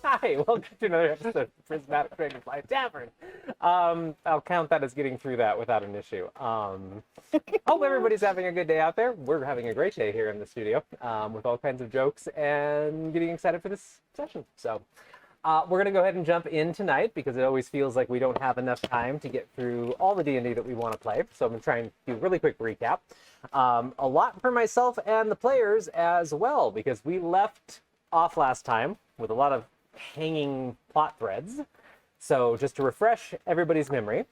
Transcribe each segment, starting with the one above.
Hi, welcome to another episode of Prismatic Dragonfly Tavern. I'll count that as getting through that without an issue. Hope everybody's having a good day out there. We're having a great day here in the studio with all kinds of jokes and getting excited for this session. So we're going to go ahead and jump in tonight because it always feels like we don't have enough time to get through all the D&D that we want to play. So I'm going to try and do a really quick recap. A lot for myself and the players as well, because we left off last time with a lot of hanging plot threads. So just to refresh everybody's memory,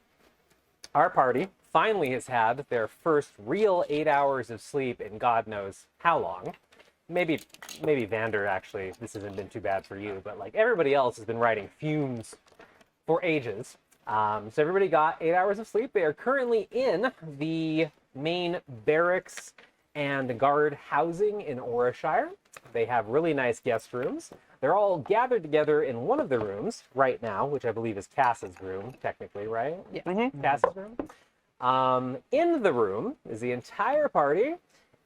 our party finally has had their first real 8 hours of sleep in God knows how long. Maybe Vander, actually, this hasn't been too bad for you, but like everybody else has been writing fumes for ages. So everybody got 8 hours of sleep. They are currently in the main barracks and guard housing in Orashire. They have really nice guest rooms. They're all gathered together in one of the rooms right now, which I believe is Cass's room, technically, right? Yeah. Mm-hmm. Cass's room. In the room is the entire party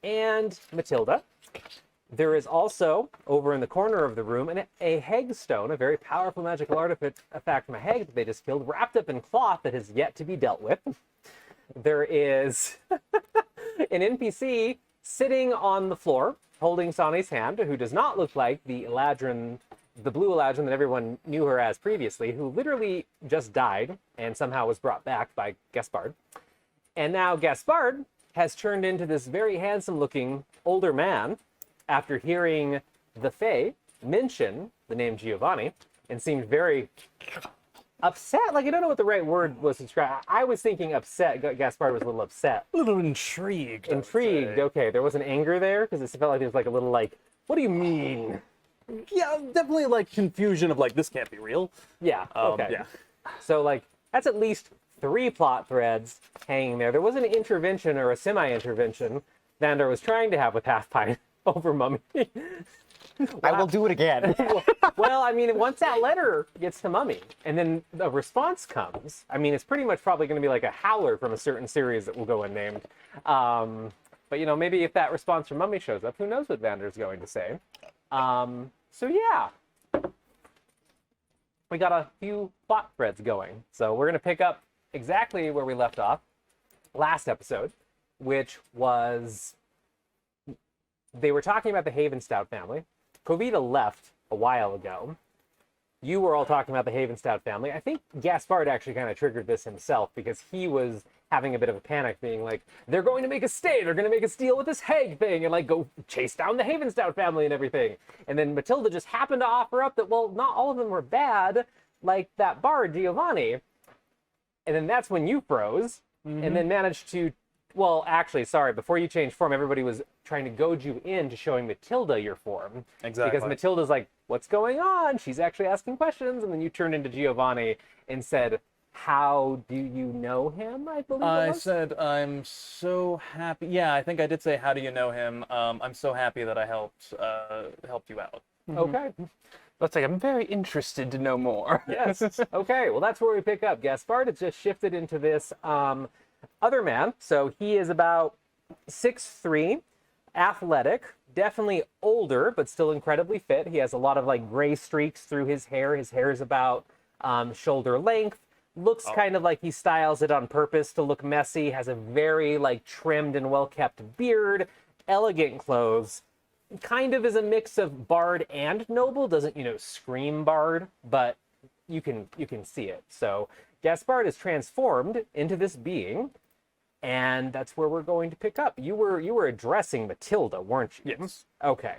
and Matilda. There is also, over in the corner of the room, a heg stone, a very powerful magical artifact from a heg that they just killed, wrapped up in cloth that has yet to be dealt with. There is an NPC sitting on the floor, holding Sani's hand, who does not look like the Eladrin, the blue Eladrin that everyone knew her as previously, who literally just died and somehow was brought back by Gaspard. And now Gaspard has turned into this very handsome-looking older man after hearing the Fae mention the name Giovanni and seemed very upset. Like, I don't know what the right word was to describe. I was thinking upset. Gaspard was a little upset. A little intrigued. Intrigued. Okay, there wasn't anger there because it felt like there was like a little like, what do you mean? Yeah, definitely like confusion of like, this can't be real. Yeah. Okay. Yeah. So like that's at least 3 plot threads hanging there. There was an intervention or a semi-intervention Vander was trying to have with Halfpine over Mummy. I will do it again. Well, I mean, once that letter gets to Mummy and then the response comes, I mean, it's pretty much probably going to be like a howler from a certain series that will go unnamed. But, you know, maybe if that response from Mummy shows up, who knows what Vander's going to say. So, yeah. We got a few plot threads going. So we're going to pick up exactly where we left off last episode, which was they were talking about the Havenstout family. Covita left a while ago. You were all talking about the Havenstout family. I think Gaspard actually kind of triggered this himself because he was having a bit of a panic, being like, they're going to make us stay. They're going to make us deal with this Hag thing and like go chase down the Havenstout family and everything. And then Matilda just happened to offer up that, well, not all of them were bad, like that bard Giovanni. And then that's when you froze and then managed to, well, actually, sorry, before you changed form, everybody was trying to goad you into showing Matilda your form. Exactly. Because Matilda's like, what's going on? She's actually asking questions. And then you turned into Giovanni and said, how do you know him, I believe I said, I'm so happy. Yeah, I think I did say, how do you know him? I'm so happy that I helped you out. Okay. Let's say I'm very interested to know more. Yes. Okay, well, that's where we pick up. Gaspard has just shifted into this other man. So he is about 6'3", athletic, definitely older, but still incredibly fit. He has a lot of like gray streaks through his hair. His hair is about shoulder length. Looks kind of like he styles it on purpose to look messy. Has a very like trimmed and well-kept beard. Elegant clothes. Kind of is a mix of bard and noble. Doesn't, you know, scream bard, but you can see it. So Gaspard is transformed into this being, and that's where we're going to pick up. You were addressing Matilda, weren't you? Yes. Okay.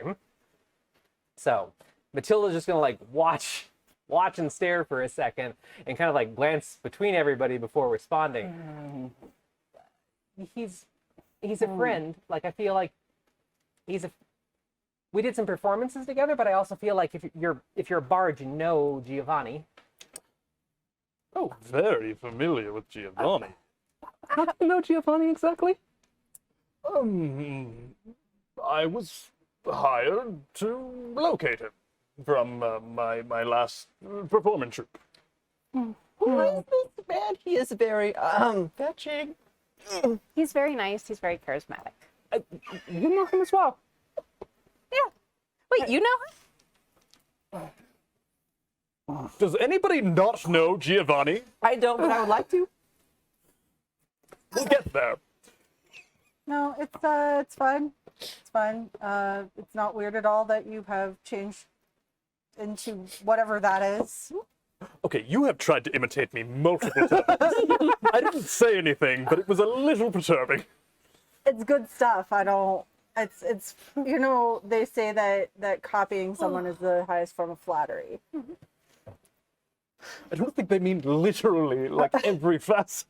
So Matilda's just gonna like watch and stare for a second and kind of like glance between everybody before responding. He's a friend. Like, I feel like we did some performances together, but I also feel like if you're a bard, you know Giovanni. Oh, very familiar with Giovanni. How do you know Giovanni exactly? I was hired to locate him from my last performance troupe. Who is this man? He is very, fetching. He's very nice. He's very charismatic. You know him as well. Yeah. Wait, you know him? Does anybody not know Giovanni? I don't, but I would like to. We'll get there. No, it's fine. It's fine. It's not weird at all that you have changed into whatever that is. Okay, you have tried to imitate me multiple times. I didn't say anything, but it was a little perturbing. It's good stuff. I don't. It's you know, they say that copying someone is the highest form of flattery. I don't think they mean literally, like every facet.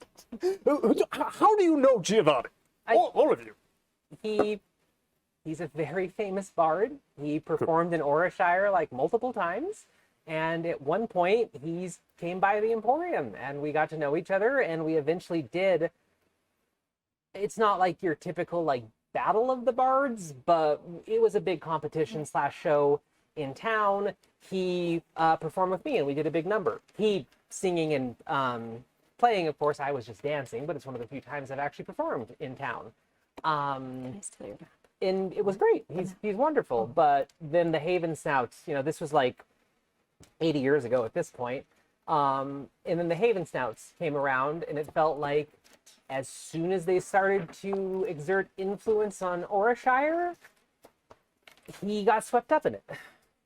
How do you know Giovanni? All of you. He's a very famous bard. He performed in Orishire like multiple times. And at one point, he's came by the Emporium, and we got to know each other, and we eventually did. It's not like your typical like battle of the bards, but it was a big competition / show in town. He performed with me, and we did a big number. He singing and playing, of course. I was just dancing, but it's one of the few times I've actually performed in town. Nice to hear that. And it was great. He's wonderful. But then the Haven Snouts, you know, this was like 80 years ago at this point. And then the Haven Snouts came around, and it felt like as soon as they started to exert influence on Orishire, he got swept up in it.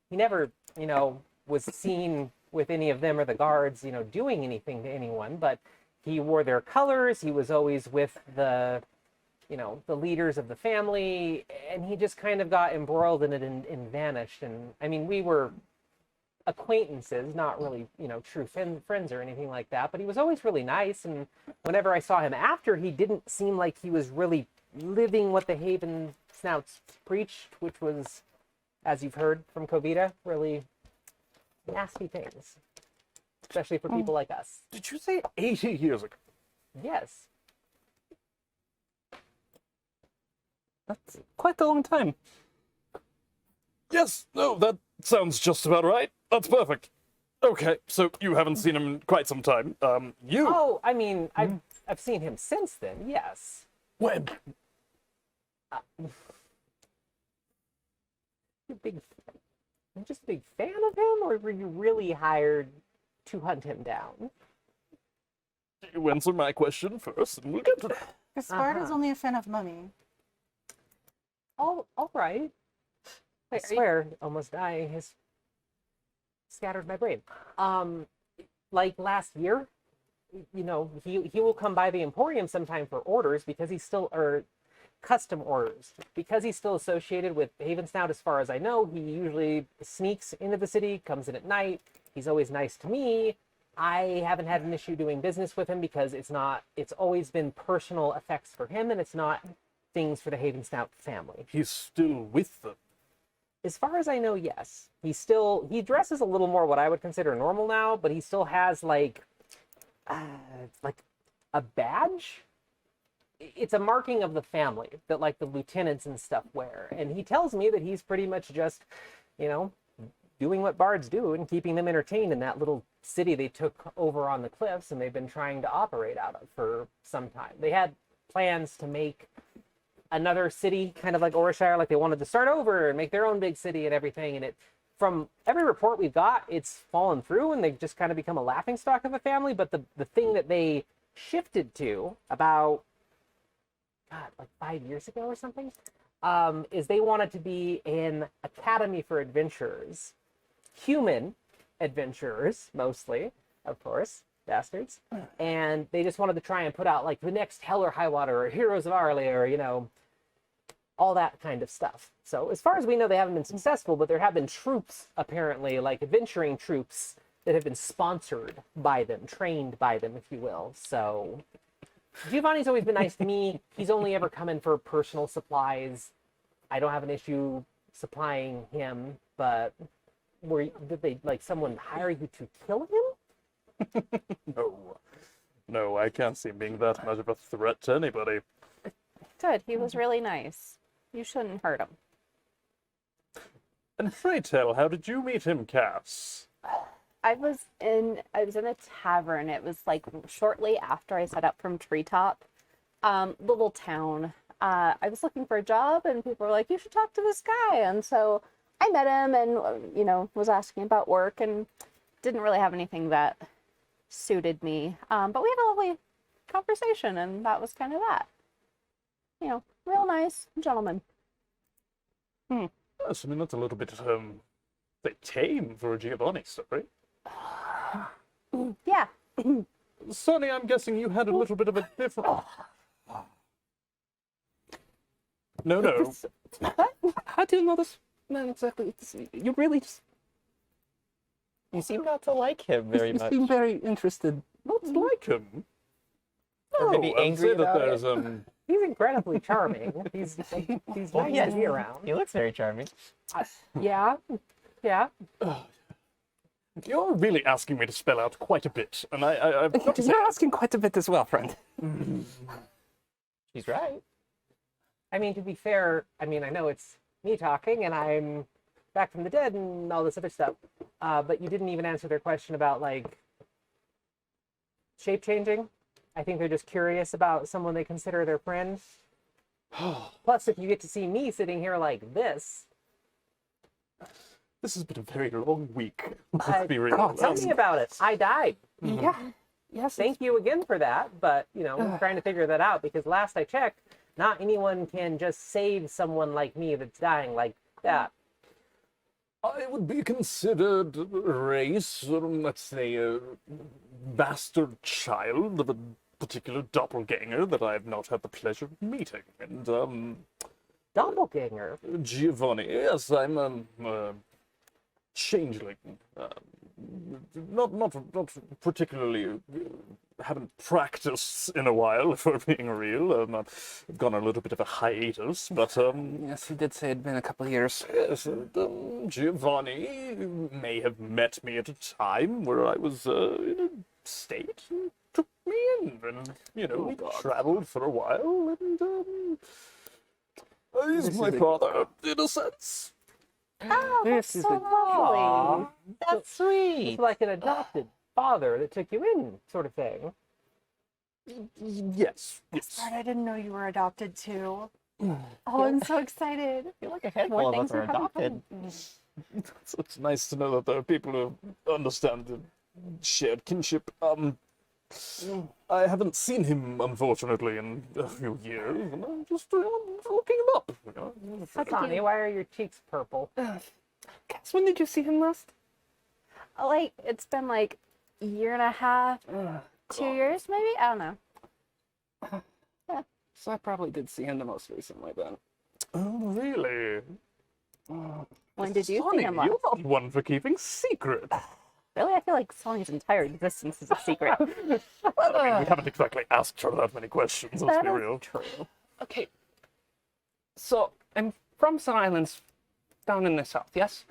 He never, you know, was seen with any of them or the guards, you know, doing anything to anyone, but he wore their colors. He was always with the, you know, the leaders of the family, and he just kind of got embroiled in it and vanished. And I mean, we were acquaintances, not really, you know, true friends or anything like that, but he was always really nice. And whenever I saw him after, he didn't seem like he was really living what the Haven Snouts preached, which was, as you've heard from Kovita, really nasty things, especially for people like us. Did you say 80 years ago? Yes. That's quite a long time. Yes, no, that sounds just about right. That's perfect. Okay, so you haven't seen him in quite some time. You? Oh, I mean, I've seen him since then, yes. When? You're just a big fan of him, or were you really hired to hunt him down? You answer my question first, and we'll get to that. Sparta's only a fan of money. All right. I swear, almost dying has scattered my brain. Like last year, you know, he will come by the Emporium sometime for orders because he's still, or custom orders, because he's still associated with Haven Snout. As far as I know, he usually sneaks into the city, comes in at night. He's always nice to me. I haven't had an issue doing business with him because it's always been personal effects for him, and it's not things for the Haven Snout family. He's still with them. As far as I know, yes. He dresses a little more what I would consider normal now, but he still has like a badge. It's a marking of the family that like the lieutenants and stuff wear. And he tells me that he's pretty much just, you know, doing what bards do and keeping them entertained in that little city they took over on the cliffs, and they've been trying to operate out of for some time. They had plans to make another city, kind of like Orishire, like they wanted to start over and make their own big city and everything. And from every report we've got, it's fallen through, and they've just kind of become a laughingstock of the family. But the thing that they shifted to about, God, like 5 years ago or something, is they wanted to be an academy for adventurers, human adventurers mostly, of course, bastards. And they just wanted to try and put out like the next Hell or High Water or Heroes of Arlia, or, you know, all that kind of stuff. So as far as we know, they haven't been successful, but there have been troops, apparently, like adventuring troops that have been sponsored by them, trained by them, if you will. So Giovanni's always been nice to me. He's only ever come in for personal supplies. I don't have an issue supplying him, but did they, like, someone hire you to kill him? No, I can't see him being that much of a threat to anybody. Good. He was really nice. You shouldn't hurt him. And pray tell, how did you meet him, Cass? I was in a tavern. It was like shortly after I set up from Treetop, little town. I was looking for a job, and people were like, "You should talk to this guy." And so I met him and, was asking about work and didn't really have anything that suited me. But we had a lovely conversation, and that was kind of that. Real nice gentleman. Yes, I mean, that's a little bit, bit tame for a Giovanni story. Yeah. Sonny, I'm guessing you had a little bit of a different... No. How do you know this man exactly? You really just... You seem not to like him very You much. seem very interested. Not like him. Or maybe I'd angry say that about there's, it. He's incredibly charming. He's Well, nice yeah, to be around. He looks very charming. Yeah. Yeah. You're really asking me to spell out quite a bit, and I've got to say... You're asking quite a bit as well, friend. She's right. I mean, to be fair, I know it's me talking and I'm back from the dead and all this other stuff. But you didn't even answer their question about, like, shape changing. I think they're just curious about someone they consider their friend. Plus, if you get to see me sitting here like this, This has been a very long week. Let's be real. tell me about it. I died. Yeah. Yes. Thank you again for that. But, I'm trying to figure that out because last I checked, not anyone can just save someone like me that's dying like that. I would be considered a race, or let's say a bastard child of a particular doppelganger that I have not had the pleasure of meeting. And, Doppelganger. Giovanni, yes, I'm a changeling. Not particularly, haven't practiced in a while, if we're being real. I've gone on a little bit of a hiatus, but, Yes, he did say it'd been a couple of years. yes, Giovanni may have met me at a time where I was in a state and took me in, and, we traveled for a while, and, he's my father, in a sense. Oh, that's so lovely. That's sweet. It's like an adopted father that took you in, sort of thing. Yes. I didn't know you were adopted too. Oh, I'm so excited. I feel like a handful of us are adopted. It's nice to know that there are people who understand the shared kinship. I haven't seen him, unfortunately, in a few years, and I'm just looking him up. Hatani, why are your cheeks purple? Guess when did you see him last? It's been like a year and a half, 2 years maybe? I don't know. So I probably did see him the most recently then. Oh, really? When did you see Sonny, him last? you're not one for keeping secrets. Really? I feel like Sonny's entire existence is a secret. Well, I mean, we haven't exactly asked her that many questions, let's That be is real. true. Okay. So I'm from some islands down in the south, yes?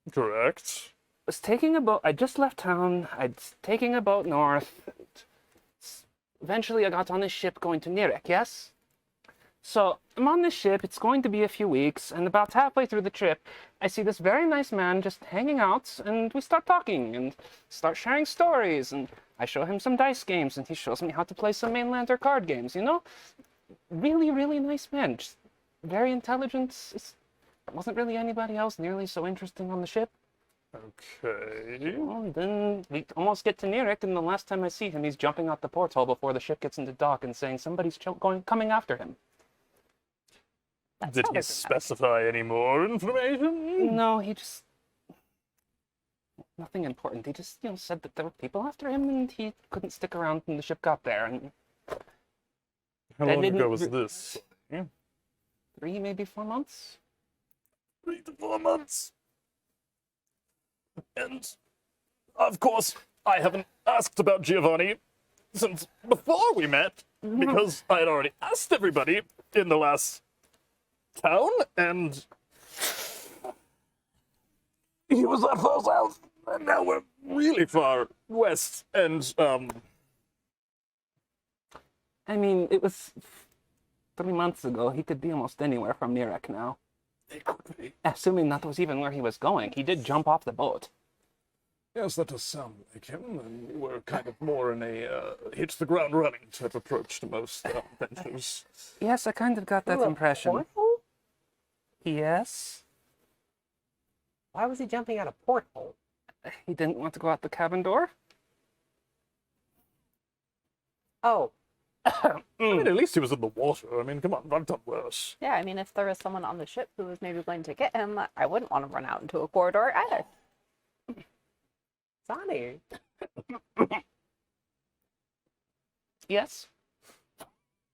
Correct. Was taking a boat. I just left town. I was taking a boat north. Eventually, I got on this ship going to Nirek, yes? So I'm on this ship. It's going to be a few weeks, and about halfway through the trip, I see this very nice man just hanging out, and we start talking and start sharing stories. And I show him some dice games, and he shows me how to play some mainland or card games. Really, really nice man. Just very intelligent. Wasn't really anybody else nearly so interesting on the ship. Okay. Well, then we almost get to Nirek, and the last time I see him, he's jumping out the porthole before the ship gets into dock and saying somebody's coming after him. Did he specify any more information? No, he just... Nothing important. He just, said that there were people after him, and he couldn't stick around when the ship got there, and How That long didn't ago was re- this? 3, maybe 4 months? 3 to 4 months. And, of course, I haven't asked about Giovanni since before we met, because I had already asked everybody in the last town, and he was that far south, and now we're really far west, and, I mean, it was 3 months ago. He could be almost anywhere from Nirek now. it could be. Assuming that was even where he was going. He did jump off the boat. Yes, that does sound like him, and we're kind of more in a hit the ground running type approach to most ventures. Yes, I kind of got that impression. Yes. Why was he jumping out a porthole? He didn't want to go out the cabin door. Oh, I mean, at least he was in the water. I mean, come on, I've done worse. Yeah, I mean, if there was someone on the ship who was maybe going to get him, I wouldn't want to run out into a corridor either. Sonny. Yes.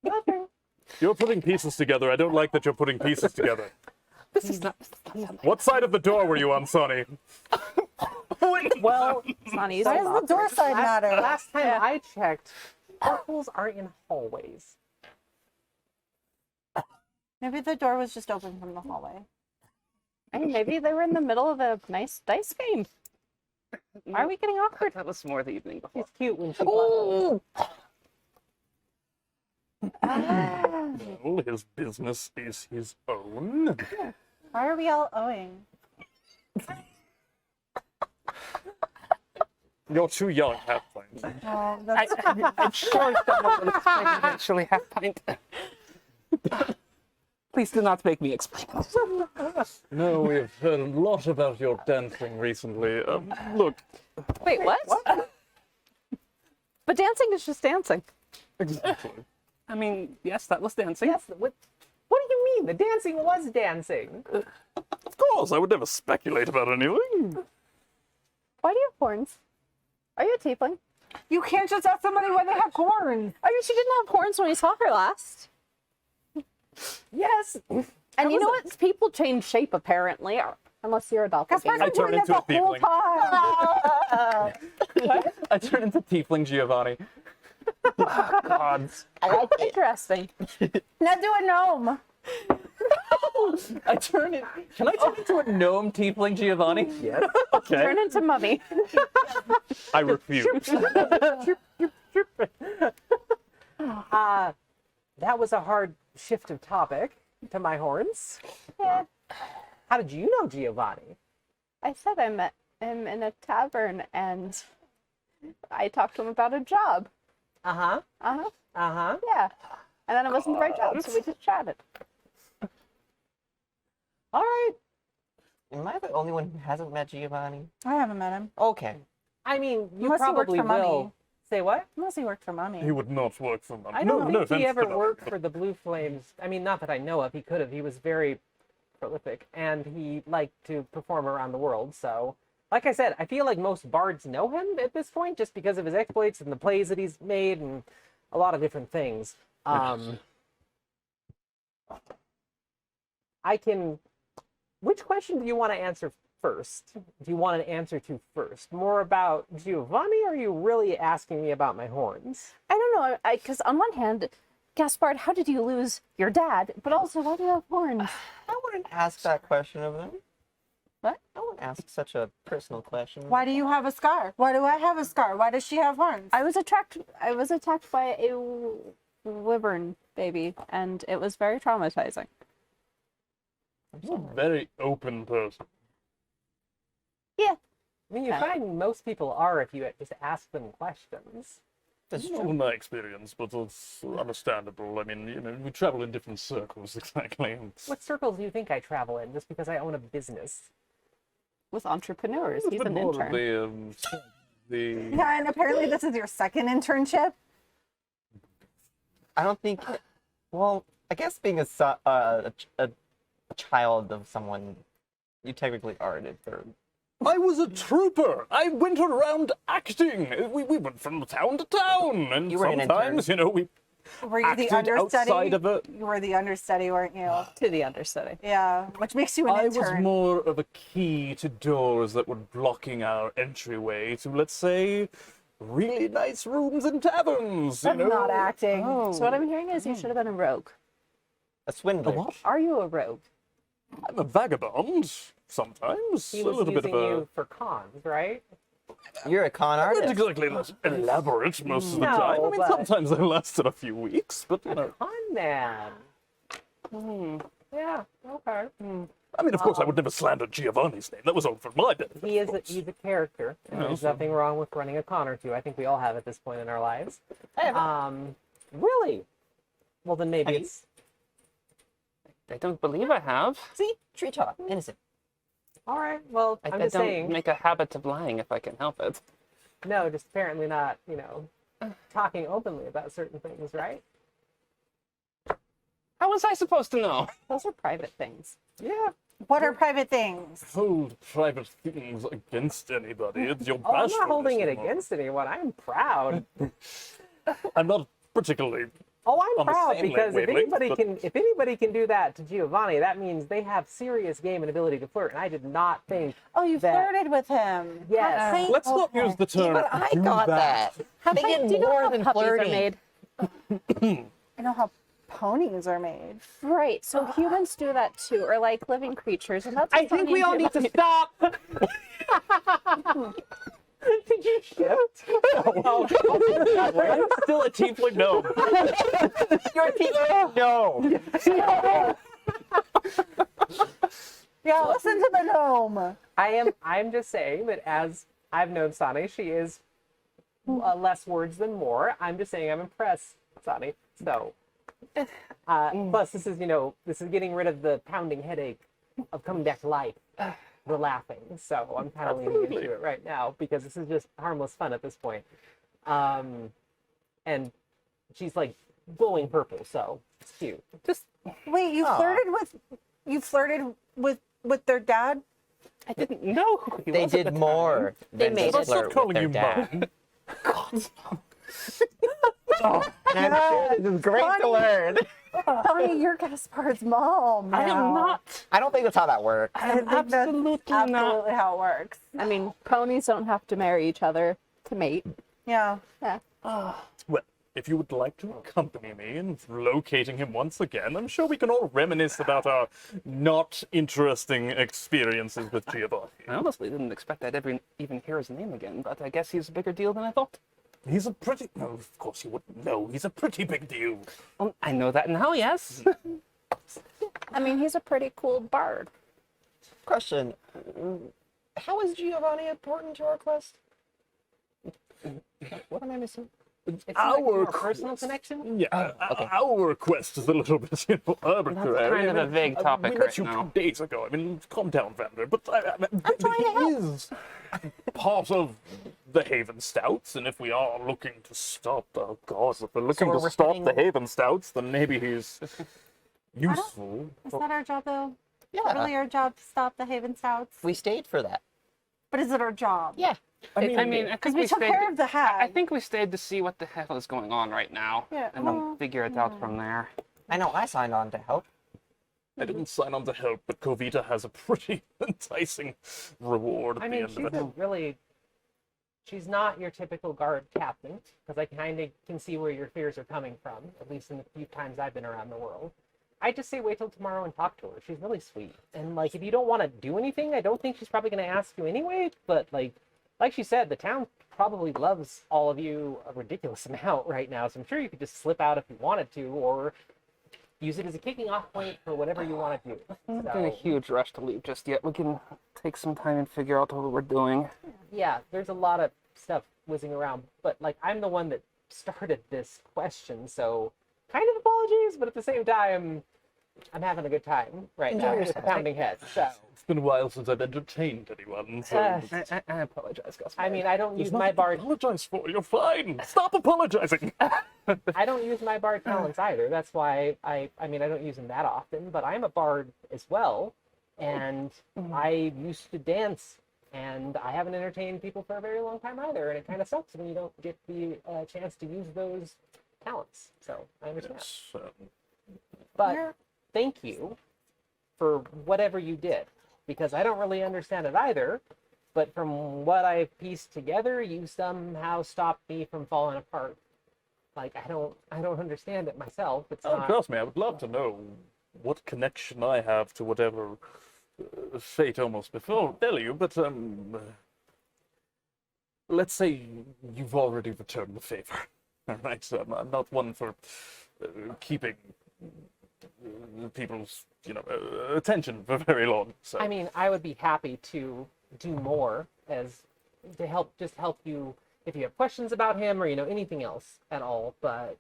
Nothing. You're putting pieces together. I don't like that you're putting pieces together. This is not. What side of the door were you on, Sonny? Well, Sonny's Why does the door side matter? last time Yeah. I checked, portholes aren't in hallways. Maybe the door was just open from the hallway. I mean, maybe they were in the middle of a nice dice game. Why are we getting awkward? That was more the evening before. She's cute when she Ooh. Well, his business is his own. Why are we all owing? You're too young, half-pint. Oh, that's I'm sure someone will explain eventually, half pint. Please do not make me explain. No, we've heard a lot about your dancing recently. Look, Wait, what? But dancing is just dancing. exactly. I mean, yes, that was dancing. Yes, what do you mean? The dancing was dancing. Of course, I would never speculate about anything. Why do you have horns? Are you a tiefling? you can't just ask somebody why they have horns. I mean, she didn't have horns when we saw her last. Yes. And you know what? People change shape, apparently. Unless you're a doppelganger. I turn into a tiefling. I turn into tiefling Giovanni. God. Interesting. Now do a gnome. I turn it. Can I turn into a gnome tiefling Giovanni? Yes. Okay. Turn into mummy. I refuse. That was a hard shift of topic to my horns. Yeah. How did you know Giovanni? I said I met him in a tavern and I talked to him about a job. Uh-huh. Uh-huh. Uh-huh. Yeah. And then it wasn't the right job, so we just chatted. All right. Am I the only one who hasn't met Giovanni? I haven't met him. Okay. I mean, you Unless he worked probably for Mummy. will. Say what? Unless he worked for Mommy. He would not work for them. I don't think he ever worked for the Blue Flames. I mean, not that I know of. He could have. He was very prolific, and he liked to perform around the world. So, like I said, I feel like most bards know him at this point, just because of his exploits and the plays that he's made, and a lot of different things. I can. Which question do you want to answer first? Do you want an answer to first? More about Giovanni, or are you really asking me about my horns? I don't know, because on one hand, Gaspard, how did you lose your dad? But also, why do you have horns? I wouldn't ask that question of him. What? I wouldn't ask such a personal question. Why do you have a scar? Why do I have a scar? Why does she have horns? I was attacked by a wyvern baby, and it was very traumatizing. You're a very open person. Yeah. I mean, you find most people are if you just ask them questions. That's Not true. in my experience, but it's understandable. I mean, you know, we travel in different circles, exactly. What circles do you think I travel in just because I own a business? With entrepreneurs. He's But an more of intern. the Yeah, and apparently this is your second internship. I don't think. Well, I guess being a child of someone, you technically are an intern. I was a trooper. I went around acting. We went from town to town, and You were an sometimes, you know, we Were you the acted understudy? outside of a. You were the understudy, weren't you? To the understudy. Yeah, which makes you an I was intern. more of a key to doors that were blocking our entryway to, let's say, really nice rooms and taverns. You I'm know? not acting. So what I'm hearing is you should have been a rogue. A swindler. A what? Are you a rogue? I'm a vagabond. Sometimes He a was little bit using of a. you for cons, right? You're a con Not artist. exactly elaborate most of the No, time. I mean, but- sometimes they lasted a few weeks, but you know. Con man. Yeah. Okay. I mean, of course, I would never slander Giovanni's name. That was all for my benefit. He of is course. he's a character, and Yeah, there's so- nothing wrong with running a con or two. I think we all have at this point in our lives. Really? Well, then maybe Have you? it's. I don't believe I have. See? Tree talk. Innocent. All right. Well, I I'm just don't saying. make a habit of lying if I can help it. No, just apparently not, talking openly about certain things, right? How was I supposed to know? Those are private things. Yeah. What are private things? Hold private things against anybody. It's your Oh, I'm not bashfulness, holding it you know. against anyone. I'm proud. I'm not particularly. Oh, I'm On the proud same because wavelength, if anybody can do that to Giovanni, that means they have serious game and ability to flirt. And I did not think. Oh, you That- flirted with him. Yes. How quaint. Let's not use the term. But I do got that. How They do get you know more how than puppies flirting. are made? I know how ponies are made. Right. So humans do that too, or like living creatures, and that's. I what think Tony we and all need to Giovanni- stop. Did you shift? Oh, I'm still a tiefling gnome. You're a teacher. No. Yeah, listen to the gnome. I'm just saying that as I've known Sani, she is less words than more. I'm just saying I'm impressed, Sani. So, plus this is getting rid of the pounding headache of coming back to life. We're laughing, so I'm kind of leaning into it right now because this is just harmless fun at this point. And she's like glowing purple, so it's cute. Just, Wait, you Aw. flirted with their dad? I didn't know who he They was at the did time. more They than made just it. flirt Stop with calling their you dad. mom. This is great to Funny. learn. Tony, you're Gaspar's mom. I now. am not. I don't think that's how that works. I think that's Absolutely not. absolutely how it works. I mean, ponies don't have to marry each other to mate. Yeah. Yeah. Well, if you would like to accompany me in locating him once again, I'm sure we can all reminisce about our not interesting experiences with Giovanni. I honestly didn't expect I'd ever even hear his name again, but I guess he's a bigger deal than I thought. He's a pretty. No, of course you wouldn't know. He's a pretty big deal. I know that now, yes. I mean, he's a pretty cool bard. Question: how is Giovanni important to our quest? What am I missing? It's like Our a more personal quest. connection. Yeah, okay. our quest is a little bit arbitrary. kind of a vague topic We met right you now. 2 days ago. I mean, calm down, Vander. But trying to he is part of the Haven Stouts, and if we are looking to stop, oh God, if we're looking we're to stop recruiting- the Haven Stouts, then maybe he's useful. Is that our job, though? Is it Yeah, really our job to stop the Haven Stouts? we stayed for that. But is it our job? Yeah. I mean, I Because think we we took stayed. care of the hag. I think we stayed to see what the hell is going on right now, Yeah, and then figure it out from there. I know. I signed on to help. I didn't sign on to help, but Kovita has a pretty enticing reward at I the mean, end she's of it. she's not your typical guard captain, because I kind of can see where your fears are coming from, at least in the few times I've been around the world. I just say wait till tomorrow and talk to her. She's really sweet. And, like, if you don't want to do anything, I don't think she's probably going to ask you anyway, but, like she said, the town probably loves all of you a ridiculous amount right now, so I'm sure you could just slip out if you wanted to, or use it as a kicking off point for whatever you want to do. I'm not in a huge rush to leave just yet. We can take some time and figure out what we're doing. Yeah, there's a lot of stuff whizzing around, but like I'm the one that started this question, so kind of apologies, but at the same time, I'm having a good time right now with the pounding head. So It's been a while since I've entertained anyone, so I apologize, Gus. I mean, I don't there's use my nothing to bard. apologize for. You're fine. Stop apologizing. I don't use my bard talents either. That's why I mean, I don't use them that often, but I'm a bard as well, and I used to dance, and I haven't entertained people for a very long time either, and it kind of sucks when you don't get the chance to use those talents. So I understand. Yes, But thank you for whatever you did, because I don't really understand it either. But from what I pieced together, you somehow stopped me from falling apart. Like I don't understand it myself. It's oh, not. trust me, I would love to know what connection I have to whatever fate almost befell you, but let's say you've already returned the favor. All right, I'm not one for keeping people's attention for very long. So I mean, I would be happy to do more to help you if you have questions about him or anything else at all. But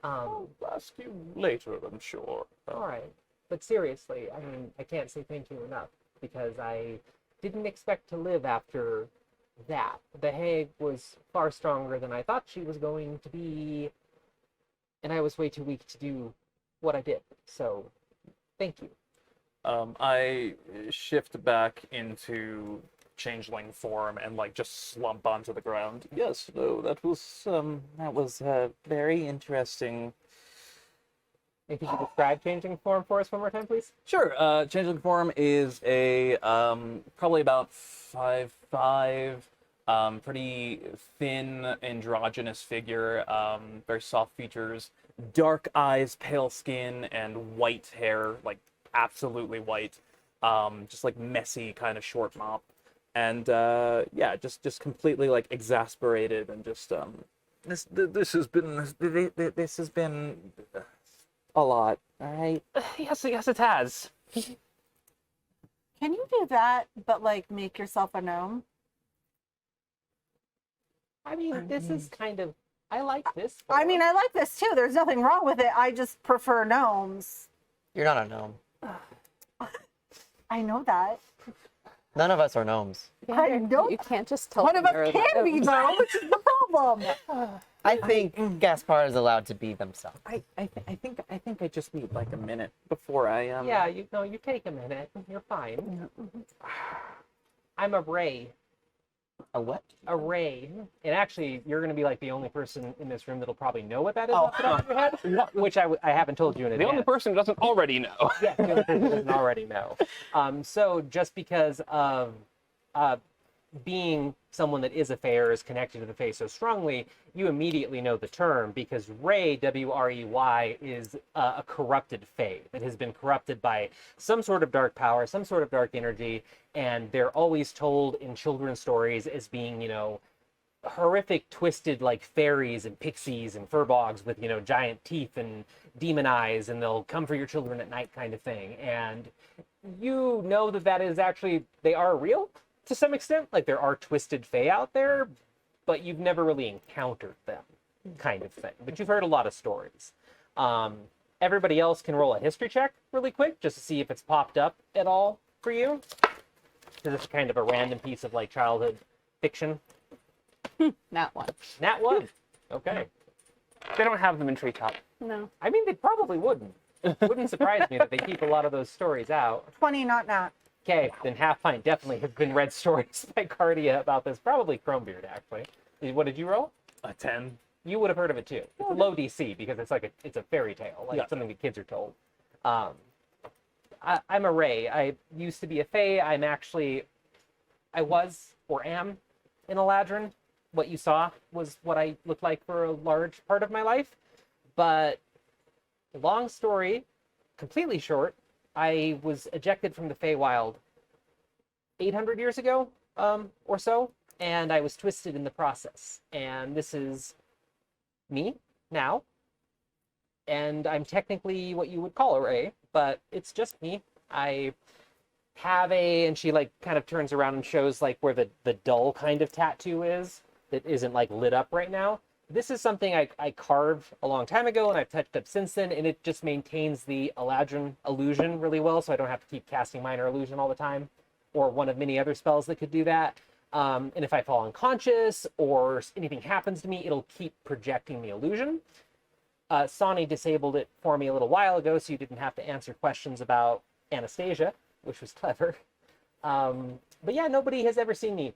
I'll ask you later, I'm sure. all right. But seriously, I mean, I can't say thank you enough. because I didn't expect to live after that. The hag was far stronger than I thought she was going to be, and I was way too weak to do what I did. So, thank you. I shift back into changeling form and like just slump onto the ground. Yes, no, that was very interesting. If you could describe changing form for us one more time, please. Sure. Changeling form is a probably about 5'5", pretty thin, androgynous figure. Very soft features, dark eyes, pale skin, and white hair, like absolutely white. Just like messy, kind of short mop, and yeah, just completely like exasperated and just this has been a lot. All right. Yes, it has. Can you do that, but like make yourself a gnome? I mean, this is kind of. I like this. I mean, I like this too. There's nothing wrong with it. I just prefer gnomes. You're not a gnome. I know that. None of us are gnomes. I know. You can't just tell One of them us they're can be though, which is the problem. I think Gaspar is allowed to be themselves. I think I just need like a minute before I Yeah, you take a minute. You're fine. I'm a ray. A what? A ray. And actually, you're going to be like the only person in this room that'll probably know what that is Oh. off the top of your head, which I haven't told you in The advance. only person who doesn't already know. Yeah, the only person who doesn't already know. So just because of being someone that is a fae or is connected to the fae so strongly, you immediately know the term because Rey, W-R-E-Y, is a corrupted fae that has been corrupted by some sort of dark power, some sort of dark energy, and they're always told in children's stories as being, horrific, twisted, like fairies and pixies and furbogs with, giant teeth and demon eyes, and they'll come for your children at night kind of thing. And you know that is actually, they are real to some extent. Like, there are twisted fae out there, but you've never really encountered them kind of thing. But you've heard a lot of stories. Everybody else can roll a history check really quick just to see if it's popped up at all for you. Because it's kind of a random piece of, like, childhood fiction. Not one. Nat 1. Okay. They don't have them in Treetop. No. I mean, they probably wouldn't. Wouldn't surprise me that they keep a lot of those stories out. 20, not nat. Okay, then Half Pint definitely have been read stories by Cardia about this. Probably Chromebeard, actually. What did you roll? a 10. You would have heard of it too. It's low DC because it's like it's a fairy tale, like Yeah. something that kids are told. I'm a Ray. I used to be a Fae. I was or am an Eladrin. What you saw was what I looked like for a large part of my life. But long story, completely short, I was ejected from the Feywild 800 years ago or so, and I was twisted in the process. And this is me now, and I'm technically what you would call a Ray, but it's just me. I have and she like kind of turns around and shows like where the dull kind of tattoo is that isn't like lit up right now. This is something I carved a long time ago, and I've touched up since then, and it just maintains the Eladrin illusion really well, so I don't have to keep casting Minor Illusion all the time, or one of many other spells that could do that. And if I fall unconscious or anything happens to me, it'll keep projecting the illusion. Sonny disabled it for me a little while ago, so you didn't have to answer questions about Anastasia, which was clever. But yeah, nobody has ever seen me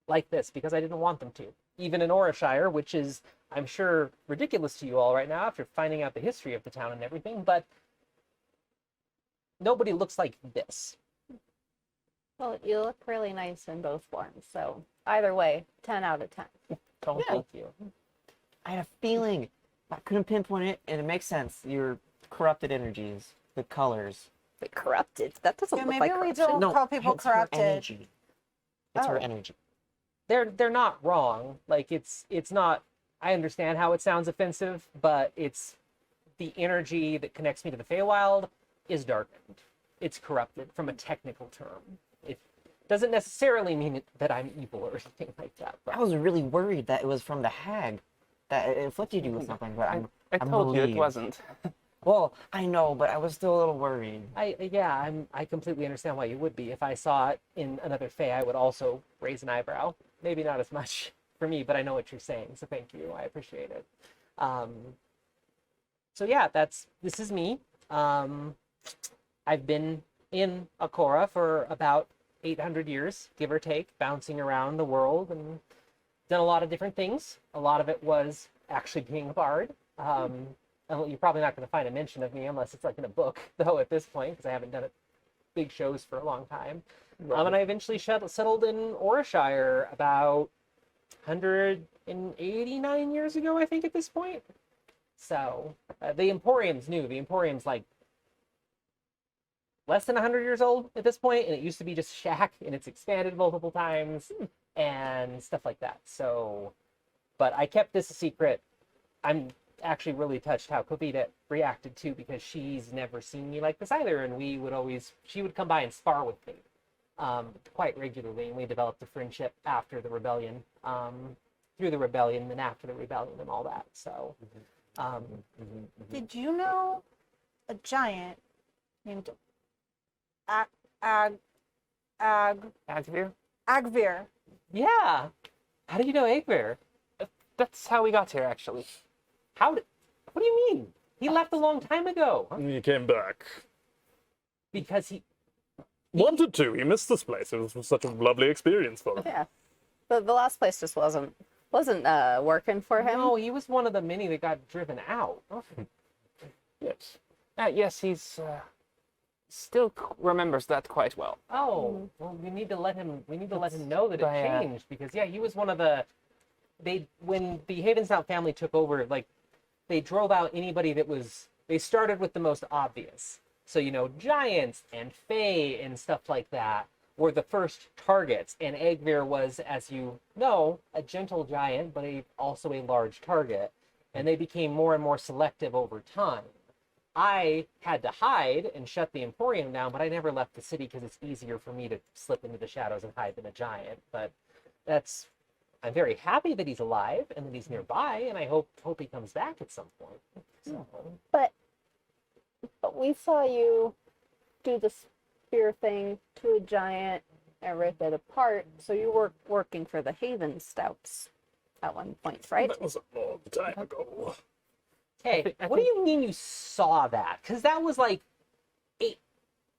like this because I didn't want them to. Even in Orishire, which is, I'm sure, ridiculous to you all right now after finding out the history of the town and everything, but nobody looks like this. Well, you look really nice in both forms, so either way, 10 out of 10. Oh, Yeah. thank you. I had a feeling. I couldn't pinpoint it, and it makes sense. Your corrupted energies, the colors. But corrupted? That doesn't Yeah, look maybe like we corruption. don't call people it's her corrupted. energy. It's her Oh. energy. They're not wrong. Like it's not. I understand how it sounds offensive, but it's the energy that connects me to the Feywild is darkened. It's corrupted from a technical term. It doesn't necessarily mean that I'm evil or anything like that. But I was really worried that it was from the hag that it inflicted you with something, but I I'm told you it relieved. wasn't. Well, I know, but I was still a little worried. I completely understand why you would be. If I saw it in another Fae, I would also raise an eyebrow. Maybe not as much for me, but I know what you're saying, so thank you. I appreciate it. So yeah, this is me. I've been in Akora for about 800 years, give or take, bouncing around the world and done a lot of different things. A lot of it was actually being a bard. And you're probably not going to find a mention of me unless it's like in a book, though, at this point, because I haven't done big shows for a long time. And I eventually settled in Orishire about 189 years ago, I think, at this point. So the Emporium's new. The Emporium's like less than 100 years old at this point, and it used to be just shack, and it's expanded multiple times and stuff like that. So, but I kept this a secret. I'm actually really touched how Kavita reacted too, because she's never seen me like this either, and she would come by and spar with me quite regularly, and we developed a friendship after the rebellion, through the rebellion and after the rebellion and all that. So Did you know a giant named Agvir? Agvir? yeah, how do you know Egbert? That's how we got here, actually. What do you mean? He left a long time ago. He came back. Because he Wanted to. He missed this place. It was such a lovely experience for him. Yeah. The last place just wasn't working for him. No, he was one of the many that got driven out. Yes. Yes, he's still remembers that quite well. Oh, well, we need to let him know that it Diana. changed, because yeah, he was one of the when the Havensnout family took over, like they drove out anybody they started with the most obvious. So, giants and fae and stuff like that were the first targets, and Egvir was, as you know, a gentle giant, but also a large target, and they became more and more selective over time. I had to hide and shut the Emporium down, but I never left the city because it's easier for me to slip into the shadows and hide than a giant. But I'm very happy that he's alive and that he's nearby, and I hope he comes back at some point. So, But we saw you do the spear thing to a giant and rip it apart. So you were working for the Haven Stouts at one point, right? That was a long time ago. hey, what do you mean you saw that? Because that was like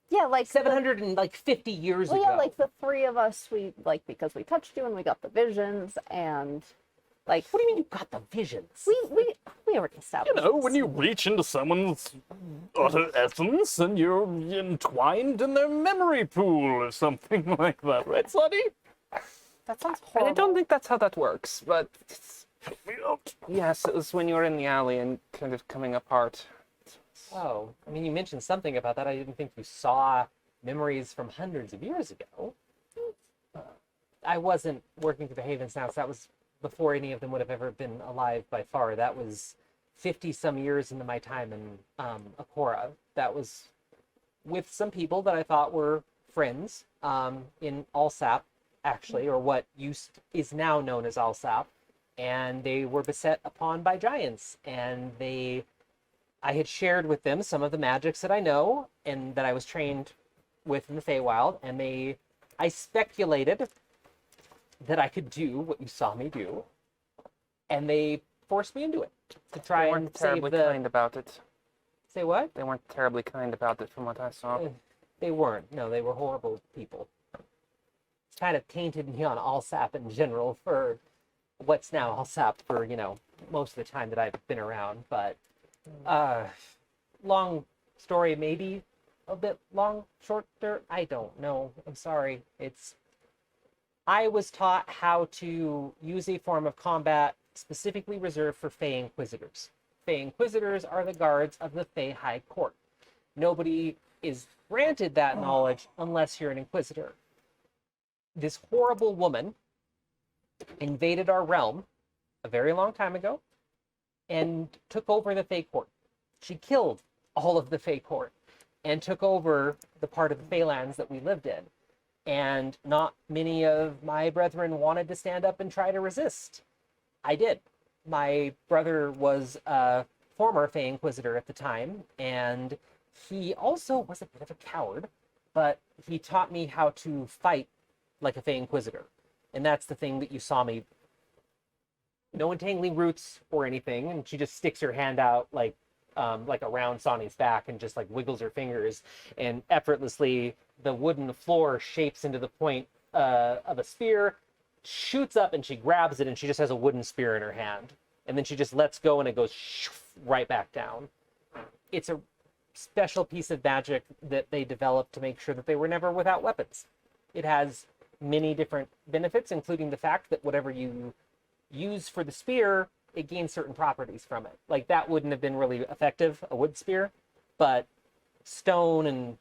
Yeah, like 750 years ago. yeah, like the three of us, because we touched you and we got the visions, and like What do you mean you got the visions? we already established. When you reach into someone's utter essence and you're entwined in their memory pool or something like that, right, Sonny? That sounds And horrible. I don't think that's how that works, but Help me out. yes, it was when you were in the alley and kind of coming apart. Oh, I mean, you mentioned something about that. I didn't think you saw memories from hundreds of years ago. I wasn't working for the Haven Snouts. That was before any of them would have ever been alive by far. That was 50-some years into my time in Akora. That was with some people that I thought were friends in Alsap, actually, or what is now known as Alsap. And they were beset upon by giants. And I had shared with them some of the magics that I know and that I was trained with in the Feywild. And I speculated that I could do what you saw me do, and they forced me into it to try They and weren't save terribly the. kind about it. Say what? They weren't terribly kind about it from what I saw. They weren't. No, they were horrible people. It's kind of tainted me on Alsap in general for what's now Alsap for most of the time that I've been around. But long story, maybe a bit long, shorter. I don't know. I'm sorry. I was taught how to use a form of combat specifically reserved for Fey Inquisitors. Fey Inquisitors are the guards of the Fey High Court. Nobody is granted that knowledge unless you're an Inquisitor. This horrible woman invaded our realm a very long time ago and took over the Fey Court. She killed all of the Fey Court and took over the part of the Feylands that we lived in. And not many of my brethren wanted to stand up and try to resist. I did. My brother was former Fey Inquisitor at the time, and he also was a bit of a coward, but he taught me how to fight like a Fey Inquisitor. And that's the thing that you saw me. No entangling roots or anything, and she just sticks her hand out like around Sani's back and just like wiggles her fingers, and effortlessly the wooden floor shapes into the point of a spear, shoots up, and she grabs it, and she just has a wooden spear in her hand, and then she just lets go, and it goes right back down. It's a special piece of magic that they developed to make sure that they were never without weapons. It has many different benefits, including the fact that whatever you use for the spear, it gains certain properties from it. Like, that wouldn't have been really effective, a wood spear, but stone and,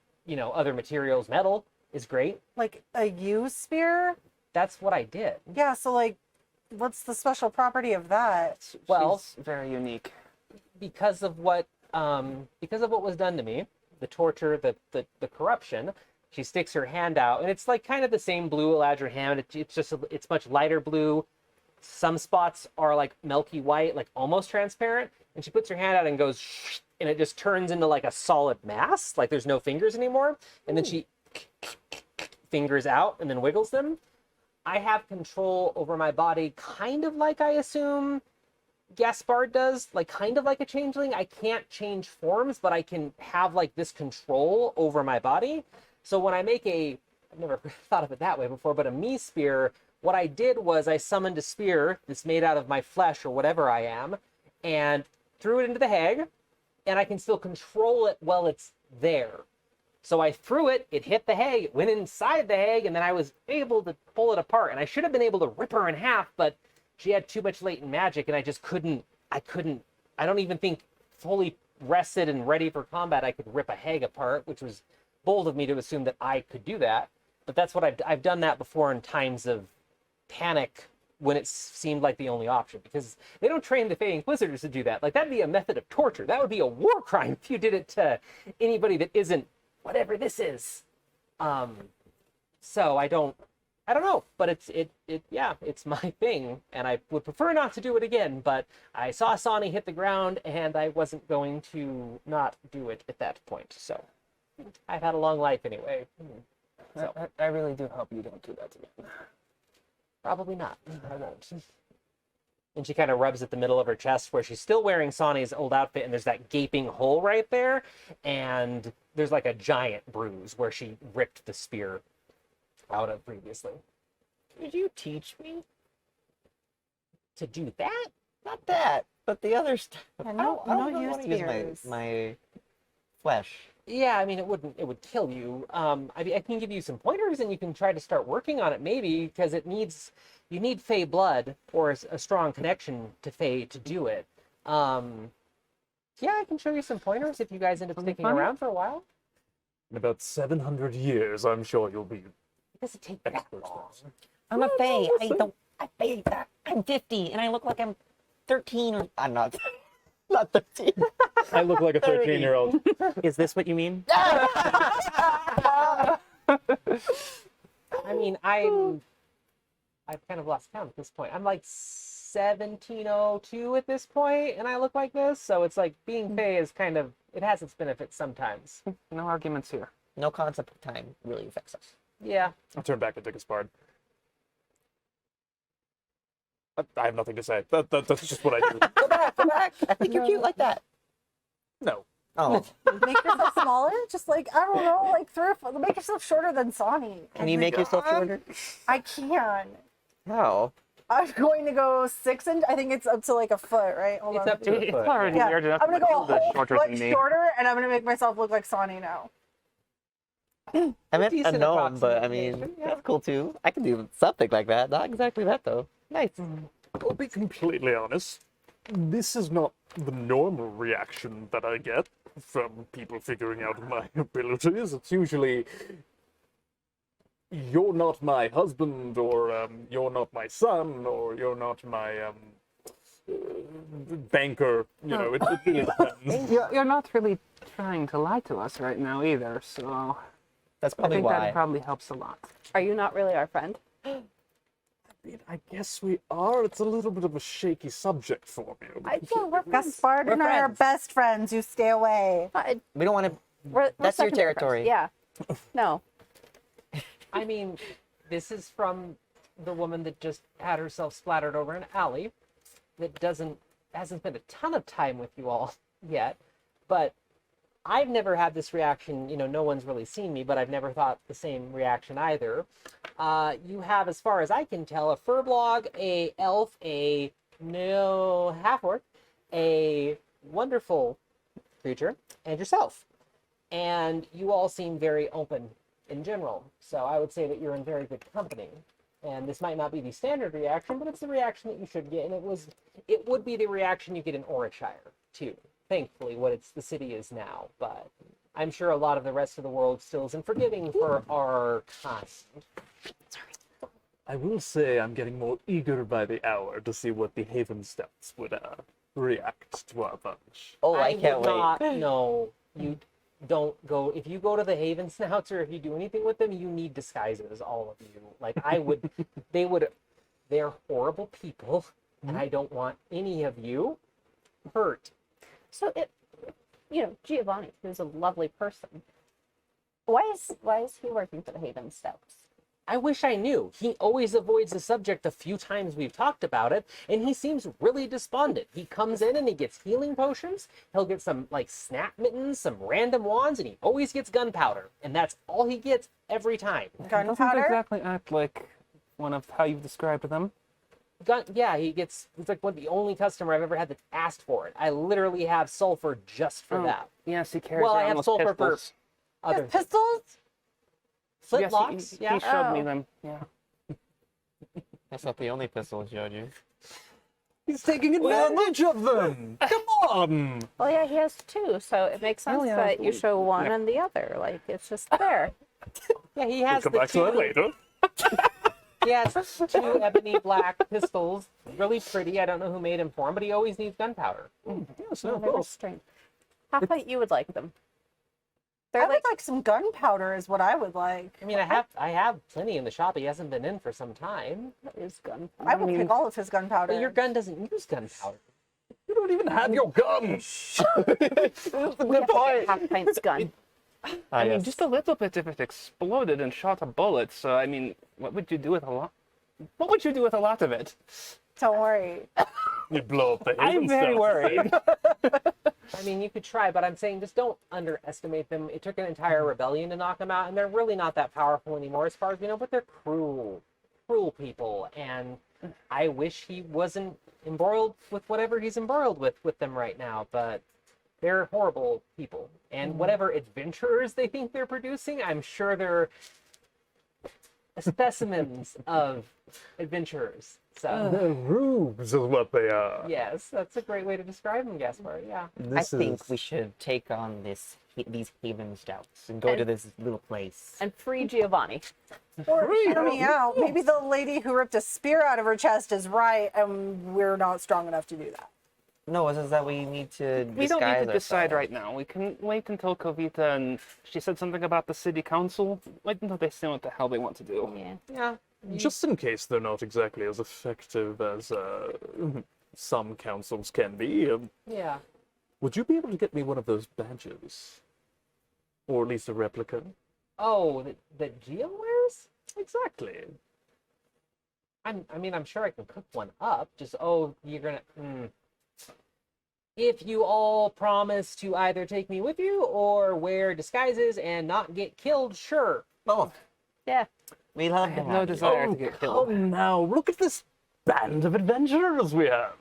other materials, metal, is great. Like a used spear? That's what I did. Yeah, so like, what's the special property of that? Well, She's very unique. because of what was done to me, the torture, the corruption, she sticks her hand out, and it's like kind of the same blue Eladrin hand. It's much lighter blue. Some spots are like milky white, like almost transparent, and she puts her hand out and goes, and it just turns into like a solid mass, like there's no fingers anymore, and then she fingers out and then wiggles them. I have control over my body, kind of like I assume Gaspard does, like kind of like a changeling. I can't change forms, but I can have like this control over my body. So when I make I've never thought of it that way before, but a me spear, what I did was I summoned a spear that's made out of my flesh or whatever I am, and threw it into the hag, and I can still control it while it's there. So I threw it, it hit the hag, it went inside the hag, and then I was able to pull it apart. And I should have been able to rip her in half, but she had too much latent magic, and I just couldn't, I don't even think fully rested and ready for combat I could rip a hag apart, which was bold of me to assume that I could do that. But that's what I've done that before in times of panic when it seemed like the only option, because they don't train the Fey Inquisitors to do that. Like, that'd be a method of torture. That would be a war crime if you did it to anybody that isn't whatever this is. So I don't know, but it's my thing, and I would prefer not to do it again, but I saw Sani hit the ground, and I wasn't going to not do it at that point. So I've had a long life anyway. So I really do hope you don't do that again. probably not. I won't. And she kind of rubs at the middle of her chest where she's still wearing Sani's old outfit, and there's that gaping hole right there, and there's like a giant bruise where she ripped the spear out of previously. Could you teach me? To do that? Not that, but the other stuff. I know really used wanna use spears. my flesh. Yeah, I mean, it would kill you. I can give you some pointers, and you can try to start working on it maybe, because you need Fey blood or a strong connection to Fey to do it. Yeah, I can show you some pointers if you guys end up sticking fun. around for a while. In about 700 years, I'm sure you'll be It doesn't take that experts. long. I'm a Fae. I'm 50, and I look like I'm 13 or I'm not. Not 13. I look like a 13-year-old. Is this what you mean? I mean, I've kind of lost count at this point. I'm like 1702 at this point, and I look like this. So it's like being Fae is kind of, it has its benefits sometimes. No arguments here. No concept of time really affects us. Yeah. I'll turn back to Gaspard. I have nothing to say. That's just what I do. Go back. I think you're cute like that. No. Oh, Make yourself smaller? Just like, I don't know, like make yourself shorter than Sani. can you make yourself shorter? I can. How? I'm going to go 6 inch. I think it's up to like a foot, right? Hold It's on. up to a It's foot. already Yeah, weird enough I'm gonna to go a do this whole shorter foot than me. shorter, and I'm gonna make myself look like Sani now. I meant a Decent gnome, but I mean, approximation, yeah. that's cool too. I can do something like that. Not exactly that though. Nice. I'll be completely honest. This is not the normal reaction that I get from people figuring out my abilities. It's usually, you're not my husband, or you're not my son, or you're not my banker. You know, it really depends. You're not really trying to lie to us right now either, so That's I probably think why. that probably helps a lot. Are you not really our friend? I guess we are. It's a little bit of a shaky subject for me. Yeah, we're friends. Gaspard and We're I are friends. best friends. You stay away. We don't want to. We're That's your secondary friends. territory. Yeah. No. I mean, this is from the woman that just had herself splattered over an alley that hasn't spent a ton of time with you all yet, but I've never had this reaction. No one's really seen me, but I've never thought the same reaction either. You have, as far as I can tell, a furblog, a elf, a no half-orc, a wonderful creature, and yourself. And you all seem very open in general. So I would say that you're in very good company. And this might not be the standard reaction, but it's the reaction that you should get. And it would be the reaction you get in Orishire, too. Thankfully, the city is now. But I'm sure a lot of the rest of the world still isn't forgiving for our kind. I will say I'm getting more eager by the hour to see what the Haven Stouts would react to our bunch. Oh, I can't would wait. not, no, you don't go. If you go to the Haven Snouts or if you do anything with them, you need disguises, all of you. Like, they're horrible people, and I don't want any of you hurt. So Giovanni, who's a lovely person, why is he working for the Haven Stouts? I wish I knew. He always avoids the subject a few times we've talked about it, and he seems really despondent. He comes in and he gets healing potions. He'll get some, snap mittens, some random wands, and he always gets gunpowder. And that's all he gets every time. Doesn't Gunpowder? exactly act like one of how you've described them. It's like one of the only customer I've ever had that asked for it. I literally have sulfur just for that. Yes, he carries Well, I around have those sulfur for pistols. other Pistols? flintlocks. Yes, he showed me Oh. them. Yeah. That's not the only pistol he showed you. He's taking advantage of them! Come on! Well, yeah, he has two, so it makes sense yeah, that you absolutely. show one Yeah. and the other. Like, it's just fair. Yeah, he We'll has come the back to that two. later. Yeah, it's two ebony black pistols. Really pretty. I don't know who made them for him, but he always needs gunpowder. Yes, No, of they're course. restrained. Half height, you would like them. I They're would like some gunpowder is what I would like. I mean, I have plenty in the shop. He hasn't been in for some time. that is gun. I would pick all of his gunpowder. But your gun doesn't use gunpowder. You don't even have your gun! That's a We good have to get point. half pint's gun. I mean, yes. just a little bit if it exploded and shot a bullet. So, I mean, what would you do with a lot? What would you do with a lot of it? Don't worry. You blow up the Haven I'm very Stouts. worried. I mean, you could try, but I'm saying just don't underestimate them. It took an entire rebellion to knock them out, and they're really not that powerful anymore as far as we know, but they're cruel people, and I wish he wasn't embroiled with whatever he's embroiled with them right now, but they're horrible people. And whatever adventurers they think they're producing, I'm sure they're specimens of adventurers. So, They're rubes is what they are. yes, that's a great way to describe them, Gaspar. Yeah. I think we should take on these Haven Stouts and go to this little place. And free Giovanni. Or hear me out. Maybe the lady who ripped a spear out of her chest is right, and we're not strong enough to do that. No, it's just that we need to We don't need to disguise decide ourselves. right now. We can wait until Kovita and she said something about the city council. Wait until they say what the hell they want to do. Yeah. Yeah. Just in case they're not exactly as effective as some councils can be, Yeah. would you be able to get me one of those badges? Or at least a replica? Oh, that Geo wears? Exactly. I'm sure I can cook one up. Just, you're gonna. If you all promise to either take me with you or wear disguises and not get killed, sure. Both. Yeah. We love I to have no have you. desire to get killed. Come now, look at this band of adventurers we have.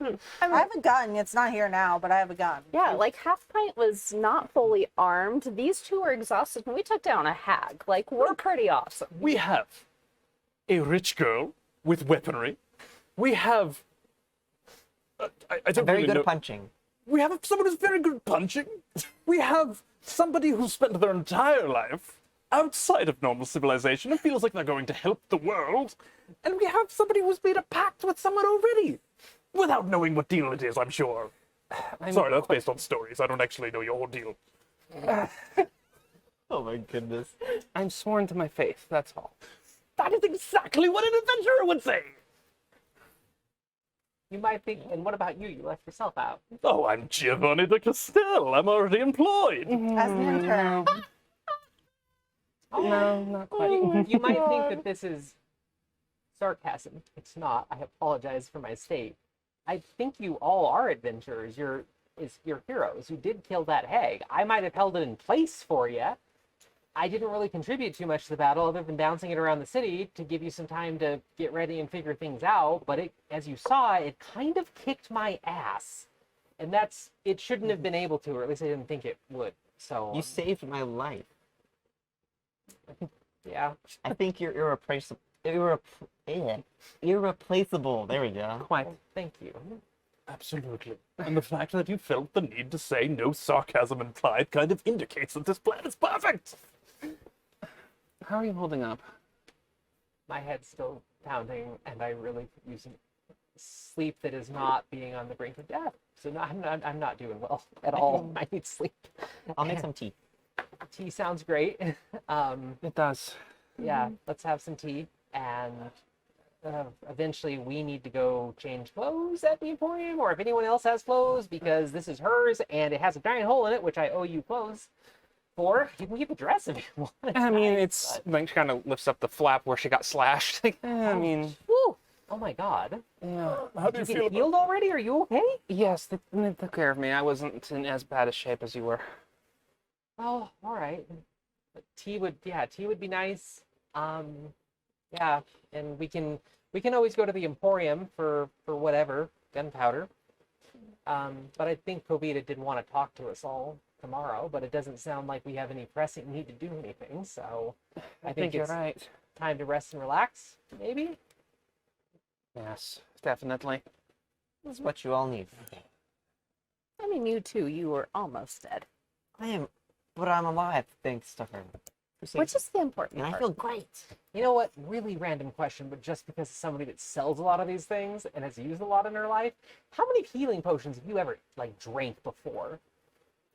I have a gun. It's not here now, but I have a gun. Yeah, like Half Pint was not fully armed. These two were exhausted, and we took down a hag. Like, we're pretty awesome. We have a rich girl with weaponry. We have. I don't Very really good know. at punching. We have someone who's very good at punching. We have somebody who spent their entire life outside of normal civilization and feels like they're going to help the world. And we have somebody who's made a pact with someone already. Without knowing what deal it is, I'm sure. Sorry, that's based on stories. I don't actually know your whole deal. Oh my goodness. I'm sworn to my faith, that's all. That is exactly what an adventurer would say. You might think, and what about you? You left yourself out. Oh, I'm Giovanni de Castel. I'm already employed. As an intern. No, not quite. You might think that this is sarcasm. It's not. I apologize for my state. I think you all are adventurers. You're heroes. You did kill that hag. I might have held it in place for you. I didn't really contribute too much to the battle other than bouncing it around the city to give you some time to get ready and figure things out. But it, as you saw, it kind of kicked my ass. And it shouldn't have been able to, or at least I didn't think it would. So You saved my life. yeah. I think you're irreplaceable. Irreplaceable. There we go. Quite. Thank you. Absolutely. And the fact that you felt the need to say no sarcasm implied kind of indicates that this plan is perfect. How are you holding up? My head's still pounding, and I really could use sleep that is not being on the brink of death. So no, I'm not doing well at all. I need sleep. I'll make some tea. Tea sounds great. It does. Yeah, let's have some tea, and eventually we need to go change clothes at the Emporium, or if anyone else has clothes, because this is hers, and it has a giant hole in it, which I owe you clothes for. You can keep a dress if you want. I mean, it's like she kind of lifts up the flap where she got slashed. Like, I mean, Woo! Oh my God. yeah. How do you Did you feel get healed already? Are you okay? Yes, they took care of me. I wasn't in as bad a shape as you were. Oh, all right. But tea would be nice. Yeah, and we can always go to the Emporium for whatever, gunpowder. But I think Kobita didn't want to talk to us all tomorrow, but it doesn't sound like we have any pressing need to do anything, so I think you're it's right. time to rest and relax, maybe? Yes, definitely. This is what you all need. I mean, you too. You were almost dead, I am, but I'm alive thanks to her. which is the important And I part. feel great. You know what? Really random question, but just because it's somebody that sells a lot of these things and has used a lot in her life, how many healing potions have you ever, like, drank before?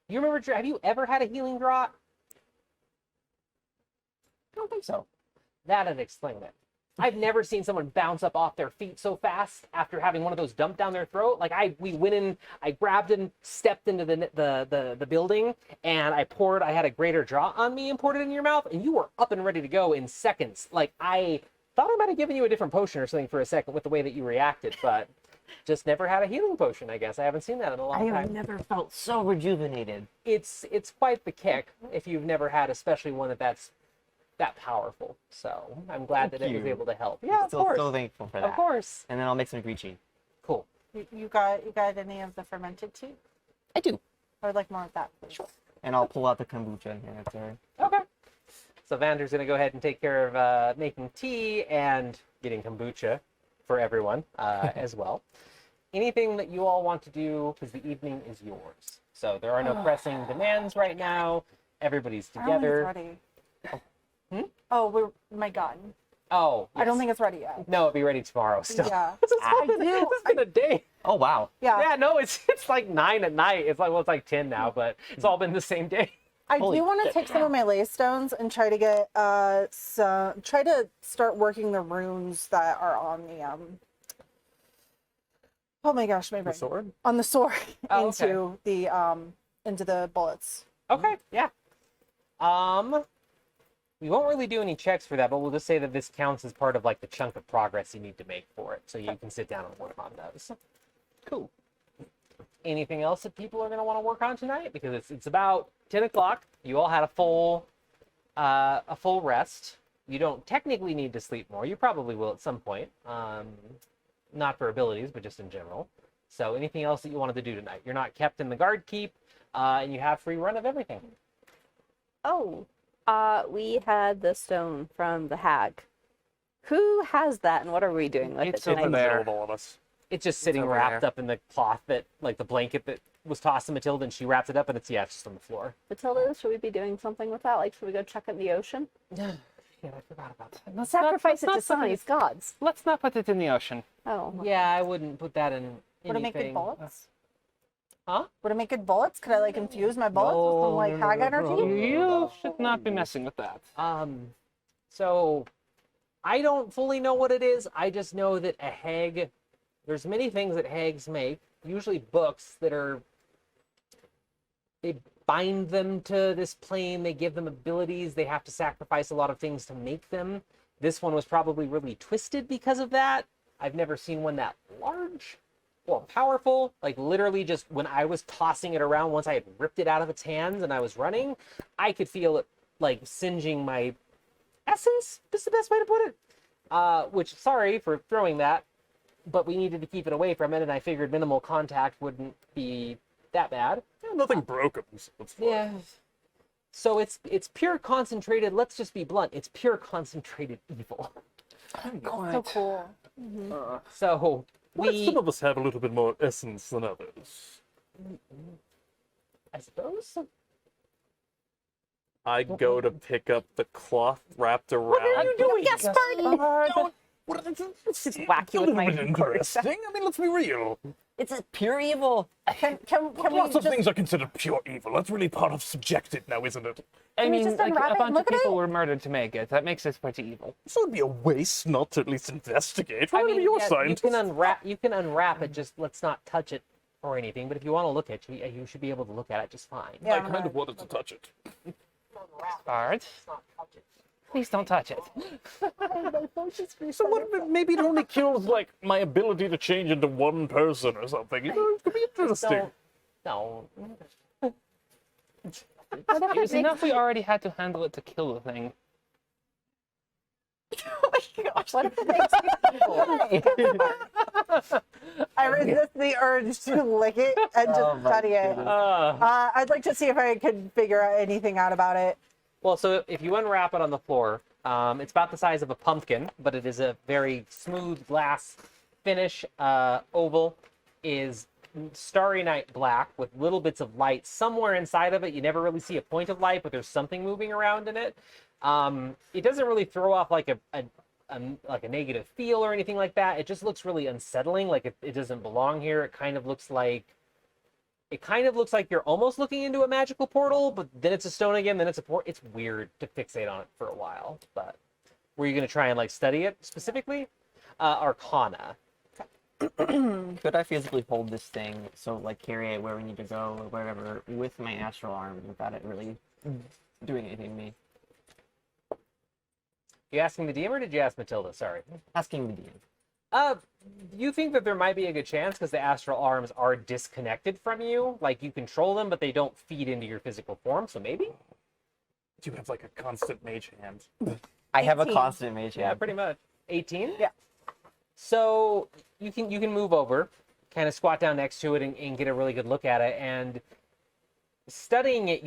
You remember, have you ever had a healing draught? I don't think so. That'd explain it. I've never seen someone bounce up off their feet so fast after having one of those dumped down their throat. Like we went in, I grabbed and stepped into the building, and I had a greater draught on me and poured it in your mouth, and you were up and ready to go in seconds. Like I thought I might have given you a different potion or something for a second with the way that you reacted, but just never had a healing potion. I guess I haven't seen that in a long I have time. never felt so rejuvenated. It's quite the kick if you've never had, especially one that's that powerful. So I'm glad Thank that it was you. able to help. Yeah, of Still course. so thankful for that. Of course. And then I'll make some green. Cool. You got any of the fermented tea? I do. I would like more of that, please. And I'll pull out the kombucha and hand it to her. Okay. So Vander's going to go ahead and take care of making tea and getting kombucha for everyone as well. Anything that you all want to do, because the evening is yours. So there are no pressing demands right now. Everybody's together. I don't think it's ready. Hmm? Oh, my God. Oh, I don't yes. think it's ready yet. No, it'll be ready tomorrow still. Yeah. It's been a day. Oh, wow. Yeah. Yeah, no, it's like 9 at night. It's like 10 now, but it's all been the same day. I Holy do want to shit. take some of my lay stones and try to get try to start working the runes that are on the oh my gosh, my The brain. sword? On the sword Oh, okay. into the bullets. Okay, yeah. We won't really do any checks for that, but we'll just say that this counts as part of like the chunk of progress you need to make for it, so you can sit down and work on those. Cool. Anything else that people are going to want to work on tonight? Because it's about 10 o'clock. You all had a full rest. You don't technically need to sleep more. You probably will at some point. Not for abilities, but just in general. So anything else that you wanted to do tonight? You're not kept in the guard keep, and you have free run of everything. Oh, we had the stone from the hag. Who has that, and what are we doing with It's it over tonight? In the middle there. of all of us. It's just sitting over wrapped there. up in the cloth that, like the blanket that was tossed to Matilda, and she wrapped it up, and it's just on the floor. Matilda, should we be doing something with that? Like, should we go check in the ocean? Yeah, I forgot about that. Let's Sacrifice it not to some of put these gods. Let's not put it in the ocean. Oh, Yeah, I wouldn't put that in Would it make good anything. bullets? Huh? Would it make good bullets? Could I like infuse my bullets with some like No, hag no, energy? no. You should not be messing with that. So I don't fully know what it is. I just know that a hag, there's many things that hags make, usually books that are, they bind them to this plane, they give them abilities, they have to sacrifice a lot of things to make them. This one was probably really twisted because of that. I've never seen one that large or powerful. Like literally just when I was tossing it around, once I had ripped it out of its hands and I was running, I could feel it like singeing my essence, is the best way to put it. Which, sorry for throwing that, but we needed to keep it away from it, and I figured minimal contact wouldn't be that bad. Yeah, nothing broken, so it's fine. Yeah. So it's pure concentrated, let's just be blunt, it's pure concentrated evil. So cool. So What if some of us have a little bit more essence than others? I suppose. I go to pick up the cloth wrapped around. What are you doing? Yes, Bart! Just whack you with my Interesting. I mean, let's be real. It's a pure evil. Can we Lots of just things are considered pure evil. That's really part of subjective now, isn't it? I we mean, just like, unwrap a it bunch and of look at people it? were murdered to make it. That makes it pretty evil. So it'd be a waste not to at least investigate. Why I would mean, your yeah, scientist? you can unwrap it, just let's not touch it or anything. But if you want to look at it, you should be able to look at it just fine. Yeah, I I'm kind of gonna- wanted to touch it. Bart, please don't touch it. So what if maybe it only kills like my ability to change into one person or something? You know, it could be interesting. No. It was enough we already had to handle it to kill the thing. What if it makes me evil? I resist the urge to lick it and just Oh my study it. goodness. I'd like to see if I could figure out anything out about it. Well, so if you unwrap it on the floor, it's about the size of a pumpkin, but it is a very smooth glass finish. Oval is starry night black with little bits of light somewhere inside of it. You never really see a point of light, but there's something moving around in it. It doesn't really throw off like a negative feel or anything like that. It just looks really unsettling, like it doesn't belong here. It kind of looks like you're almost looking into a magical portal, but then it's a stone again, then it's a port. It's weird to fixate on it for a while. But were you going to try and like study it specifically? Arcana. Could I physically hold this thing, so like carry it where we need to go or wherever, with my astral arm without it really doing anything to me? You asking the DM or did you ask Matilda? Sorry. Asking the DM. You think that there might be a good chance because the astral arms are disconnected from you, like you control them, but they don't feed into your physical form. So maybe. You have like a constant mage hand. I have a 18. constant mage Yeah, hand. pretty much. 18. Yeah. So you can move over, kind of squat down next to it, and get a really good look at it. And studying it,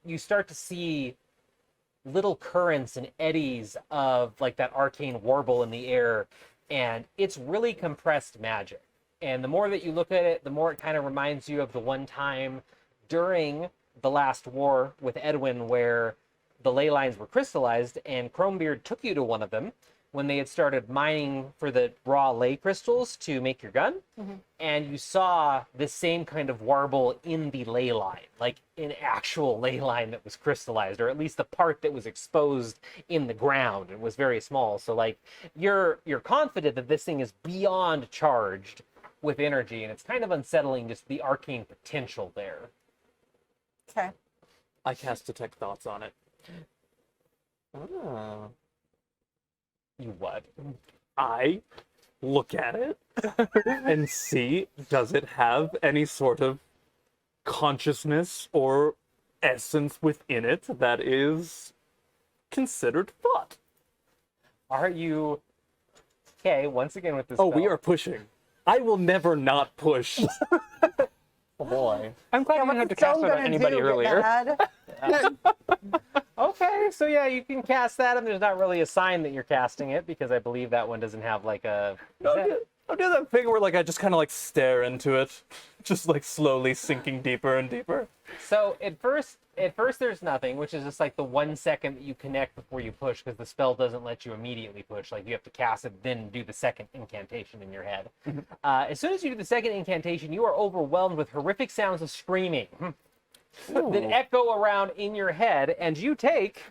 you start to see little currents and eddies of like that arcane warble in the air, and it's really compressed magic. And the more that you look at it, the more it kind of reminds you of the one time during the last war with Edwin where the ley lines were crystallized and Chromebeard took you to one of them when they had started mining for the raw ley crystals to make your gun. And you saw this same kind of warble in the ley line, like an actual ley line that was crystallized, or at least the part that was exposed in the ground. It was very small. So like you're confident that this thing is beyond charged with energy, and it's kind of unsettling just the arcane potential there. Okay. I cast detect thoughts on it. Oh. You what? I look at it and see, does it have any sort of consciousness or essence within it that is considered thought? Are you okay? Once again with this. Oh, we spell. are pushing. I will never not push. Oh boy. I'm glad you didn't have to cast it on anybody earlier. Okay, so yeah, you can cast that, and there's not really a sign that you're casting it because I believe that one doesn't have like a. I'll do that thing where like I just kind of like stare into it, just like slowly sinking deeper and deeper. So at first there's nothing, which is just like the 1 second that you connect before you push, because the spell doesn't let you immediately push. Like you have to cast it, then do the second incantation in your head. As soon as you do the second incantation, you are overwhelmed with horrific sounds of screaming that echo around in your head, and you take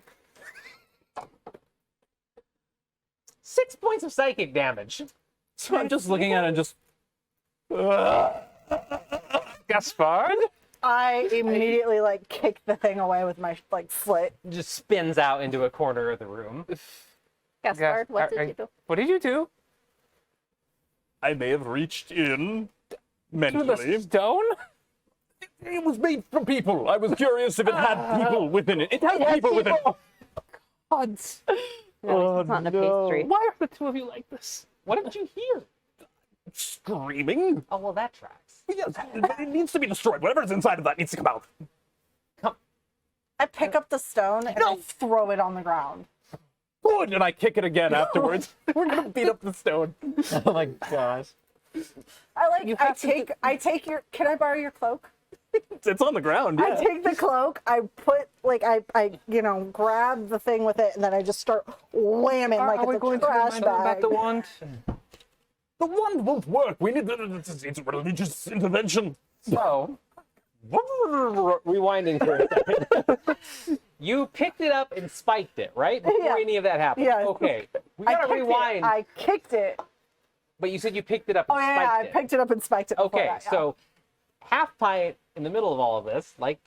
6 points of psychic damage. So I'm just looking at it and just. Gaspard? I immediately like kick the thing away with my like foot. Just spins out into a corner of the room. Gaspard, what did you do? What did you do? I may have reached in To the mentally. stone? It was made from people. I was curious if it had people within it. It has people within it. Odds. No, it's not in a pastry. Why are the two of you like this? What did you hear? Screaming. Oh, well, that tracks. Yes, it needs to be destroyed. Whatever's inside of that needs to come out. I pick up the stone and I throw it on the ground. Good, and I kick it again afterwards. We're gonna beat up the stone. Oh my gosh. I take your. Can I borrow your cloak? It's on the ground. I Yeah. take the cloak. I put like I grab the thing with it, and then I just start whamming like are we it's a going to trash remind them about bag. the wand? The wand won't work. We need it's a religious intervention. So, rewinding for a second. You picked it up and spiked it, right? Before Yeah. any of that happened. Yeah. Okay. We I gotta kicked rewind. It. I kicked it. But you said you picked it up and Oh yeah, spiked I it. picked it up and spiked it. before Okay, that, yeah. so Half Pint in the middle of all of this, like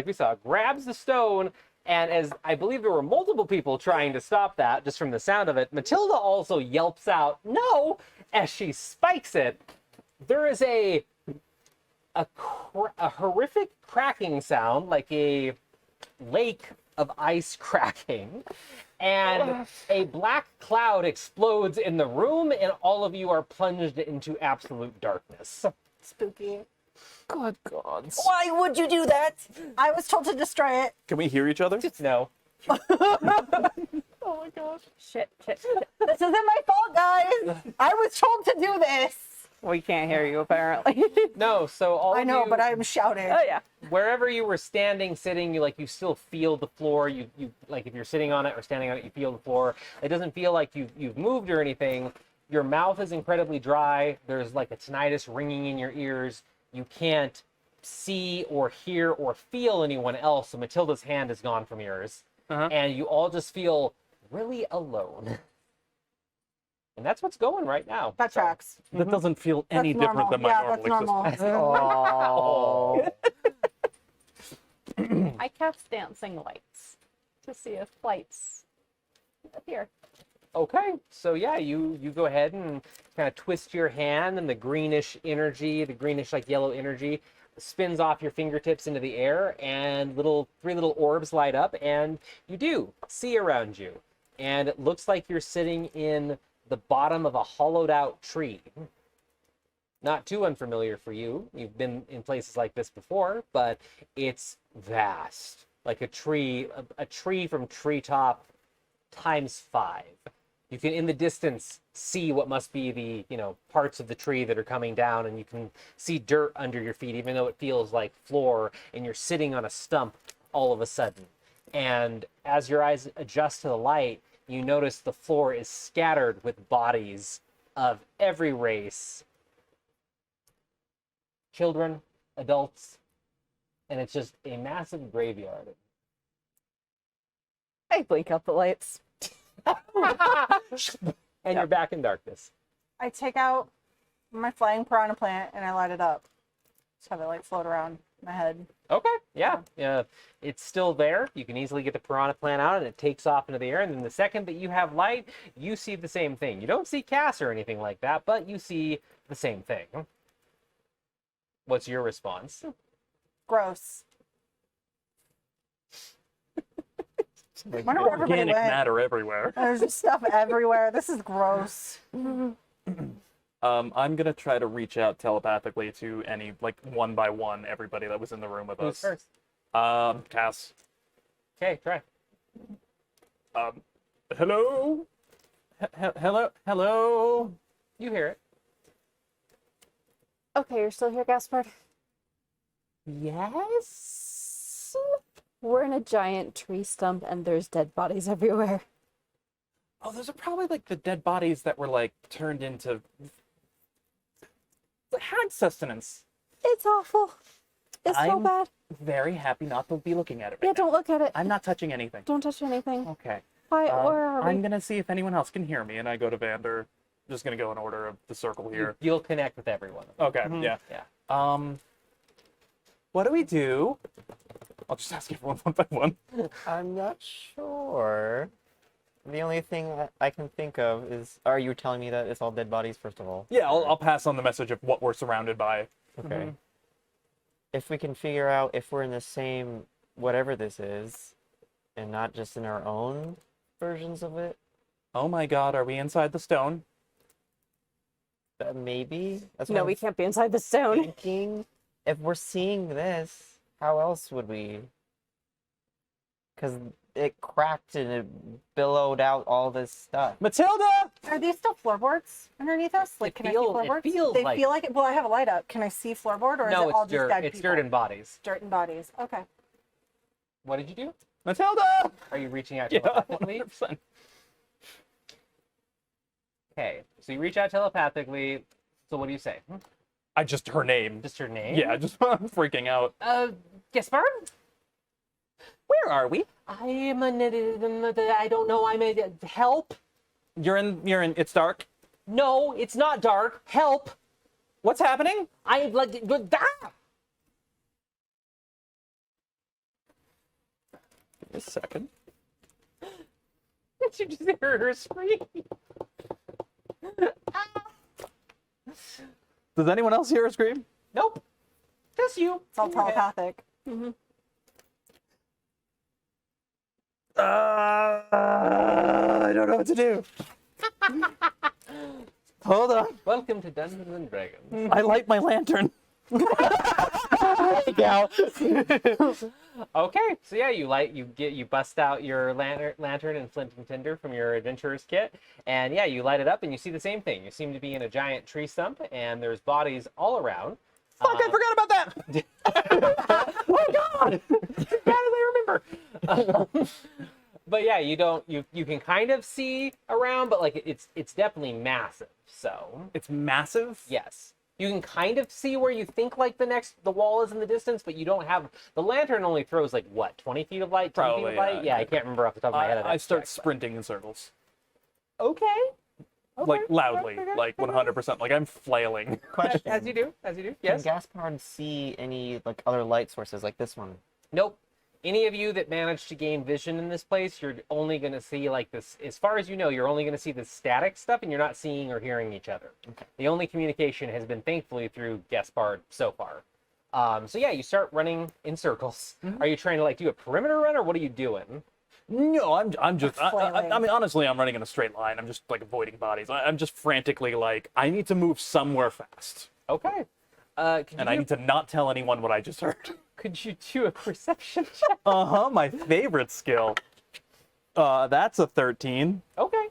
we saw, grabs the stone, and as I believe there were multiple people trying to stop that, just from the sound of it, Matilda also yelps out, "No!" as she spikes it. There is a horrific cracking sound, like a lake of ice cracking, and a black cloud explodes in the room, and all of you are plunged into absolute darkness. Spooky. Good gods. Why would you do that? I was told to destroy it. Can we hear each other? No. Oh my gosh. Shit. This isn't my fault, guys. I was told to do this. We can't hear you apparently. No, so all I know, of you, but I'm shouting. Oh yeah. wherever you were standing, sitting, you still feel the floor. You like if you're sitting on it or standing on it, you feel the floor. It doesn't feel like you've moved or anything. Your mouth is incredibly dry. There's like a tinnitus ringing in your ears. You can't see or hear or feel anyone else. So Matilda's hand is gone from yours, and you all just feel really alone. And that's what's going right now. That tracks. That doesn't feel any That's different normal. than my Yeah, normal that's existence. Oh. I cast dancing lights to see if lights appear. Okay, so yeah, you go ahead and kind of twist your hand, and the greenish energy, the greenish like yellow energy, spins off your fingertips into the air, and three little orbs light up, and you do see around you, and it looks like you're sitting in the bottom of a hollowed out tree. Not too unfamiliar for you. You've been in places like this before, but it's vast, like a tree from treetop times 5. You can, in the distance, see what must be the, parts of the tree that are coming down, and you can see dirt under your feet, even though it feels like floor, and you're sitting on a stump all of a sudden. And as your eyes adjust to the light, you notice the floor is scattered with bodies of every race. Children, adults, and it's just a massive graveyard. I blink out the lights. And you're back in darkness. I take out my flying piranha plant and I light it up. Just have it like float around my head. Okay, yeah. It's still there. You can easily get the piranha plant out, and it takes off into the air. And then the second that you have light, you see the same thing. You don't see Cass or anything like that, but you see the same thing. What's your response? Gross. Wonder where everybody Organic went. matter everywhere. There's just stuff everywhere. This is gross. I'm gonna try to reach out telepathically to any, one by one, everybody that was in the room with Who's us. first? Cass. Okay, try. Hello? Hello? You hear it. Okay, you're still here, Gaspard? Yes? We're in a giant tree stump and there's dead bodies everywhere. Oh, those are probably, the dead bodies that were, turned into hag sustenance. It's awful. It's so I'm bad. very happy not to be looking at it right Yeah, now. don't look at it. I'm not touching anything. Don't touch anything. Okay. Why? Where are I'm we? gonna see if anyone else can hear me, and I go to Vander. Just gonna go in order of the circle here. You'll connect with everyone. Okay, yeah. Yeah. What do we do? I'll just ask everyone one by one. I'm not sure. The only thing that I can think of is, are you telling me that it's all dead bodies, first of all? Yeah, I'll pass on the message of what we're surrounded by. Okay. If we can figure out if we're in the same whatever this is, and not just in our own versions of it, Oh my god, are we inside the stone? maybe? That's what No, I'm we can't be inside the stone. thinking. If we're seeing this, how else would we? Because it cracked and it billowed out all this stuff. Matilda! Are these still floorboards underneath us? Like, can I see floorboards? It feels They like feel like it. Well, I have a light up. Can I see floorboard, or is no, it all it's just dirt. dead It's people? dirt and bodies. Dirt and bodies. Okay. What did you do? Matilda! Are you reaching out Yeah, telepathically? 100%. Okay, so you reach out telepathically. So what do you say? I just her name. Just her name? Yeah, just I'm freaking out. Gaspard? Where are we? I am I don't know. I'm a help. You're in. It's dark. No, it's not dark. Help. What's happening? I like. Ah! Give me a second. Did you just hear her scream? Does anyone else hear a scream? Nope. Just you. It's all telepathic. I don't know what to do. Hold on. Welcome to Dungeons and Dragons. I light my lantern. Okay, so yeah, you bust out your lantern and flint and tinder from your adventurer's kit, and yeah, you light it up, and you see the same thing. You seem to be in a giant tree stump, and there's bodies all around. Fuck, I forgot about that. Oh God! How did I remember? But yeah, you can kind of see around, but like it's definitely massive. So It's massive. yes. You can kind of see where you think like the wall is in the distance, but you don't have the lantern only throws like what 20 feet of light, 10 feet Probably, of light. Yeah, I can't remember off the top of my head. I start sprinting in circles, Okay. like loudly, like 100%. Like I'm flailing. Question. As you do. Can Yes. Gaspard see any like other light sources like this one? Nope. Any of you that manage to gain vision in this place, you're only going to see like this. As far as you know, you're only going to see the static stuff, and you're not seeing or hearing each other. Okay. The only communication has been thankfully through Gaspard so far. So yeah, you start running in circles. Are you trying to like do a perimeter run, or what are you doing? No, I'm just. I Flailing. mean, honestly, I'm running in a straight line. I'm just like avoiding bodies. I'm just frantically like, I need to move somewhere fast, Okay. and I need to not tell anyone what I just heard. Could you do a perception check? My favorite skill. That's a 13. Okay.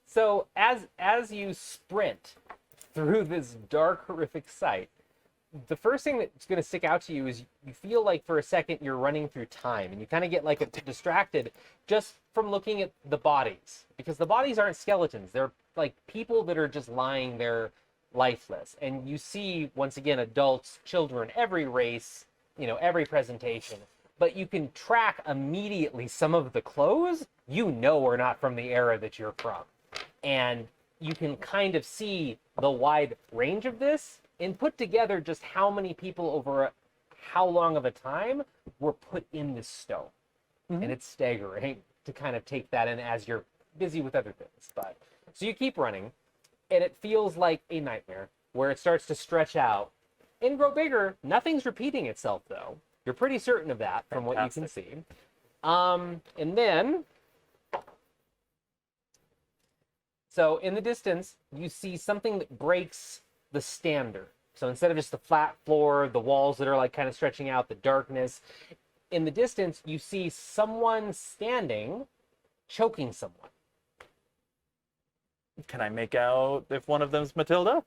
So as you sprint through this dark, horrific sight, the first thing that's going to stick out to you is you feel like for a second you're running through time, and you kind of get like distracted just from looking at the bodies, because the bodies aren't skeletons. They're like people that are just lying there lifeless. And you see, once again, adults, children, every race, every presentation, but you can track immediately some of the clothes are not from the era that you're from. And you can kind of see the wide range of this and put together just how many people over how long of a time were put in this stone. And it's staggering to kind of take that in as you're busy with other things. But so you keep running, and it feels like a nightmare where it starts to stretch out and grow bigger. Nothing's repeating itself, though. You're pretty certain of that from what you can see. And then, so in the distance, you see something that breaks the standard. So instead of just the flat floor, the walls that are like kind of stretching out, the darkness, in the distance, you see someone standing, choking someone. Can I make out if one of them's Matilda?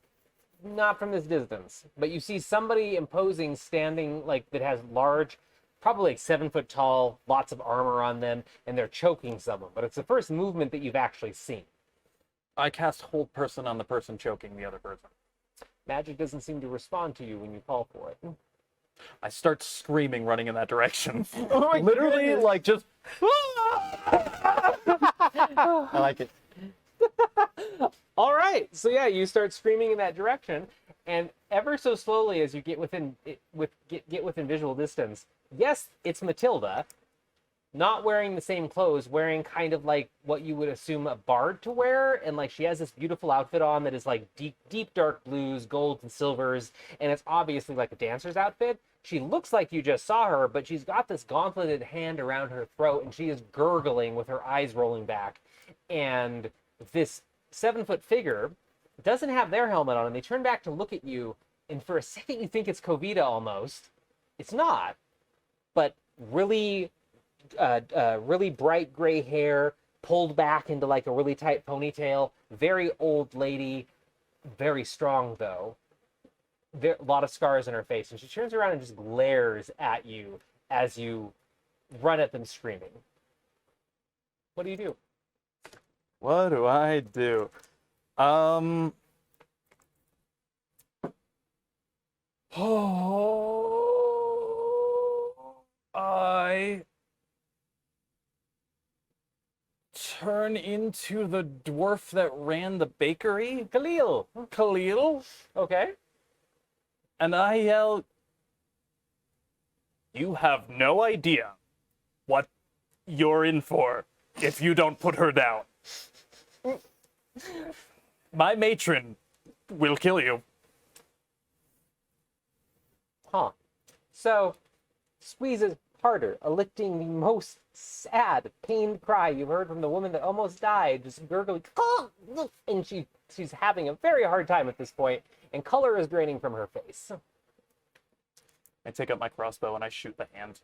Not from this distance, but you see somebody imposing standing like that has large, probably like 7 foot tall, lots of armor on them, and they're choking someone. But it's the first movement that you've actually seen. I cast hold person on the person choking the other person. Magic doesn't seem to respond to you when you call for it. I start screaming, running in that direction. Oh my Literally, goodness. like just. I like it. All right. So yeah, you start screaming in that direction, and ever so slowly as you get within get within visual distance. Yes, it's Matilda, not wearing the same clothes, wearing kind of like what you would assume a bard to wear, and like she has this beautiful outfit on that is like deep dark blues, golds and silvers, and it's obviously like a dancer's outfit. She looks like you just saw her, but she's got this gauntleted hand around her throat, and she is gurgling with her eyes rolling back. And this 7-foot figure doesn't have their helmet on, and they turn back to look at you, and for a second you think it's Kovita almost. It's not, but really bright gray hair pulled back into like a really tight ponytail. Very old lady, very strong though. A lot of scars on her face, and she turns around and just glares at you as you run at them screaming. What do you do? What do I do? I turn into the dwarf that ran the bakery, Khalil. Khalil, Okay. and I yell, "You have no idea what you're in for if you don't put her down. My matron will kill you." Huh. So, squeezes harder, elicting the most sad, pained cry you've heard from the woman that almost died, just gurgling, and she's having a very hard time at this point, and color is draining from her face. I take up my crossbow and I shoot the hand.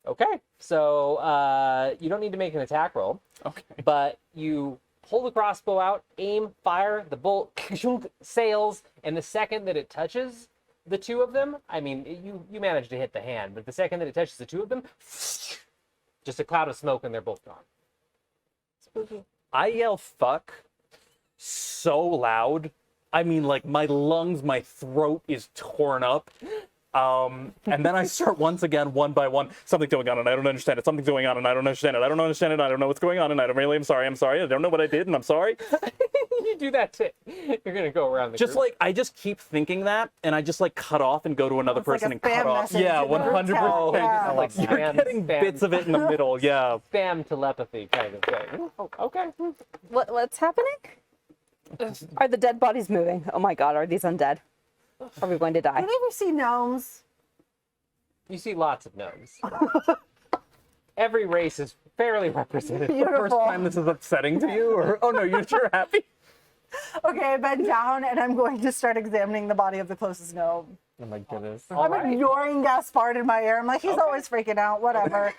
Okay, so you don't need to make an attack roll, Okay. but you pull the crossbow out, aim, fire, the bolt sails, and the second that it touches the two of them, I mean, you manage to hit the hand, but the second that it touches the two of them, just a cloud of smoke and they're both gone. Spooky. I yell fuck so loud. I mean, like, my lungs, my throat is torn up. And then I start once again, one by one, something's going on and I don't understand it. Something's going on and I don't understand it. I don't understand it. I don't know what's going on and I'm sorry. I don't know what I did and I'm sorry. You do that too. You're gonna go around the Just group. like, I just keep thinking that and I just like cut off and go to another It's like person a and cut spam off. message Yeah, in the group 100%. chat. Yeah. like You're spam- getting spam- bits of it in the middle. Yeah. spam telepathy kind of thing. Okay. What's happening? Are the dead bodies moving? Oh my god, are these undead? Are we going to die? Did you ever see gnomes? You see lots of gnomes. Every race is fairly represented. The first time this is upsetting to you? Or, oh no, you're happy? Okay, I bend down and I'm going to start examining the body of the closest gnome. Oh my goodness. I'm right. ignoring Gaspard in my ear. I'm like, he's always freaking out. Whatever.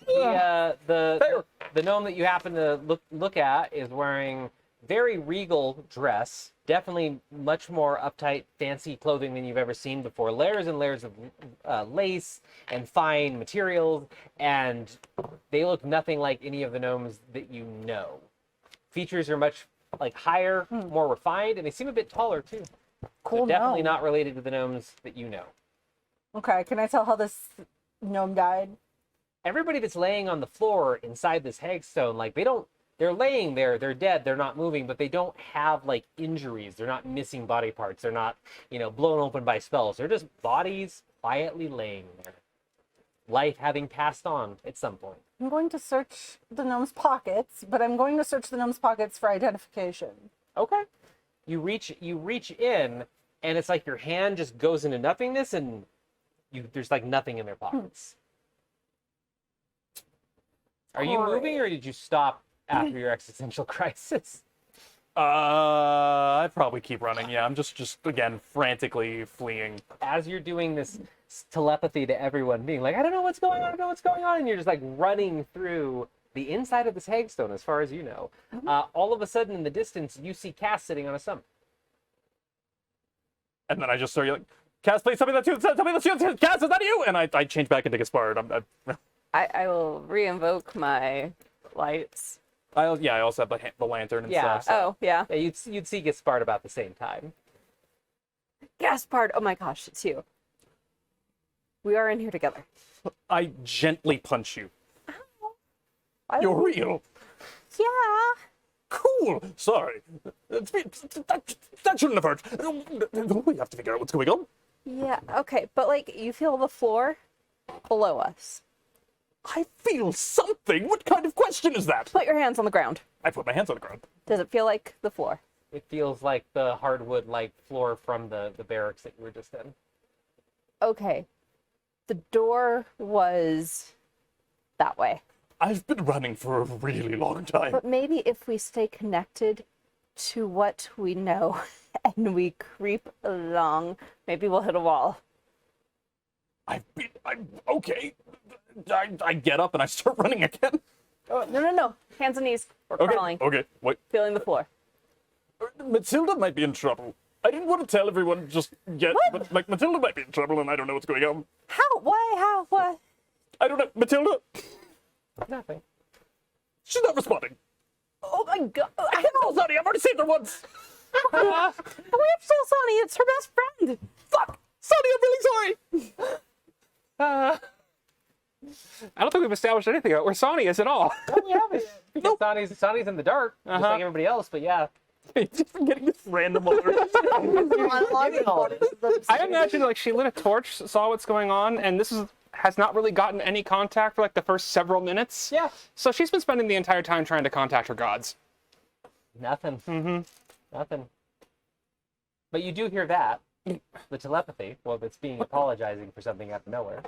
The gnome that you happen to look at is wearing very regal dress, definitely much more uptight, fancy clothing than you've ever seen before. Layers and layers of lace and fine materials, and they look nothing like any of the gnomes that you know. Features are much like higher, more refined, and they seem a bit taller too. Cool. So definitely gnome. not related to the gnomes that you know. Okay, can I tell how this gnome died? Everybody that's laying on the floor inside this hagstone, like they're laying there, they're dead, they're not moving, but they don't have like injuries. They're not missing body parts. They're not, blown open by spells. They're just bodies quietly laying there. Life having passed on at some point. I'm going to search the gnome's pockets, but I'm going to search the gnome's pockets for identification. Okay. You reach in, and it's like your hand just goes into nothingness, and there's like nothing in their pockets. Are you moving, or did you stop after your existential crisis? I'd probably keep running. Yeah, I'm just again frantically fleeing. As you're doing this telepathy to everyone, being like, I don't know what's going on, I don't know what's going on, and you're just like running through the inside of this hagstone, as far as you know. All of a sudden, in the distance, you see Cass sitting on a summit. And then I just start yelling, "Cass, please tell me that's you! Tell me that's you! Cass, is that you?" And I change back into Gaspard. I will re-invoke my lights. I also have the lantern and Yeah. stuff. So. Oh, yeah. Yeah, you'd see Gaspard about the same time. Gaspard, oh my gosh, it's you. We are in here together. I gently punch you. I You're real. Yeah. Cool. Sorry. That shouldn't have hurt. We have to figure out what's going on. Yeah. Okay, but like you feel the floor below us. I feel something. What kind of question is that? Put your hands on the ground. I put my hands on the ground. Does it feel like the floor? It feels like the hardwood like floor from the barracks that you were just in. Okay. The door was that way. I've been running for a really long time. But maybe if we stay connected to what we know and we creep along, maybe we'll hit a wall. I'm okay. I get up and I start running again. Oh, no. Hands and knees. We're crawling. Okay. Wait. Feeling the floor. Matilda might be in trouble. I didn't want to tell everyone just yet, but like Matilda might be in trouble and I don't know what's going on. How? Why? How? What? I don't know. Matilda, Nothing. she's not responding. Oh my god. I'm so sorry. I've already saved her once. We have so Sonny. It's her best friend. Fuck. Sonny, I'm really sorry. I don't think we've established anything about where Sonny is at all. We haven't. Because Sonny's in the dark, just like everybody else, but yeah. Just getting this random alert. I imagine like she lit a torch, saw what's going on, and has not really gotten any contact for like the first several minutes. Yeah. So she's been spending the entire time trying to contact her gods. Nothing. Nothing. But you do hear that. The telepathy. Well, it's being apologizing for something out of nowhere.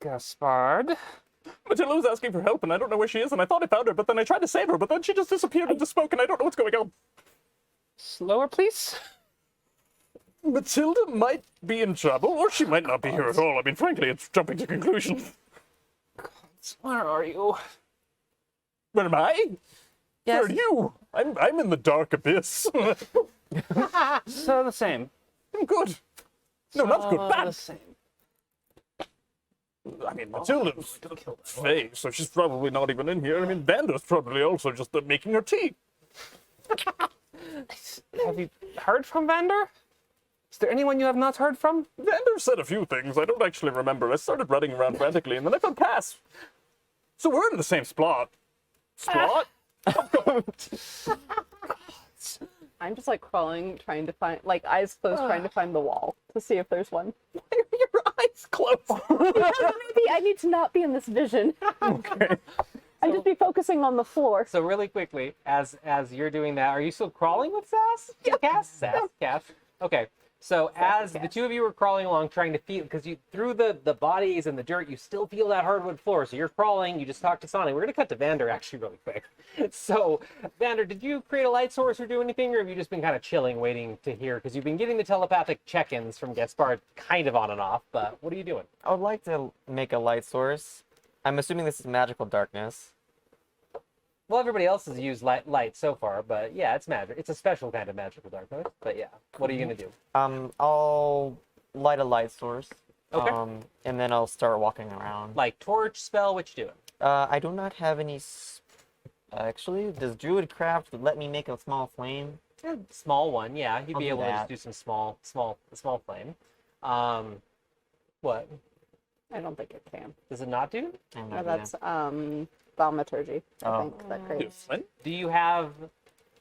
Gaspard. Matilda was asking for help and I don't know where she is and I thought I found her, but then I tried to save her, but then she just disappeared and just spoke and I don't know what's going on. Slower, please. Matilda might be in trouble, or she might not be here at all. I mean, frankly, it's jumping to conclusions. Where are you? Where am I? Yes. Where are you? I'm in the dark abyss. So the same. Good. No, not good. The Bad. same. I mean, Matilda's Faye, so she's probably not even in here. I mean, Vanda's probably also just making her tea. Have you heard from Vander? Is there anyone you have not heard from? Vander said a few things. I don't actually remember. I started running around frantically, and then I found Cass. So we're in the same spot. Spot? I'm just like crawling, trying to find, like eyes closed, trying to find the wall to see if there's one. Why are your eyes closed? Maybe I need to not be in this vision. Okay. And just be focusing on the floor. So really quickly, as you're doing that, are you still crawling with Sass? Yeah. Cass? Cass. Okay. So as the two of you are crawling along, trying to feel, because you through the bodies and the dirt, you still feel that hardwood floor. So you're crawling. You just talked to Sonny. We're gonna cut to Vander actually really quick. So Vander, did you create a light source or do anything, or have you just been kind of chilling, waiting to hear? Because you've been getting the telepathic check-ins from Gaspard kind of on and off. But what are you doing? I would like to make a light source. I'm assuming this is magical darkness. Well, everybody else has used light so far, but yeah, it's magic. It's a special kind of magical darkness. But yeah, what are you gonna do? I'll light a light source. Okay. And then I'll start walking around. Like torch, spell, what you doing? I do not have any. Actually, does Druidcraft let me make a small flame? Small one, yeah. You'd I'll be do able to just that. do some small flame. What? I don't think it can. Does it not do? I have no No, idea. that's thaumaturgy, I Oh. think, that creates. Do you have?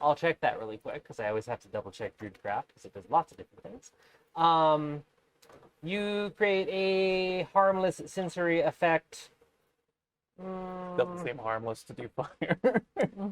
I'll check that really quick because I always have to double check Druidcraft because it does lots of different things. You create a harmless sensory effect. Doesn't seem harmless to do fire.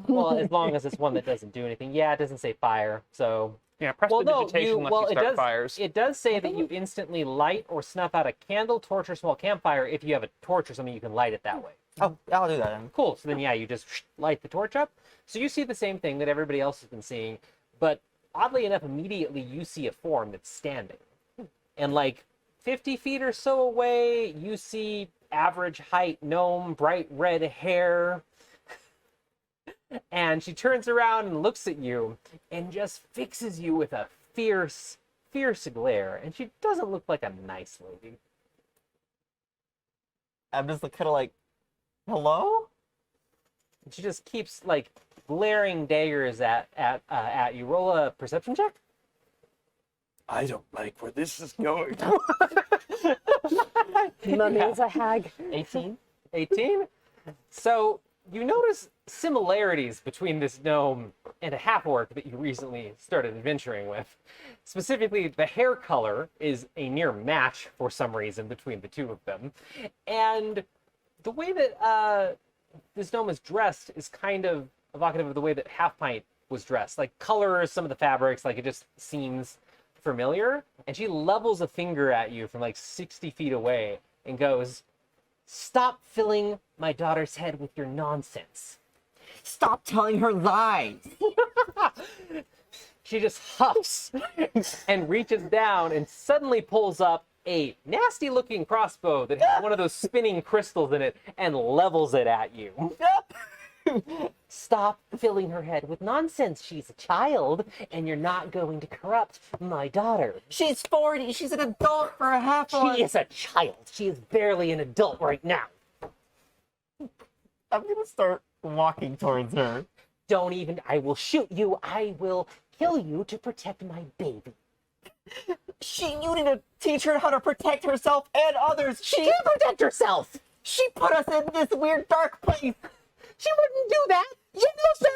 Well, as long as it's one that doesn't do anything. Yeah, it doesn't say fire, so. Yeah, prestidigitation lets you start fires. It does say that you instantly light or snuff out a candle, torch, or small campfire. If you have a torch or something, you can light it that way. Oh, I'll do that then. Cool. So then, yeah, you just light the torch up. So you see the same thing that everybody else has been seeing, but oddly enough, immediately you see a form that's standing. And like 50 feet or so away, you see average height gnome, bright red hair. And she turns around and looks at you and just fixes you with a fierce glare. And she doesn't look like a nice lady. I'm just kind of like, hello? And she just keeps like glaring daggers at you. Roll a perception check. I don't like where this is going. Mummy is a hag. 18? 18? So you notice similarities between this gnome and a half-orc that you recently started adventuring with. Specifically, the hair color is a near match for some reason between the two of them. And the way that this gnome is dressed is kind of evocative of the way that Half Pint was dressed. Like, colors, some of the fabrics, like, it just seems familiar. And she levels a finger at you from like 60 feet away and goes, "Stop filling my daughter's head with your nonsense." Stop telling her lies. She just huffs and reaches down and suddenly pulls up a nasty looking crossbow that has one of those spinning crystals in it and levels it at you. "Stop filling her head with nonsense. She's a child and you're not going to corrupt my daughter." She's 40. She's an adult for a half hour. She is a child. She is barely an adult right now. I'm gonna start walking towards her. Don't even, I will shoot you. I will kill you to protect my baby. You need to teach her how to protect herself and others. She can't protect herself. She put us in this weird dark place. She wouldn't do that. You know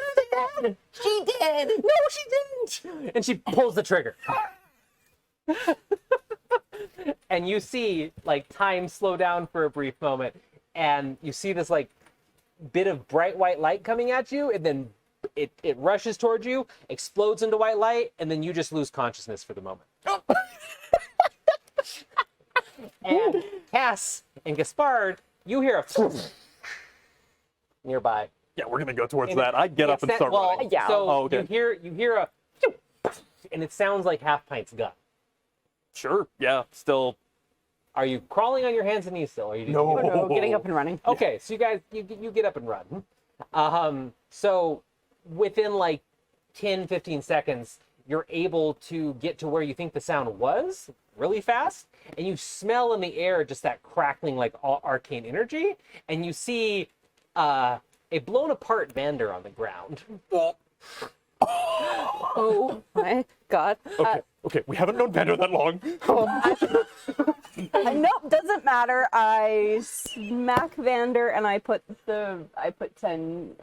something. She did. No, she didn't. And she pulls the trigger. And you see, like, time slow down for a brief moment. And you see this, like, bit of bright white light coming at you. And then it rushes towards you, explodes into white light. And then you just lose consciousness for the moment. And Cass and Gaspard, you hear a nearby. Yeah, we're gonna go towards And that. I get up and start running. Yeah. So Oh, okay. you hear a, and it sounds like Half Pint's gun. Sure. Yeah. Still. Are you crawling on your hands and knees still? Or are you No. No, getting up and running. Okay, so you guys you get up and run. So within like 10, 15 seconds, you're able to get to where you think the sound was really fast, and you smell in the air just that crackling like arcane energy, and you see a blown apart Vander on the ground. Oh my god. Okay. We haven't known Vander that long. Nope, doesn't matter. I smack Vander and I put 10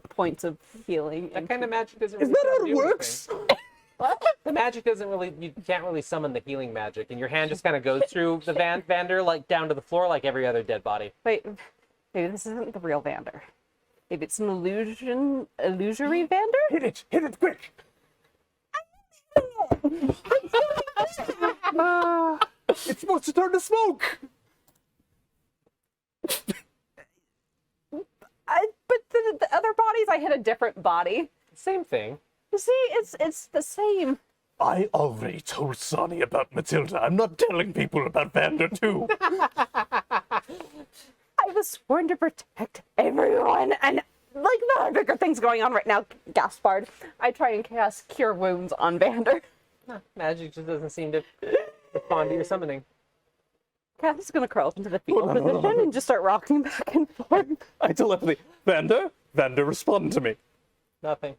points of healing. That kind of into- magic doesn't really Is that how it do works? anything. The magic doesn't really, you can't really summon the healing magic, and your hand just kind of goes through the Vander like down to the floor like every other dead body. Wait, maybe this isn't the real Vander. Maybe it's an illusory Vander? Hit it quick. It's supposed to turn to smoke. But the other bodies, I hit a different body. Same thing. You see, it's the same. I already told Sonny about Matilda. I'm not telling people about Vander too. I was sworn to protect everyone, and like there are bigger things going on right now. Gaspard, I try and cast Cure Wounds on Vander. Magic just doesn't seem to respond to your summoning. Cass is gonna curl up into the fetal position and just start rocking back and forth. I telepathy. Vander, respond to me. Nothing.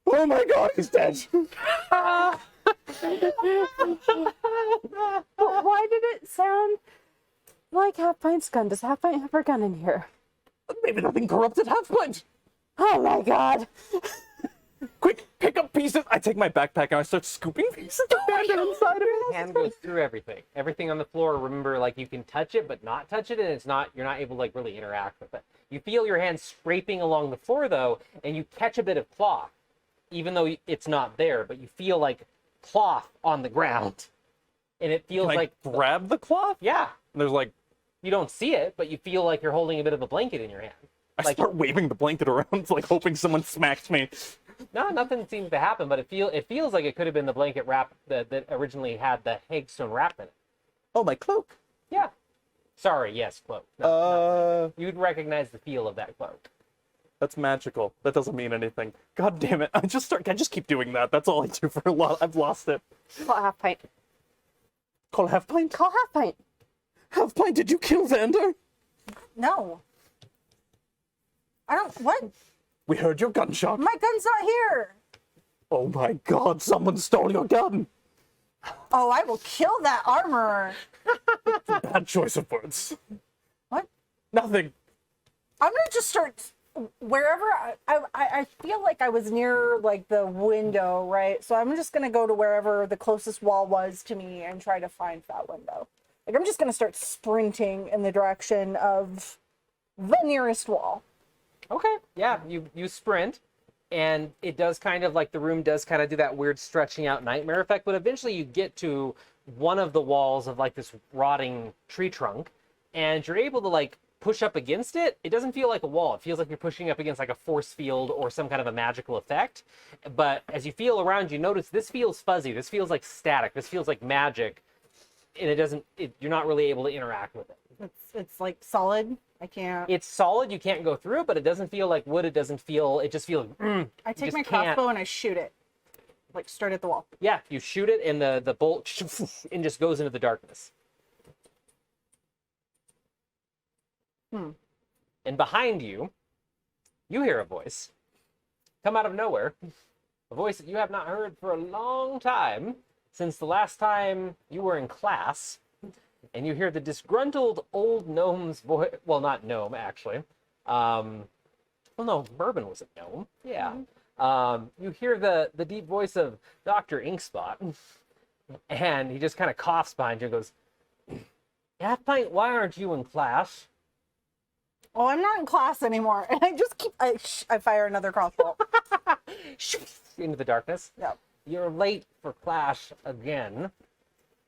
Oh my God, he's dead. But why did it sound like Half Pint's gun? Does Half Pint have her gun in here? Maybe nothing corrupted Half Pint. Oh my god! Quick, pick up pieces. I take my backpack and I start scooping pieces of Vander inside of it. Hand goes through everything. Everything on the floor, remember, like, you can touch it but not touch it, and you're not able to like really interact with it. You feel your hand scraping along the floor though, and you catch a bit of cloth, even though it's not there, but you feel like cloth on the ground. And it feels Can I like, grab the cloth? yeah, And there's like, you don't see it, but you feel like you're holding a bit of a blanket in your hand. I Like, start waving the blanket around, like hoping someone smacks me. no, nothing seems to happen, but it feels like it could have been the blanket wrap that originally had the hagstone wrap in it. Oh, my cloak. Yeah. Sorry, yes, cloak. No, you'd recognize the feel of that cloak. That's magical. That doesn't mean anything. God damn it. I just keep doing that. That's all I do for a lot. I've lost it. Call Half Pint. Call Half Pint? Call Half Pint. Half Pint, did you kill Vander? No. I don't. What? We heard your gunshot. My gun's not here. Oh my God, someone stole your gun. Oh, I will kill that armorer. Bad choice of words. What? Nothing. I'm gonna just start wherever I feel like I was near like the window, right? So I'm just gonna go to wherever the closest wall was to me and try to find that window. Like I'm just gonna start sprinting in the direction of the nearest wall. Okay, yeah, you sprint, and it does kind of like the room does kind of do that weird stretching out nightmare effect, but eventually you get to one of the walls of like this rotting tree trunk, and you're able to like push up against it. It doesn't feel like a wall. It feels like you're pushing up against like a force field or some kind of a magical effect. But as you feel around, you notice this feels fuzzy. This feels like static. This feels like magic, and it doesn't. You're not really able to interact with it. It's like solid. I can't. It's solid. You can't go through it, but it doesn't feel like wood. It doesn't feel. It just feels. I take just my can't. crossbow and I shoot it, like straight at the wall. Yeah, you shoot it, and the bolt and just goes into the darkness. And behind you, you hear a voice come out of nowhere. A voice that you have not heard for a long time, since the last time you were in class. And you hear the disgruntled old gnome's voice. Well, not gnome, actually. Well, no, Bourbon was a gnome. Yeah. You hear the deep voice of Dr. Inkspot. And he just kind of coughs behind you and goes, Half-Pint, why aren't you in class? Oh, I'm not in class anymore, and I just keep. I fire another crossbow. Into the darkness. Yep. You're late for class again.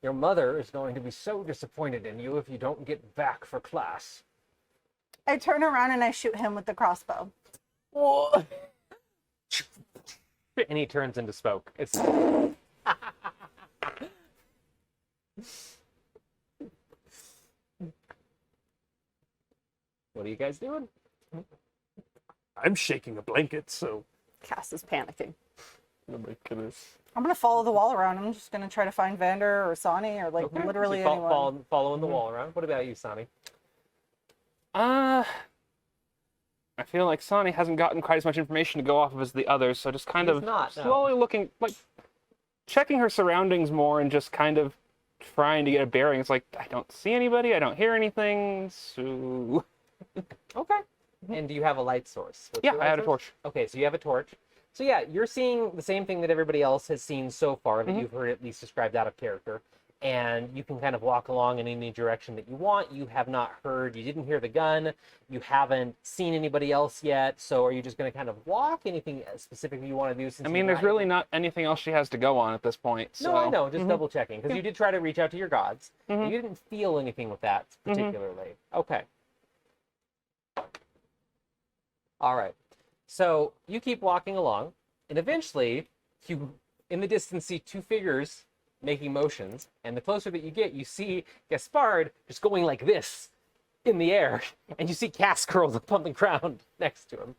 Your mother is going to be so disappointed in you if you don't get back for class. I turn around and I shoot him with the crossbow. And he turns into smoke. It's What are you guys doing? I'm shaking a blanket, so. Cass is panicking. Oh my goodness. I'm gonna follow the wall around. I'm just gonna try to find Vander or Sonny or like Okay. literally So anyone. following the wall around. What about you, Sonny? I feel like Sonny hasn't gotten quite as much information to go off of as the others, so just kind He's of not, no. slowly looking, like, checking her surroundings more and just kind of trying to get a bearing. It's like, I don't see anybody, I don't hear anything, so... Okay. And do you have a light source? What's Yeah, your I light had a source? torch. Okay, so you have a torch. So yeah, you're seeing the same thing that everybody else has seen so far, that Mhm. you've heard at least described out of character. And you can kind of walk along in any direction that you want. You have not heard, you didn't hear the gun, you haven't seen anybody else yet, so are you just going to kind of walk? Anything specific you want to do? Since I mean, there's really not anything else she has to go on at this point, so... No, I know, just double checking, because you did try to reach out to your gods. Mhm. You didn't feel anything with that particularly. Okay. All right. So you keep walking along, and eventually you, in the distance, see two figures making motions, and the closer that you get, you see Gaspard just going like this in the air, and you see Cass curled up on the ground next to him.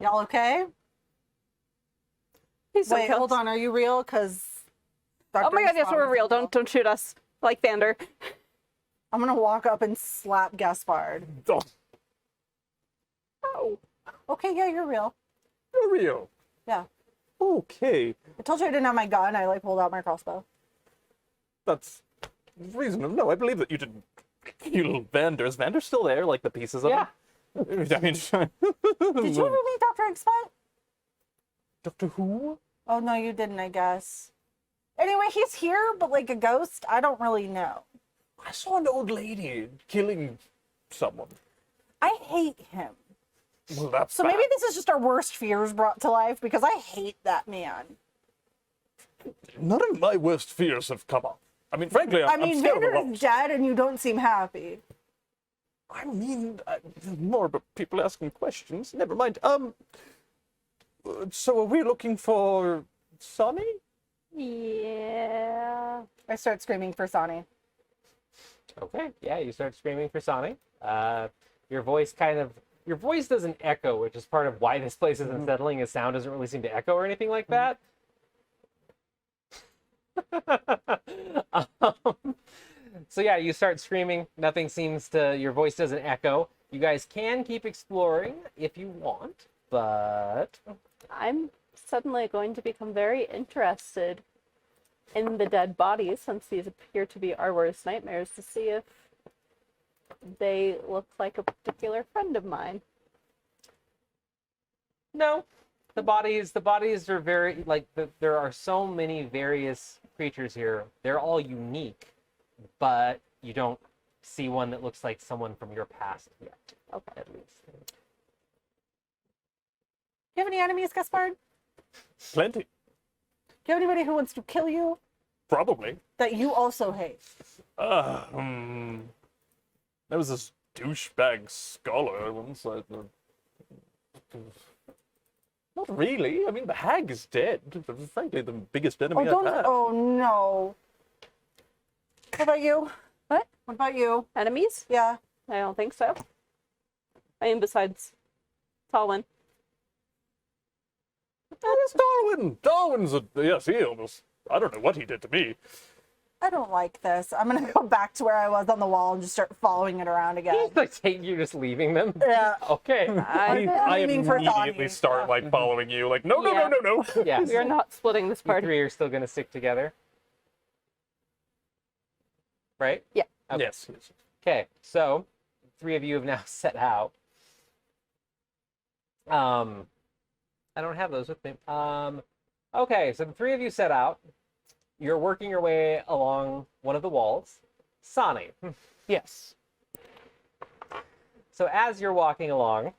Y'all okay? He's so Wait, close. hold on. Are you real? Because. Oh my god, yes, we're real. Don't shoot us. Like Vander. I'm gonna walk up and slap Gaspard. Oh, Oh. Okay, yeah, you're real. you're real. Yeah. Okay. I told you I didn't have my gun. I like pulled out my crossbow. That's reasonable. No, I believe that you didn't kill Vander. Is Vander still there? Like the pieces of Yeah. him? I mean, Did you ever meet Dr. Inkspot? Doctor Who? Oh no, you didn't. I guess. Anyway, he's here, but like a ghost. I don't really know. I saw an old lady killing someone. I hate him. Well, that's So maybe this is just our worst fears brought to life because I hate that man. none of my worst fears have come up. I mean, frankly, I I'm mean, scared of a Vander's lot. dead and you don't seem happy. I mean, more about people asking questions. Never mind. So are we looking for Sonny? Yeah. I start screaming for Sonny. Okay, yeah, you start screaming for Sonny. Your voice doesn't echo, which is part of why this place is unsettling. His sound doesn't really seem to echo or anything like that. So yeah, you start screaming. Nothing seems to, your voice doesn't echo. You guys can keep exploring if you want, but I'm suddenly going to become very interested in the dead bodies, since these appear to be our worst nightmares, to see if they look like a particular friend of mine. No, the bodies are very like there are so many various creatures here. They're all unique, but you don't see one that looks like someone from your past yet. Okay, at least. Do you have any enemies, Gaspard? Plenty. Do you have anybody who wants to kill you Probably. that you also hate? There was this douchebag scholar once. Not really. I mean, the hag is dead. Frankly, the biggest enemy I've had. Oh no. What about you? What? What about you? Enemies? Yeah. I don't think so. I mean, besides Talwyn. Oh, it's Darwin. Darwin's yes, he almost. I don't know what he did to me. I don't like this. I'm gonna go back to where I was on the wall and just start following it around again. Like, you're just leaving them. Yeah. Okay. I aiming for immediately Donnie. start like following you. Like no. Yes. We are not splitting this You party. three are still gonna stick together, right? Yeah. Okay. Yes. Okay, so three of you have now set out. I don't have those with me. Okay, so the three of you set out. You're working your way along one of the walls. Sani. Yes. So as you're walking along,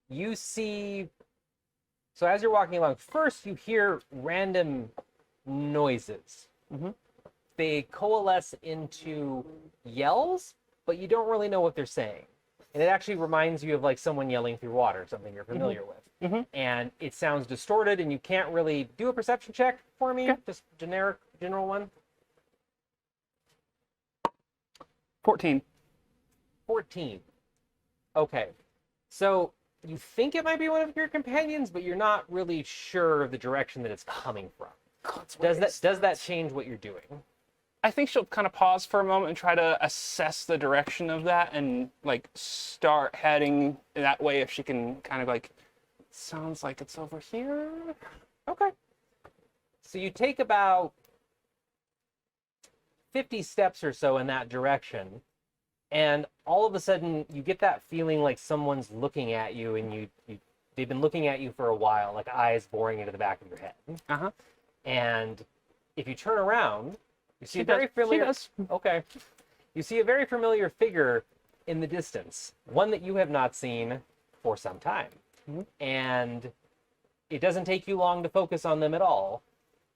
you see. So as you're walking along, first you hear random noises. They coalesce into yells, but you don't really know what they're saying. And it actually reminds you of like someone yelling through water, something you're familiar with. And it sounds distorted, and you can't really do a perception check for me. Okay. Just general one. 14. 14. Okay. So you think it might be one of your companions, but you're not really sure of the direction that it's coming from. Does that change what you're doing? I think she'll kind of pause for a moment and try to assess the direction of that and like start heading that way if she can kind of like, sounds like it's over here. Okay. So you take about 50 steps or so in that direction, and all of a sudden you get that feeling like someone's looking at you, and they've been looking at you for a while, like eyes boring into the back of your head. And if you turn around, you see a very familiar. She does. Okay. You see a very familiar figure in the distance, one that you have not seen for some time. And it doesn't take you long to focus on them at all,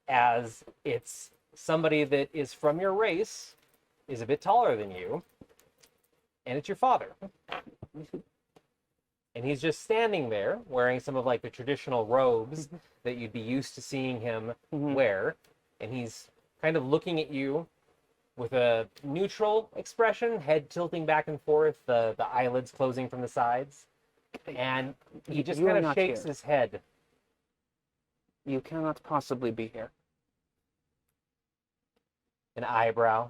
as it's somebody that is from your race, is a bit taller than you, and it's your father. And he's just standing there wearing some of like the traditional robes that you'd be used to seeing him wear, and he's kind of looking at you with a neutral expression, head tilting back and forth, the eyelids closing from the sides, and he just You are kind of not shakes here. his head. You cannot possibly be here. An eyebrow.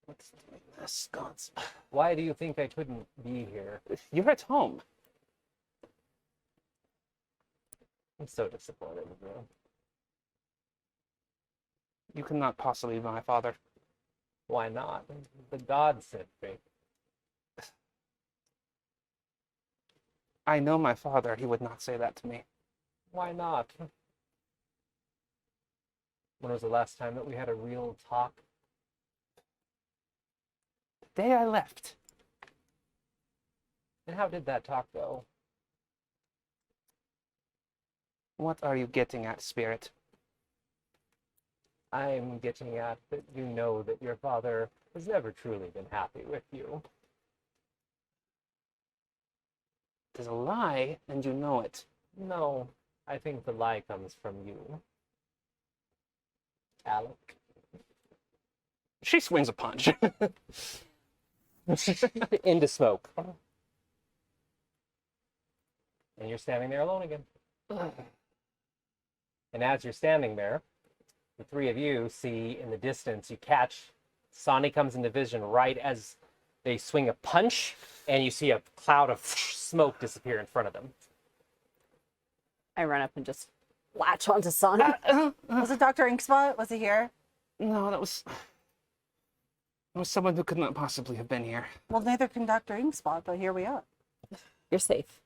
What's doing this? Gods. Why do you think I couldn't be here? You're at home. I'm so disappointed in you. You cannot possibly be my father. Why not? The god sent me. I know my father. He would not say that to me. Why not? When was the last time that we had a real talk? The day I left. And how did that talk go? What are you getting at, Spirit? I'm getting at that you know that your father has never truly been happy with you. It is a lie, and you know it. No, I think the lie comes from you. Alec. She swings a punch. Into smoke. And you're standing there alone again. And as you're standing there, the three of you see in the distance, you catch Sani comes into vision right as they swing a punch, and you see a cloud of smoke disappear in front of them. I run up and just latch onto Sonic. Was it Dr. Inkspot? Was he here? No, that was someone who could not possibly have been here. Well, neither can Dr. Inkspot, but here we are. You're safe.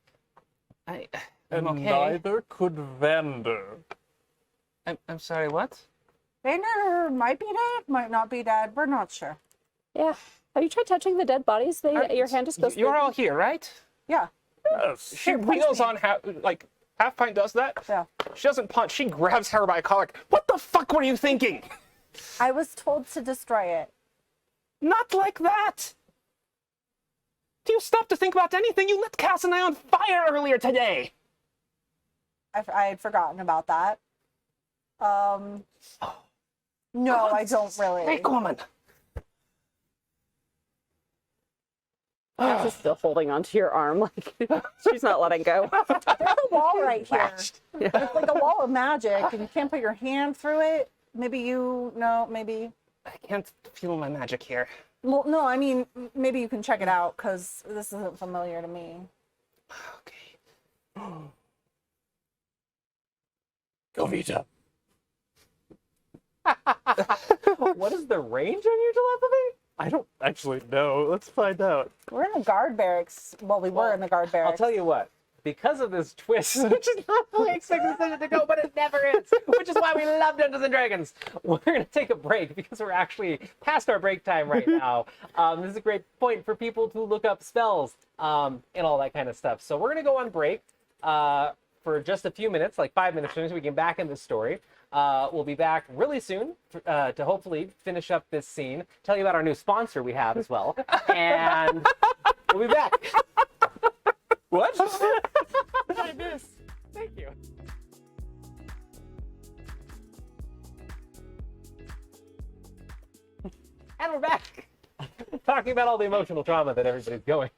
I'm And okay. neither could Vander. I'm sorry, what? Vander might be dead, might not be dead. We're not sure. Yeah. Have you tried touching the dead bodies? Your hand just goes. You're all here, right? Yeah. Yes. She punch wheels me. on Half Pint does that. Yeah. She doesn't punch. She grabs her by a collar. What the fuck were you thinking? I was told to destroy it. Not like that. Do you stop to think about anything? You lit Cass and I on fire earlier today. I had forgotten about that. No, I don't really. Fake woman. Cass is still holding onto your arm, like she's not letting go. There's a wall right here. It's like a wall of magic, and you can't put your hand through it. Maybe maybe. I can't feel my magic here. Well, no, I mean, maybe you can check it out, because this isn't familiar to me. Okay. Govita. What is the range on your telepathy? I don't actually know. Let's find out. We're in the guard barracks. Well, we were in the guard barracks. I'll tell you what. Because of this twist, which is not the way I expected this to go, but it never is, which is why we love Dungeons and Dragons. We're going to take a break because we're actually past our break time right now. This is a great point for people to look up spells and all that kind of stuff. So we're going to go on break for just a few minutes, like 5 minutes, so we can back in the story. We'll be back really soon to hopefully finish up this scene, tell you about our new sponsor we have as well, and we'll be back. What? I missed. Thank you. And we're back. Talking about all the emotional trauma that everybody's going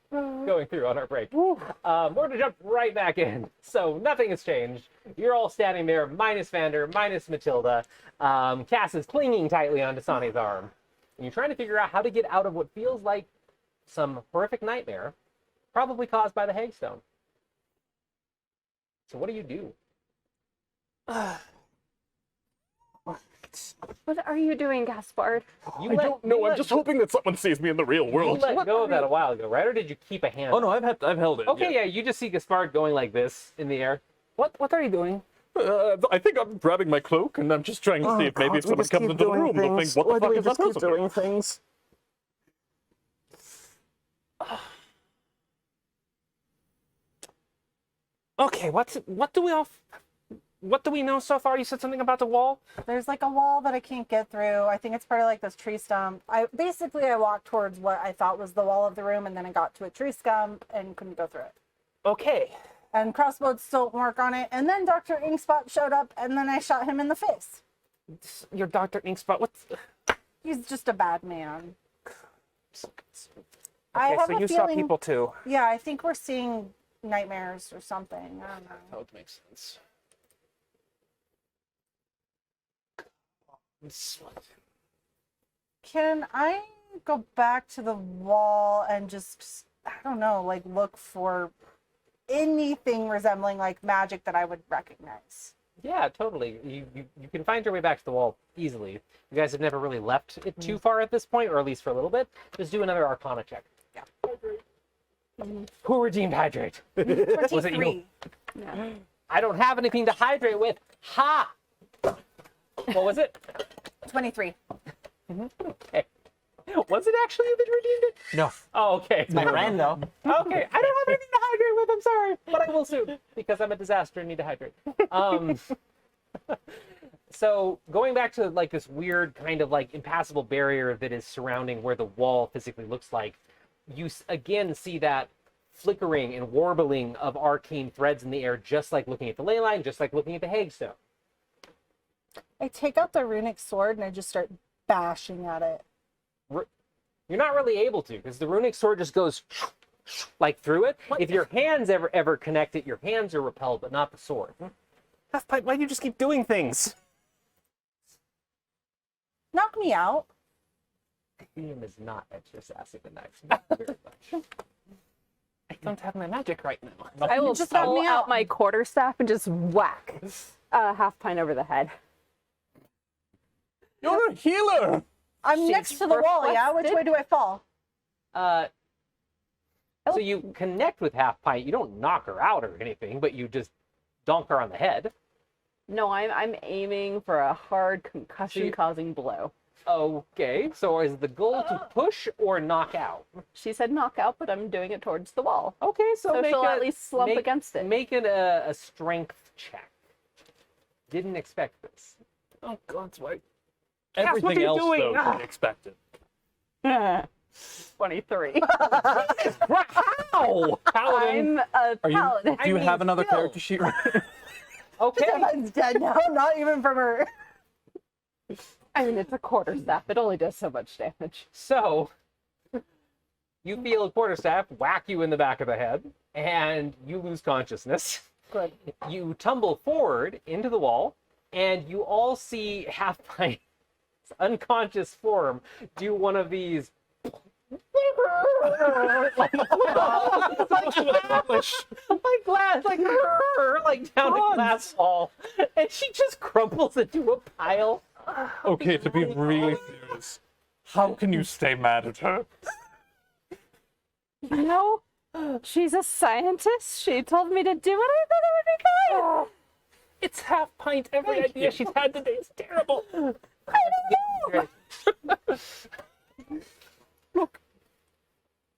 through on our break. We're going to jump right back in. So nothing has changed. You're all standing there, minus Vander, minus Matilda. Cass is clinging tightly onto Sonny's arm. And you're trying to figure out how to get out of what feels like some horrific nightmare, probably caused by the Hagstone. So what do you do? What are you doing, Gaspard? You I don't know. I'm just hoping that someone sees me in the real You world. let go of that a while ago, right? Or did you keep a hand? Oh no, I've held it. Okay, yeah, you just see Gaspard going like this in the air. What are you doing? I think I'm grabbing my cloak and I'm just trying to see if maybe if someone comes into the room, they'll think, what the fuck is that person doing? things? Okay, what do we know so far? You said something about the wall? There's like a wall that I can't get through. I think it's part of like this tree stump. I walked towards what I thought was the wall of the room, and then I got to a tree stump and couldn't go through it. Okay. And crossbows don't work on it. And then Dr. Inkspot showed up, and then I shot him in the face. Your Dr. Inkspot, what's... He's just a bad man. Okay, have so a you saw feeling- people too. Yeah, I think we're seeing nightmares or something. I don't know. That would make sense. Can I go back to the wall and just, I don't know, like look for anything resembling like magic that I would recognize? Yeah, totally. You can find your way back to the wall easily. You guys have never really left it too far at this point, or at least for a little bit. Just do another Arcana check. Yeah. Who redeemed Hydrate? Was it you? 23. No. I don't have anything to hydrate with. Ha! What was it? 23. Okay. Was it actually you that redeemed it? No, Oh, okay. my friend though. Okay, I don't have anything to hydrate with. I'm sorry, but I will soon because I'm a disaster and need to hydrate. So going back to like this weird kind of like impassable barrier that is surrounding where the wall physically looks like, you again see that flickering and warbling of arcane threads in the air, just like looking at the ley line, just like looking at the Hagstone. I take out the runic sword and I just start bashing at it. You're not really able to because the runic sword just goes like through it. If your hands ever connect it, your hands are repelled, but not the sword. Half-Pipe, why do you just keep doing things? Knock me out. Liam is not at your sassy the knife. Not very much. I don't have my magic right now. I will Just just knock me pull out. out my quarterstaff and just whack Half Pint over the head. You're a healer! I'm She's next to the wall, yeah? Which way do I fall? So you connect with Half Pint. You don't knock her out or anything, but you just donk her on the head. No, I'm aiming for a hard concussion-causing blow. Okay, so is the goal to push or knock out? She said knockout, but I'm doing it towards the wall. Okay, so, So make she'll a, at least slump make- against it. Make it a strength check. Didn't expect this. Oh God, what? Everything what are you else, doing? though, Ah. we expected. 23. Ow! I'm a paladin. Do you mean, have another still. character sheet? Right? Okay. Devin's dead now, not even from her. I mean, it's a quarterstaff. It only does so much damage. So, you feel a quarterstaff whack you in the back of the head, and you lose consciousness. Good. You tumble forward into the wall, and you all see Half Pint's unconscious form do one of these. like glass, like down a glass wall, and she just crumples into a pile. Okay, to be really serious, how can you stay mad at her? You know, she's a scientist. She told me to do it. I thought it would be kind. It's Half Pint. Every idea she's had today is terrible.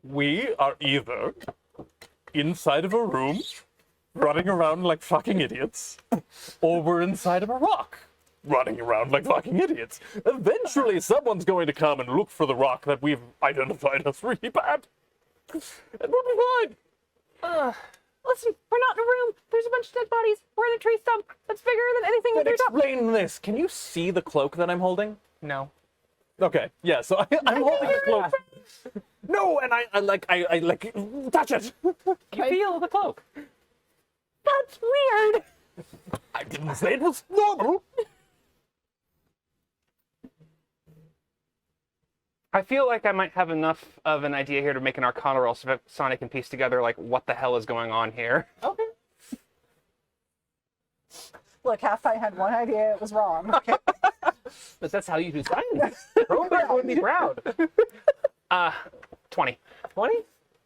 We are either inside of a room, running around like fucking idiots, or we're inside of a rock, running around like fucking idiots. Eventually, someone's going to come and look for the rock that we've identified as really bad. And we'll be fine. Listen, we're not in a room. There's a bunch of dead bodies. We're in a tree stump that's bigger than anything Then that there's up. explain this. Can you see the cloak that I'm holding? No. Okay, yeah, so I'm holding the cloak. No, and I like touch it. You feel the cloak. That's weird. I didn't say it was normal. I feel like I might have enough of an idea here to make an Arcana roll so that Sonic can piece together like what the hell is going on here. Okay. Look, half I had one idea, it was wrong. Okay. But that's how you do science. Robert would be proud. 20. 20?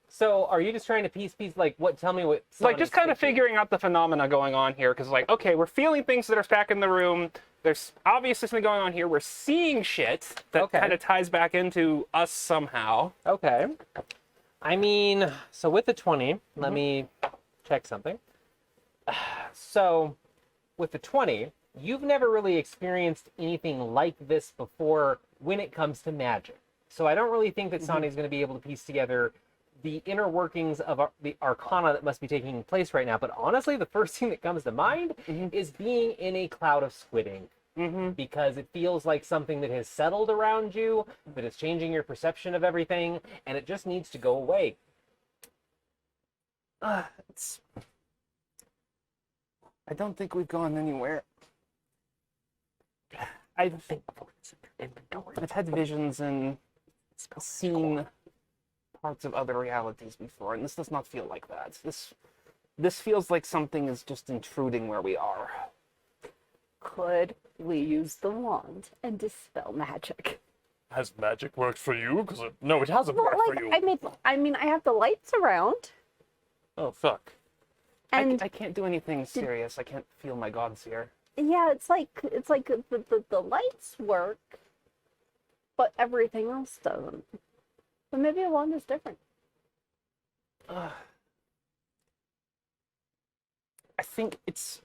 So are you just trying to piece like what? Tell me what. Like just kind of Sonic's figuring out the phenomena going on here, because like, okay, we're feeling things that are back in the room. There's obviously something going on here. We're seeing shit that Okay. kind of ties back into us somehow. Okay. I mean, so with the 20, let me check something. So with the 20, you've never really experienced anything like this before when it comes to magic. So I don't really think that Sonny's going to be able to piece together the inner workings of the arcana that must be taking place right now. But honestly, the first thing that comes to mind is being in a cloud of squid ink. Because it feels like something that has settled around you, that is changing your perception of everything, and it just needs to go away. It's... I don't think we've gone anywhere. I've had visions and seen parts of other realities before, and this does not feel like that. This feels like something is just intruding where we are. Could we use the wand and dispel magic? Has magic worked for you? Because no, it hasn't Well, worked like, for you. I mean, I have the lights around, Oh fuck. and I can't do anything serious. I can't feel my gods here. yeah, it's like the lights work, but everything else doesn't. But maybe a wand is different. I think it's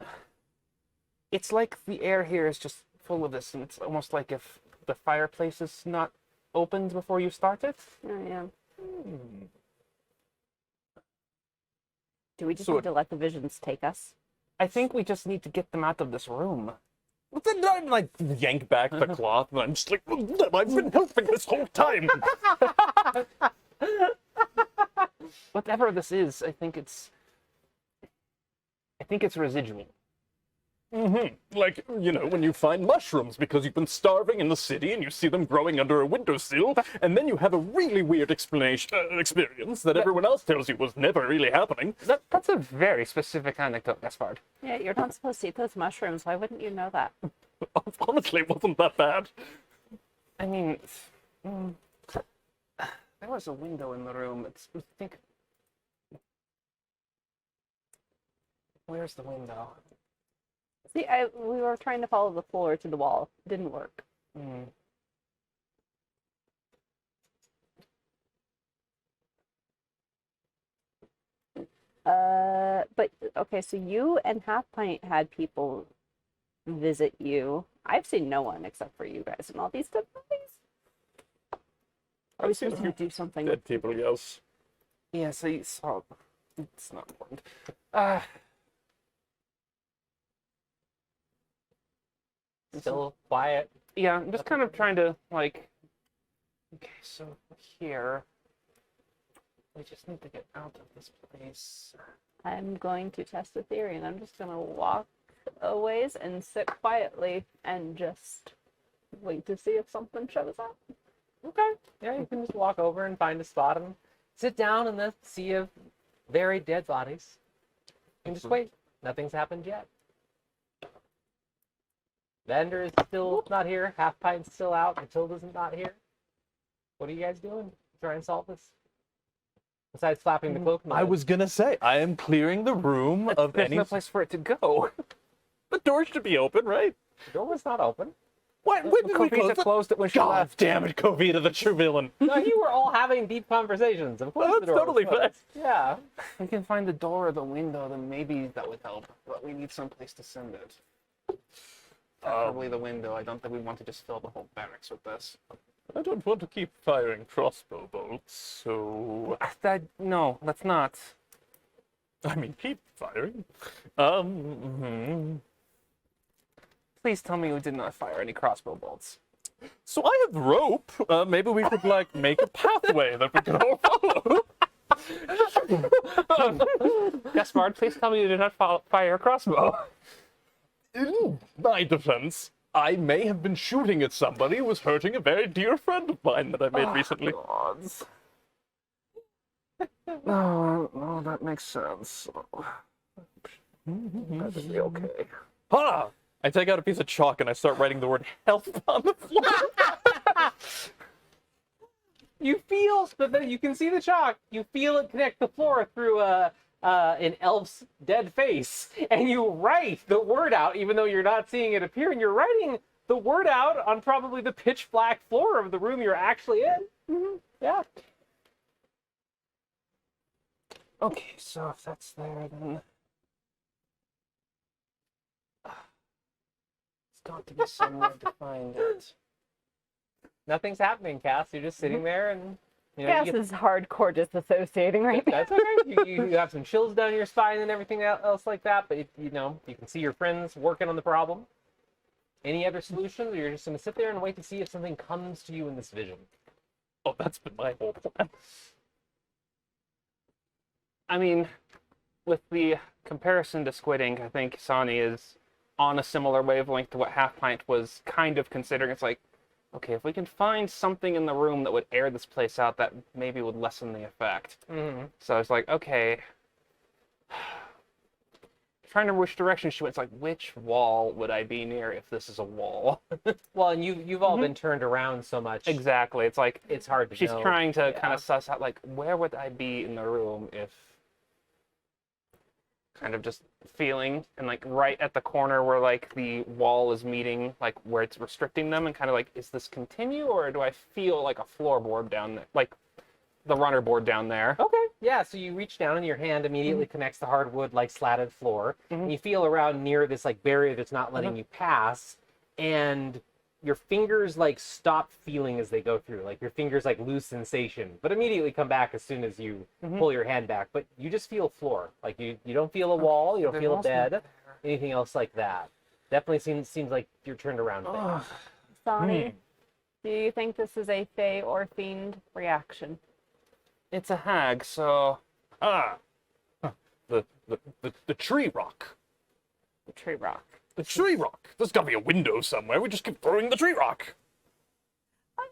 like the air here is just full of this, and it's almost like if the fireplace is not opened before you start it. Oh, yeah. Do we just So need to let the visions take us? I think we just need to get them out of this room. But then I like yank back the cloth, and I'm just like, I've been helping this whole time. Whatever this is, I think it's residual. Like, you know, when you find mushrooms because you've been starving in the city and you see them growing under a windowsill, and then you have a really weird experience that everyone else tells you was never really happening. That's a very specific anecdote, Gaspard. Yeah, you're not supposed to eat those mushrooms. Why wouldn't you know that? Honestly, it wasn't that bad. I mean, mm, there was a window in the room. I think. Where's the window? See, we were trying to follow the floor to the wall. Didn't work. Hmm. But okay, so you and Half Pint had people visit you. I've seen no one except for you guys and all these dead bodies. Are we I've seen a supposed to few do something? dead people, yes. Yeah, so you saw. It's not important. Still quiet. Yeah, I'm just kind of trying to, like. Okay, so here. We just need to get out of this place. I'm going to test a theory, and I'm just gonna walk a ways and sit quietly and just wait to see if something shows up. Okay. Yeah, you can just walk over and find a spot and sit down in the sea of very dead bodies. And just wait. Nothing's happened yet. Vendor is still not here. Half Pint's still out. Matilda's not here. What are you guys doing? Try and solve this? Besides flapping the cloak. in the I wind. was gonna say, I am clearing the room of There's any... no place for it to go. The door should be open, right? The door was not open. What? When did we close Kavita the... closed it when she God left. damn it, Covita, the true villain. No, you were all having deep conversations. Of course, Well, the that's door was totally closed. fair. Yeah. If we can find the door or the window, then maybe that would help. But we need some place to send it. Probably the window. I don't think we want to just fill the whole barracks with this. I don't want to keep firing crossbow bolts, so... No, let's not. I mean, keep firing. Please tell me you did not fire any crossbow bolts. So I have rope. Maybe we could, like, make a pathway that we can all follow. Gaspard, please tell me you did not fire a crossbow. In my defense, I may have been shooting at somebody who was hurting a very dear friend of mine that I made recently. Gods. No, that makes sense. That would be okay. Ha! I take out a piece of chalk and I start writing the word help on the floor. You feel that you can see the chalk. You feel it connect the floor through an elf's dead face, and you write the word out, even though you're not seeing it appear. And you're writing the word out on probably the pitch black floor of the room you're actually in. Mm-hmm. Yeah. Okay, so if that's there, then... It's got to be somewhere to find it. Nothing's happening, Cass. You're just sitting there, and you know. Cass is hardcore disassociating right now. That's okay. You have some chills down your spine and everything else like that, but you can see your friends working on the problem. Any other solutions, or you're just going to sit there and wait to see if something comes to you in this vision? Oh, that's been my whole plan. I mean, with the comparison to Squid Ink, I think Sani is on a similar wavelength to what Half Pint was kind of considering. It's like, okay, if we can find something in the room that would air this place out, that maybe would lessen the effect. Mm-hmm. So I was like, okay. Trying to remember which direction she went. It's like, which wall would I be near if this is a wall? Well, and you've all been turned around so much. Exactly. It's like, It's hard to she's know. trying to Yeah. kind of suss out, like, where would I be in the room if... Kind of just feeling, and like right at the corner where like the wall is meeting, like where it's restricting them, and kind of like, is this continue, or do I feel like a floorboard down there, like the runner board down there? Okay. Yeah, so you reach down and your hand immediately connects the hardwood like slatted floor. And you feel around near this like barrier that's not letting you pass, and your fingers like stop feeling as they go through. Like your fingers like lose sensation, but immediately come back as soon as you pull your hand back. But you just feel floor. Like you don't feel a wall, you don't There's feel a also bed, anything else like that. Definitely seems like you're turned around. Ugh. Sonny, do you think this is a Fae or Fiend reaction? It's a hag, so Ah! The tree rock. The tree rock. The tree rock. There's gotta be a window somewhere. We just keep throwing the tree rock.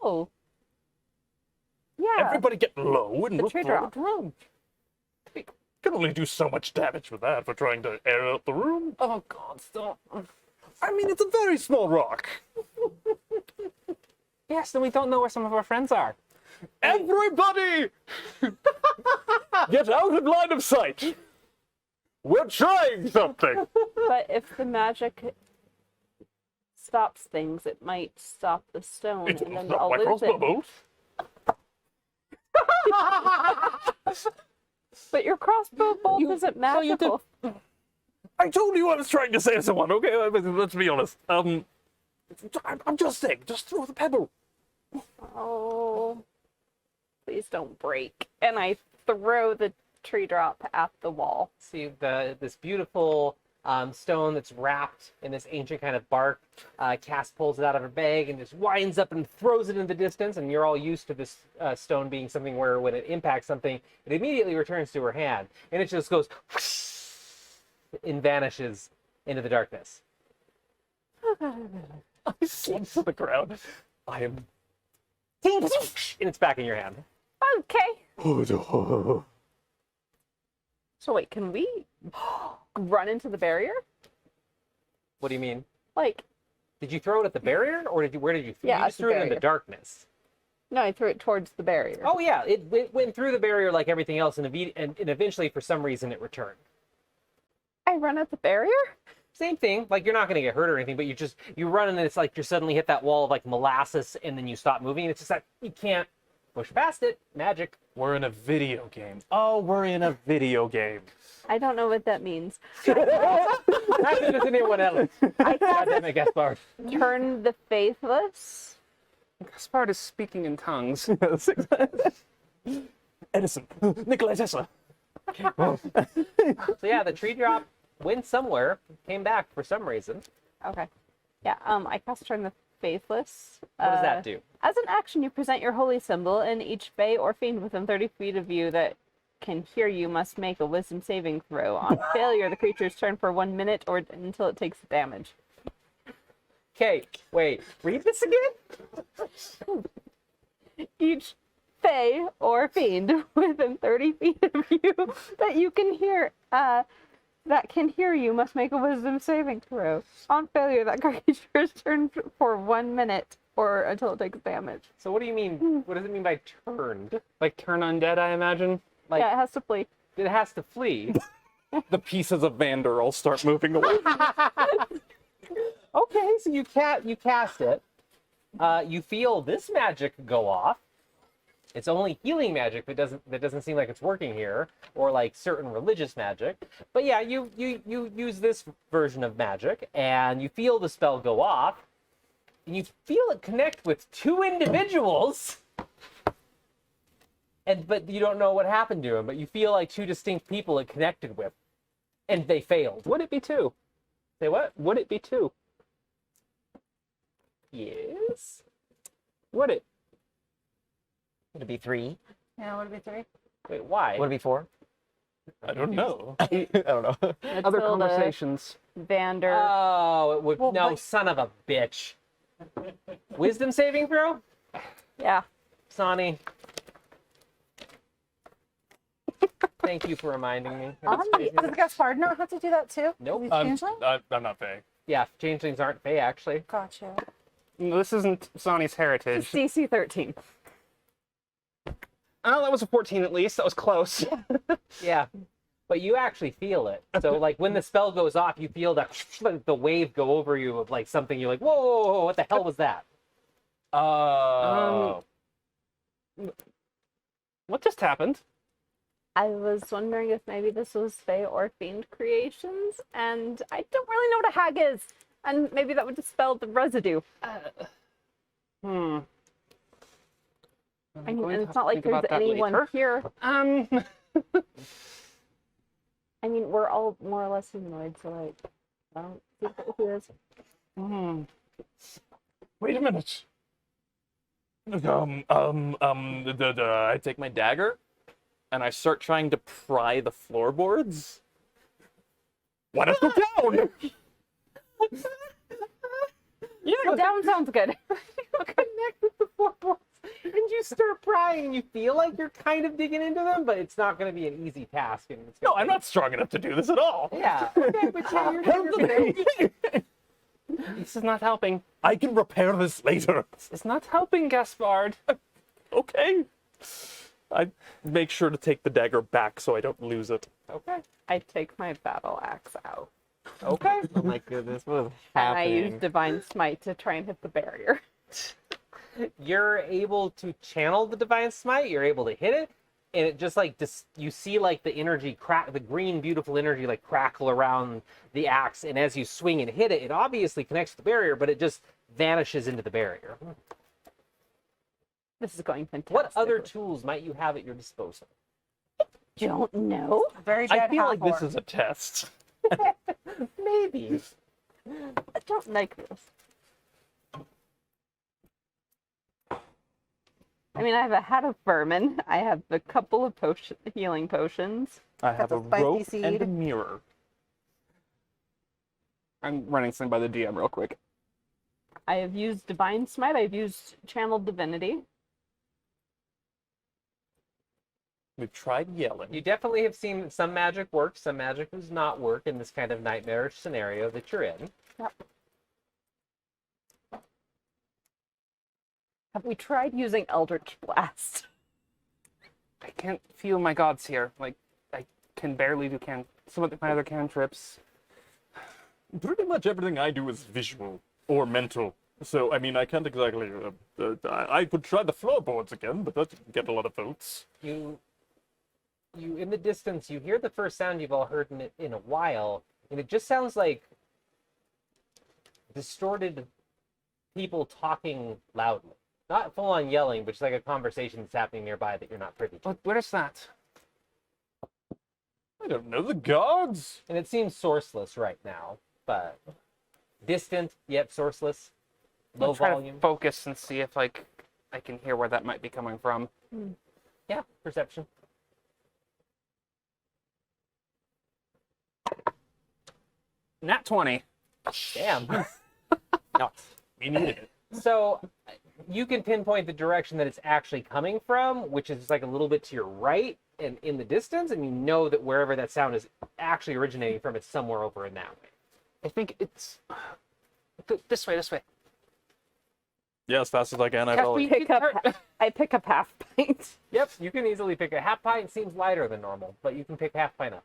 Oh. Yeah. Everybody get low and The we'll tree throw rock. it around. We can only do so much damage with that for trying to air out the room. oh god, stop. I mean, it's a very small rock. Yes, and we don't know where some of our friends are. Everybody! Get out of line of sight! We're trying something! But if the magic stops things, it might stop the stone, It and will then stop I'll my lose crossbow it. bolt. But your crossbow bolt isn't magical. I told you I was trying to save someone, okay? Let's be honest. I'm just saying, just throw the pebble. Oh, please don't break. And I throw the tree drop at the wall. See this beautiful stone that's wrapped in this ancient kind of bark. Cass pulls it out of her bag and just winds up and throws it in the distance. And you're all used to this stone being something where when it impacts something, it immediately returns to her hand. And it just goes and vanishes into the darkness. I slump to the ground. I am... And it's back in your hand. Okay. So wait, can we run into the barrier? What do you mean? Like, Did you throw it at the barrier, or where did you? Yeah, you at just the threw it in barrier. the darkness. no, I threw it towards the barrier. Oh yeah, it went through the barrier like everything else, and eventually, for some reason, it returned. I run at the barrier? Same thing. Like you're not gonna get hurt or anything, but you run and it's like you suddenly hit that wall of like molasses, and then you stop moving. And it's just that you can't push past it. Magic. We're in a video game. Oh, we're in a video game. I don't know what that means. Neither does anyone else. God damn it, Gaspard. Turn the faithless? Gaspard is speaking in tongues. Edison. Nikola Tesla. So yeah, the tree drop went somewhere, came back for some reason. Okay. Yeah, I cast Turn the Faithless. What does that do? As an action, you present your holy symbol, and each fae or fiend within 30 feet of you that can hear you must make a wisdom saving throw. On failure, the creature's turn for 1 minute or until it takes damage. Okay, wait. Read this again. Each fae or fiend within 30 feet of you that you can hear, that can hear you must make a wisdom saving throw. On failure, that creature's turn for 1 minute or until it takes damage. So what do you mean? What does it mean by turned? Like turn undead, I imagine. Like Yeah, it has to flee. it has to flee. The pieces of Vander all start moving away. Okay, so you cast it. You feel this magic go off. It's only healing magic that doesn't seem like it's working here, or like certain religious magic. But yeah, you use this version of magic, and you feel the spell go off, and you feel it connect with two individuals. But you don't know what happened to them. But you feel like two distinct people it connected with, and they failed. Would it be two? Say what? Would it be two? Yes. Would it? Would it be 3? Yeah, would it be 3? Wait, why? Would it be 4? I don't know. I don't know. Other conversations. Vander. Oh, it would. Well, no, but- son of a bitch. Wisdom saving throw? Yeah. Sonny. Thank you for reminding me. Does Gaspard know how to do that too? Nope. He's I'm changeling? not Faye. Yeah, changelings aren't fey, actually. Gotcha. No, this isn't Sonny's heritage. It's DC 13. Oh, that was a 14 at least. That was close. Yeah. But you actually feel it. So, like, when the spell goes off, you feel that the wave go over you of, like, something. You're like, whoa, whoa, whoa, what the hell was that? Oh. What just happened? I was wondering if maybe this was Fae or Fiend creations, and I don't really know what a hag is. And maybe that would dispel the residue. Hmm. I mean, and it's not like there's anyone here. I mean, we're all more or less humanoid, so like, I don't think that who is. Wait a minute. I take my dagger and I start trying to pry the floorboards. Why not go down? Go down sounds good. You connect with the floorboards, and you start prying, and you feel like you're kind of digging into them, but it's not going to be an easy task. And it's No, gonna I'm not strong enough to do this at all. Yeah. Okay, but yeah, you're Help me. This is not helping. I can repair this later. This is not helping, Gaspard. Okay. I make sure to take the dagger back so I don't lose it. Okay. I take my battle axe out. Okay. Oh my goodness, what is And I happening? use Divine Smite to try and hit the barrier. You're able to channel the divine smite. You're able to hit it, and it just like you see like the energy crack, the green beautiful energy like crackle around the axe, and as you swing and hit it, it obviously connects to the barrier, but it just vanishes into the barrier. This is going fantastic. What other tools might you have at your disposal? Don't know. Very I dead feel like this half-orc. is a test. Maybe. I don't like this. I mean, I have a hat of vermin. I have a couple of healing potions. I have the a spicy rope and a seed. mirror. I'm running something by the DM real quick. I have used Divine Smite. I've used Channeled Divinity. We've tried yelling. You definitely have seen some magic work, some magic does not work in this kind of nightmarish scenario that you're in. Have we tried using Eldritch Blast? I can't feel my gods here. Like, I can barely do some of my other cantrips. Pretty much everything I do is visual or mental. So, I mean, I can't exactly... I could try the floorboards again, but that didn't get a lot of votes. You in the distance, you hear the first sound you've all heard in a while, and it just sounds like distorted people talking loudly. Not full on yelling, but just like a conversation that's happening nearby that you're not privy to. What is that? I don't know, the guards? And it seems sourceless right now, but distant yet sourceless, low I'll try volume. to focus and see if I can hear where that might be coming from. Yeah, perception. Nat 20. Damn. No, we needed it. So you can pinpoint the direction that it's actually coming from, which is like a little bit to your right and in the distance, and you know that wherever that sound is actually originating from, it's somewhere over in that way. I think it's this way. Yeah, as fast as I can, I Cat, follow. we- I pick up half pint. Yep, you can easily pick a half pint. Seems lighter than normal, but you can pick half pint up.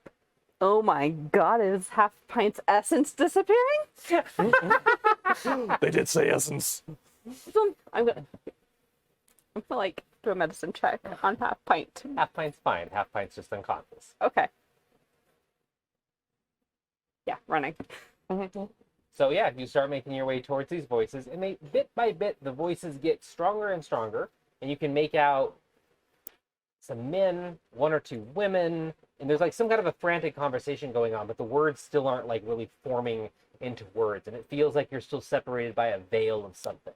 Oh my god, is half pint's essence disappearing? They did say essence. I'm gonna like do a medicine check on half pint. Half pint's fine. Half pint's just unconscious. Okay. Yeah, running. So yeah, you start making your way towards these voices, and they bit by bit the voices get stronger and stronger, and you can make out some men, one or two women, and there's like some kind of a frantic conversation going on, but the words still aren't like really forming into words, and it feels like you're still separated by a veil of something.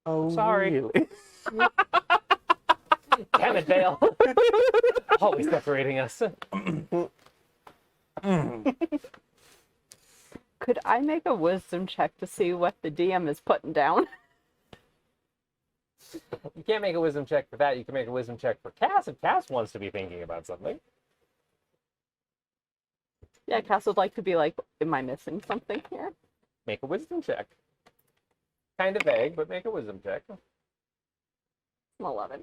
Oh, Sorry. really? Damn it, veil! Always separating us. Could I make a wisdom check to see what the DM is putting down? You can't make a wisdom check for that. You can make a wisdom check for Cass if Cass wants to be thinking about something. Yeah, Cass would like to be like, am I missing something here? Make a wisdom check. Kind of vague, but make a wisdom check. 11.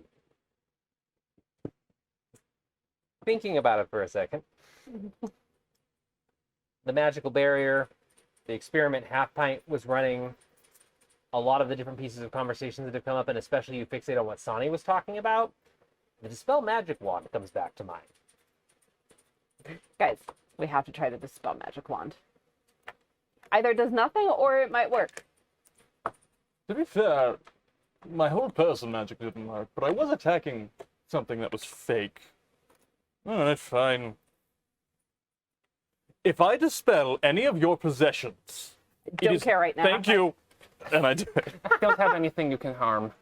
Thinking about it for a second. The magical barrier, the experiment half pint was running, a lot of the different pieces of conversations that have come up, and especially you fixate on what Sani was talking about, the Dispel Magic Wand comes back to mind. Guys, we have to try the Dispel Magic Wand. Either it does nothing or it might work. To be fair, my whole person magic didn't work, but I was attacking something that was fake. Alright, fine. If I dispel any of your possessions, Don't care right now. Thank you. And I do it. Don't have anything you can harm.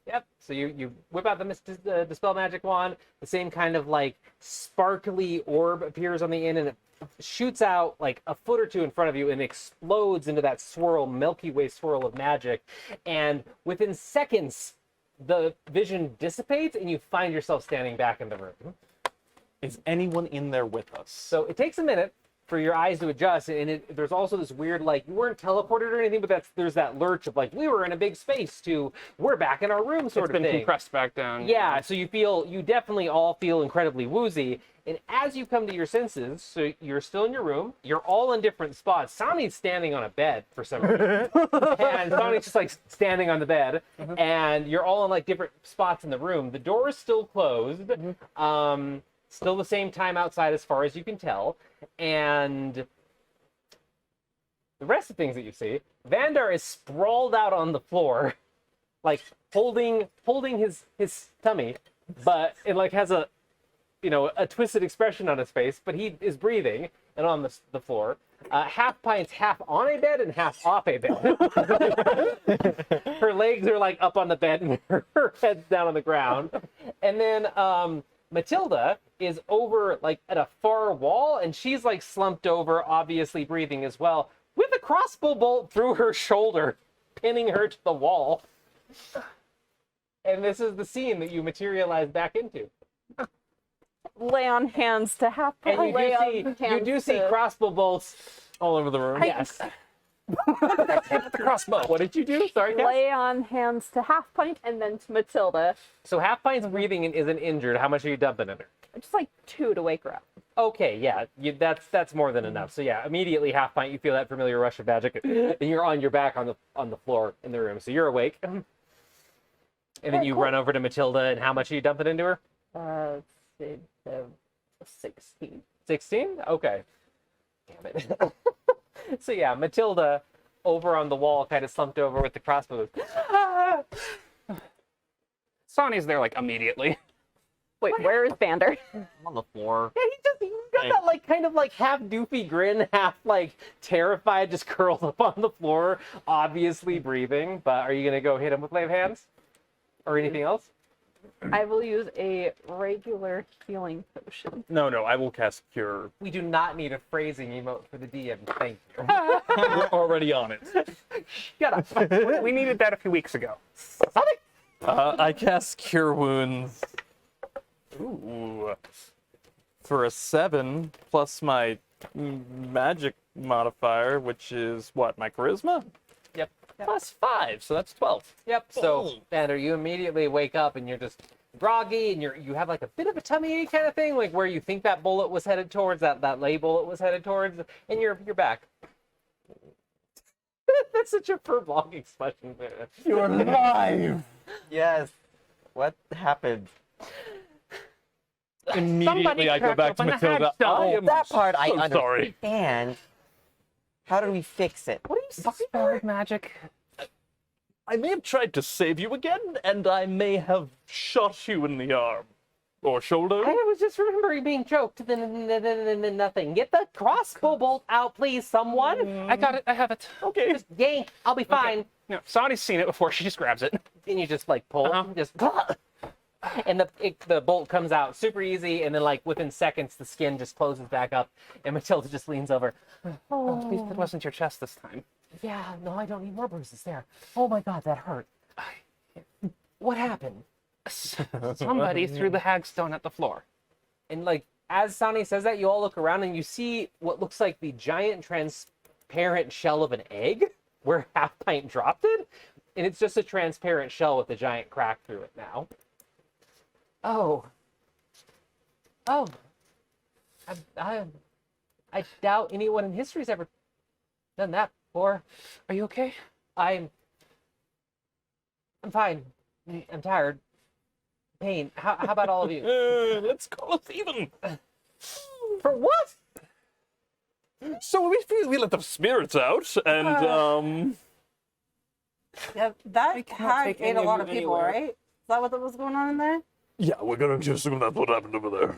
Yep. So you whip out the Dispel Magic Wand. The same kind of like sparkly orb appears on the end, and it shoots out like a foot or two in front of you and explodes into that swirl, Milky Way swirl of magic. And within seconds, the vision dissipates, and you find yourself standing back in the room. Is anyone in there with us? So it takes a minute for your eyes to adjust, and there's also this weird, like, you weren't teleported or anything, but there's that lurch of, like, we were in a big space to we're back in our room sort It's of been thing. compressed back down. Yeah, so you definitely all feel incredibly woozy, and as you come to your senses, so you're still in your room, you're all in different spots. Sani's standing on a bed for some reason, and Sani's just, like, standing on the bed, and you're all in, like, different spots in the room. The door is still closed, still the same time outside as far as you can tell. And the rest of the things that you see, Vandar is sprawled out on the floor, like holding his tummy, but it like has a twisted expression on his face, but he is breathing and on the floor. Half Pint's half on a bed and half off a bed. Her legs are like up on the bed and her head's down on the ground. And then Matilda is over like at a far wall, and she's like slumped over, obviously breathing as well, with a crossbow bolt through her shoulder, pinning her to the wall. And this is the scene that you materialize back into. Lay on hands to half. And you do see crossbow bolts All over the room. Yes. The crossbow. What did you do? Sorry, Cass? Lay on hands to Half Pint and then to Matilda. So Half Pint's breathing and isn't injured. How much are you dumping in her? Just like 2 to wake her up. Okay, yeah, that's more than enough. So yeah, immediately Half Pint, you feel that familiar rush of magic, and you're on your back on the floor in the room. So you're awake, and then you run over to Matilda. And how much are you dumping into her? Let's see, 16. 16? Okay. Damn it. So yeah, Matilda, over on the wall, kind of slumped over with the crossbow. Sonny's there like immediately. Wait, where is Vander? I'm on the floor. Yeah, he's got that like kind of like half doofy grin, half like terrified, just curled up on the floor, obviously breathing. But are you gonna go hit him with lay of hands, or anything else? I will use a regular healing potion. No, I will cast Cure. We do not need a phrasing emote for the DM. Thank you. We're already on it. Shut up. We needed that a few weeks ago. I cast Cure Wounds. Ooh. For a 7 plus my magic modifier, which is what, my charisma? Yep. Plus 5, so that's 12. Yep. So, Vander, you immediately wake up and you're just groggy, and you have like a bit of a tummy ache kind of thing, like where you think that bullet was headed towards, that lay bullet was headed towards, and you're back. That's such a prolonged expression. You're alive! Yes. What happened? Immediately I go back to Somebody cracked Matilda. open the hatch I door. am That part I so sorry. understand. How do we fix it? What are you talking Spelled magic. I may have tried to save you again, and I may have shot you in the arm. Or shoulder. I was just remembering being choked, then nothing. Get the crossbow bolt out, please, someone. I got it. I have it. Okay. Just yank. I'll be fine. No, Sonny's seen it before. She just grabs it. And you just like pull, just, and the bolt comes out super easy, and then like within seconds the skin just closes back up, and Matilda just leans over. Oh, at least it wasn't your chest this time. Yeah, no, I don't need more bruises there. Oh my god, that hurt. What happened? Somebody threw the hagstone at the floor. And like as Sani says that, you all look around and you see what looks like the giant transparent shell of an egg where Half Pint dropped it, and it's just a transparent shell with a giant crack through it now. Oh. I doubt anyone in history's ever done that before. Are you okay? I'm fine. I'm tired. Pain. How about all of you? Let's call it even. For what? So we let the spirits out, and Yeah, that cannot hag take ate any a of lot you of people, anywhere. right? Is that what was going on in there? yeah, we're gonna assume that's what happened over there.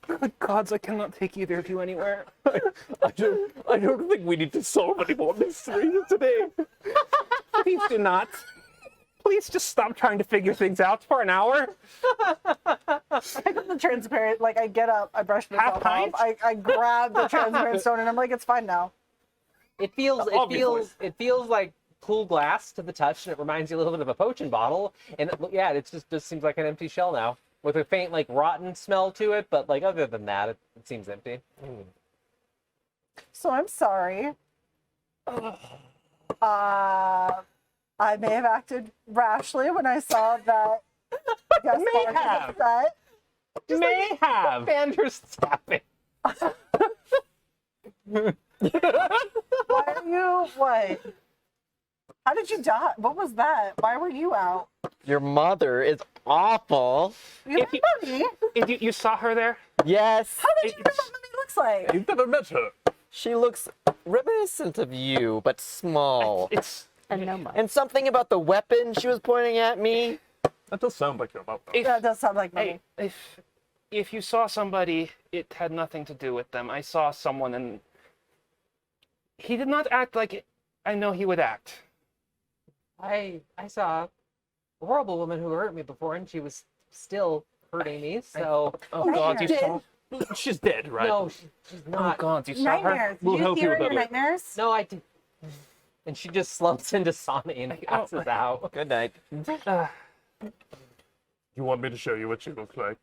Good gods, I cannot take either of you anywhere. I don't think we need to solve any more mysteries today. Please do not. Please just stop trying to figure things out for an hour. I got the transparent, like I get up, I brush myself off, pint? I grab the transparent stone, and I'm like, it's fine now. It feels like cool glass to the touch, and it reminds you a little bit of a potion bottle. And it, yeah, it just seems like an empty shell now. with a faint like rotten smell to it, but like other than that, it seems empty. So I'm sorry. I may have acted rashly when I saw that. May have. May have. Vander's tapping. Why are you what? How did you die? What was that? Why were you out? Your mother is awful. You If you- Mummy? If you saw her there? Yes. How did you know what Mummy looks like? You've never met her. She looks reminiscent of you, but small. It's And no money. And something about the weapon she was pointing at me. That does sound like your mother. if, That does sound like Mummy. hey, if you saw somebody, it had nothing to do with them. I saw someone and he did not act like I know he would act. I saw a horrible woman who hurt me before, and she was still hurting me. So Oh God, you Did- saw. She's dead, right? no, she's Oh not. God, you saw her. Nightmares. We'll Did you help see you her with in your that later. nightmares? No, I did. And she just slumps into Sonny and passes out. Good night. You want me to show you what she looks like?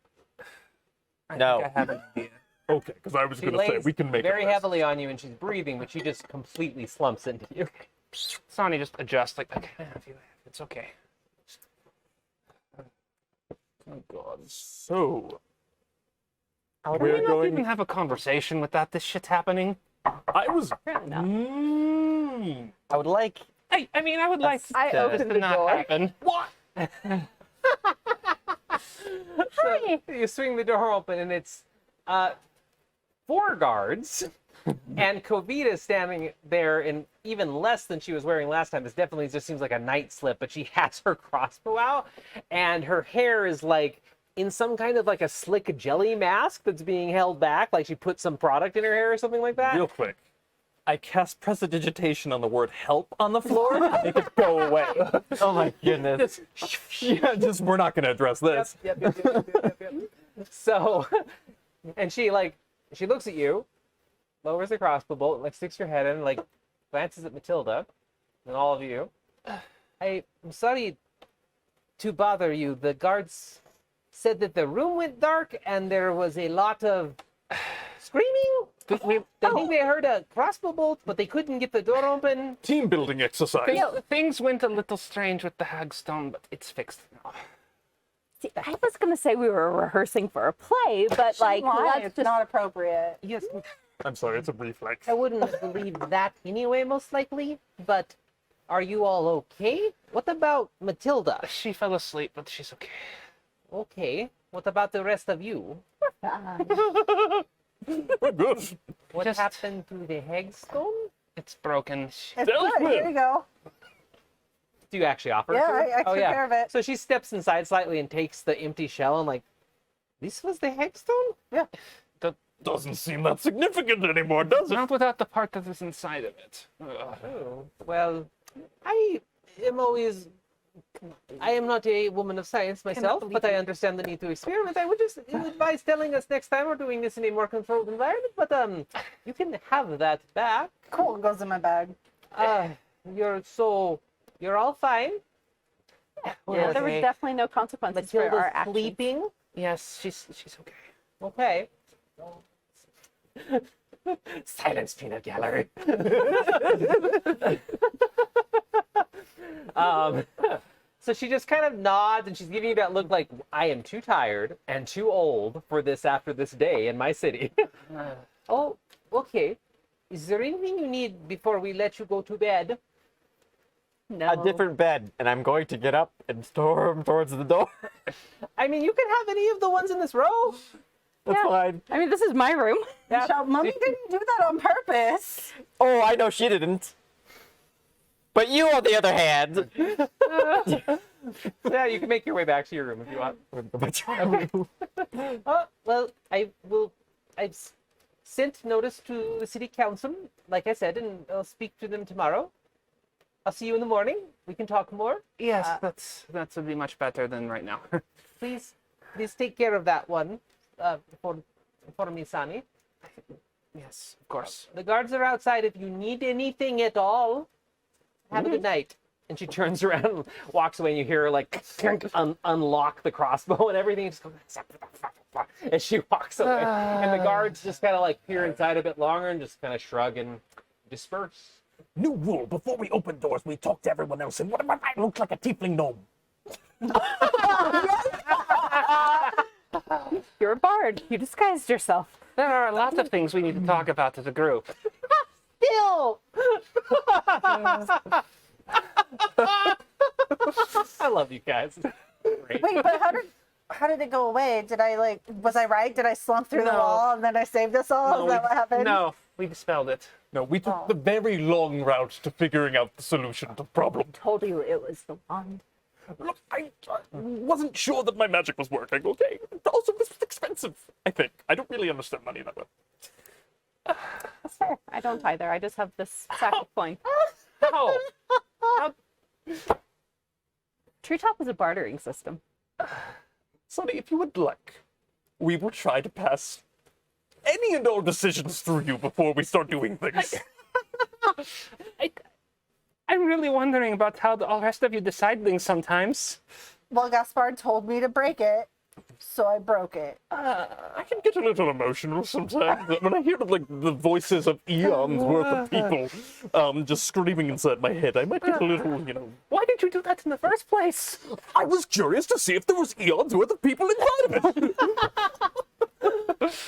I No. think I have an idea. Okay, because I was She going to say lays we can make very a list. heavily on you, and she's breathing, but she just completely slumps into you. Sonny just adjusts like, okay, I have you. It's okay. Oh God. So Can we're we not going. even have a conversation without this shit happening? I was. Apparently not. I would like. I mean, I would like I the- this opened to the not door. happen. So you swing the door open, and it's 4 guards, and Kovita standing there in even less than she was wearing last time. This definitely just seems like a night slip, but she has her crossbow out, and her hair is like in some kind of like a slick jelly mask that's being held back, like she put some product in her hair or something like that. Real quick. I cast prestidigitation on the word help on the floor. Make it go away. Oh my goodness. Yeah, just we're not going to address this. Yep. So, and she looks at you, lowers the crossbow bolt, like sticks her head in, like glances at Matilda, and all of you. I'm sorry to bother you. The guards said that the room went dark and there was a lot of screaming. I think they heard a crossbow bolt, but they couldn't get the door open. Team building exercise. Things went a little strange with the hagstone, but it's fixed now. See, I was gonna say we were rehearsing for a play, but like, Why? let's It's just not appropriate. Yes, I'm sorry, it's a reflex. I wouldn't believe that anyway, most likely. But are you all okay? What about Matilda? She fell asleep, but she's okay. Okay. What about the rest of you? We're good. What Just- happened to the hagstone? It's broken. It's Tell good. me. Here you go. Do you actually offer Yeah, it to her? I took care of it. So she steps inside slightly and takes the empty shell and like, this was the hagstone? Doesn't seem that significant anymore, does it? Not without the part that is inside of it. Ugh. Oh, well, I am not a woman of science myself, but I understand the need to experiment. I would just advise telling us next time we're doing this in a more controlled environment, but you can have that back. Cool. It goes in my bag. You're all fine. yeah, there was definitely no consequences for our Matilda's actions. sleeping. Yes, she's okay. Okay. Silence, peanut gallery. So she just kind of nods and she's giving you that look like, I am too tired and too old for this after this day in my city. Oh, okay. Is there anything you need before we let you go to bed? No. A different bed, and I'm going to get up and storm towards the door. I mean, you can have any of the ones in this row. That's Yeah. fine. I mean, this is my room. So, Mummy didn't do that on purpose. Oh, I know she didn't. But you, on the other hand. Yeah, you can make your way back to your room if you want. Oh, well, I've sent notice to the city council, like I said, and I'll speak to them tomorrow. I'll see you in the morning. We can talk more. Yes, that's would be much better than right now. Please take care of that one for me, Sani. Yes, of course. The guards are outside if you need anything at all. Have a good night. And she turns around and walks away, and you hear her like unlock the crossbow and everything. And just go as she walks away. And the guards just kind of like peer inside a bit longer and just kind of shrug and disperse. New rule: before we open doors, we talk to everyone else. And what if I look like a tiefling gnome? You're a bard. You disguised yourself. There are a lot of things we need to talk about as a group. Bill! I love you guys. Great. Wait, but how did it go away? Did I was I right? Did I slump through the No. wall and then I saved us all? Is that what happened? No, we dispelled it. No, we took the very long route to figuring out the solution to the problem. Told you it was the wand. Look, I wasn't sure that my magic was working, okay? Also, this was expensive, I think. I don't really understand money that well. That's fair. I don't either. I just have this sack of coin. How? Treetop is a bartering system. Sonny, if you would like, we will try to pass any and all decisions through you before we start doing things. I'm really wondering about how the all rest of you decide things sometimes. Well, Gaspard told me to break it, so I broke it. I can get a little emotional sometimes when I hear like the voices of eons worth of people just screaming inside my head. I might get a little, Why did you do that in the first place? I was curious to see if there was eons worth of people inside of it.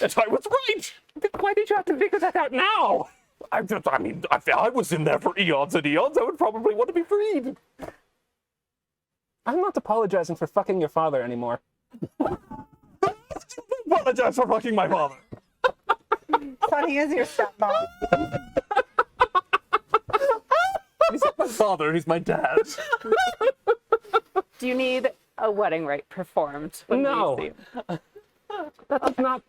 And I was right. Why did you have to figure that out now? I mean, if I was in there for eons and eons, I would probably want to be freed. I'm not apologizing for fucking your father anymore. Apologize for fucking my father. Sonny is your stepmom. He's not my father, he's my dad. Do you need a wedding rite performed? When No. we see you? That was not.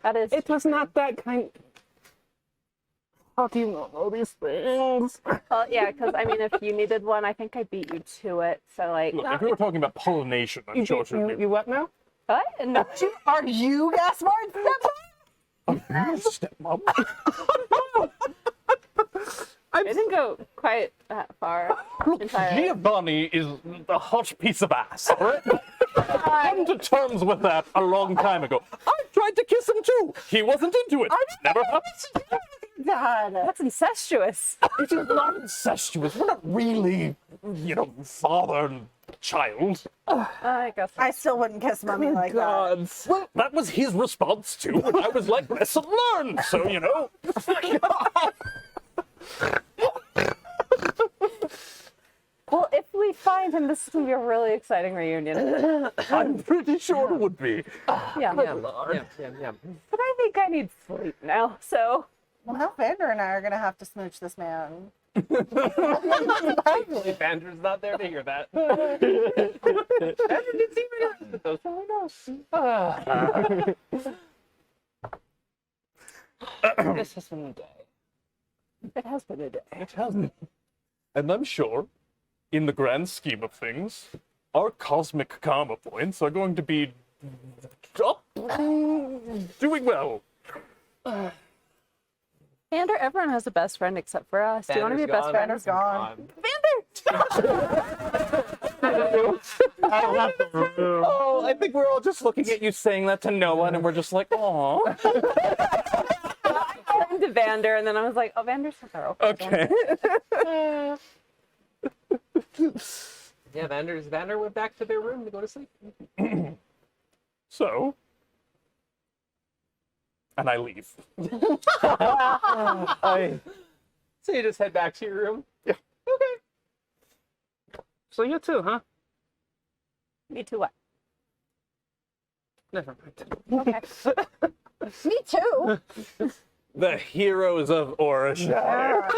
That is. It was not that kind. How do you not know these things? Well, yeah, because I mean, if you needed one, I think I beat you to it. So like, Look, if we were talking about pollination, I'm sure it would be. You what now? what? No. Are you Gaspard's stepmom? Stepmom. I didn't go quite that far. Look, entirely. Giovanni is a hot piece of ass, alright? I come to terms with that a long time ago. I tried to kiss him too. He wasn't into it. Never happened. God. That's incestuous. It is not incestuous. We're not really, father and child. I guess. I still wouldn't kiss mommy like that. Well, that was his response too, and I was like, lesson learned. So, Well, if we find him, this is gonna be a really exciting reunion. I'm pretty sure it would be. Yeah. Yeah. But I think I need sleep now. So. Well, now Vander and I are gonna have to smooch this man. Thankfully, Vander's not there to hear that. Vander didn't seem interested, though, so who knows? This has been a day. It has been a day. It hasn't. And I'm sure, in the grand scheme of things, our cosmic karma points are going to be up, doing well. Vander, everyone has a best friend except for us. Do you want to be a best friend? Vander's gone. Oh, I think we're all just looking at you saying that to no one, and we're just like, "Aw." I turned to Vander, and then I was like, "Oh, Vander's not there." Okay. Yeah, Vander went back to their room to go to sleep. So, and I leave. So you just head back to your room? Yeah. Okay. So you too, huh? Me too. What? Never mind. Okay. Me too. The heroes of Orishire.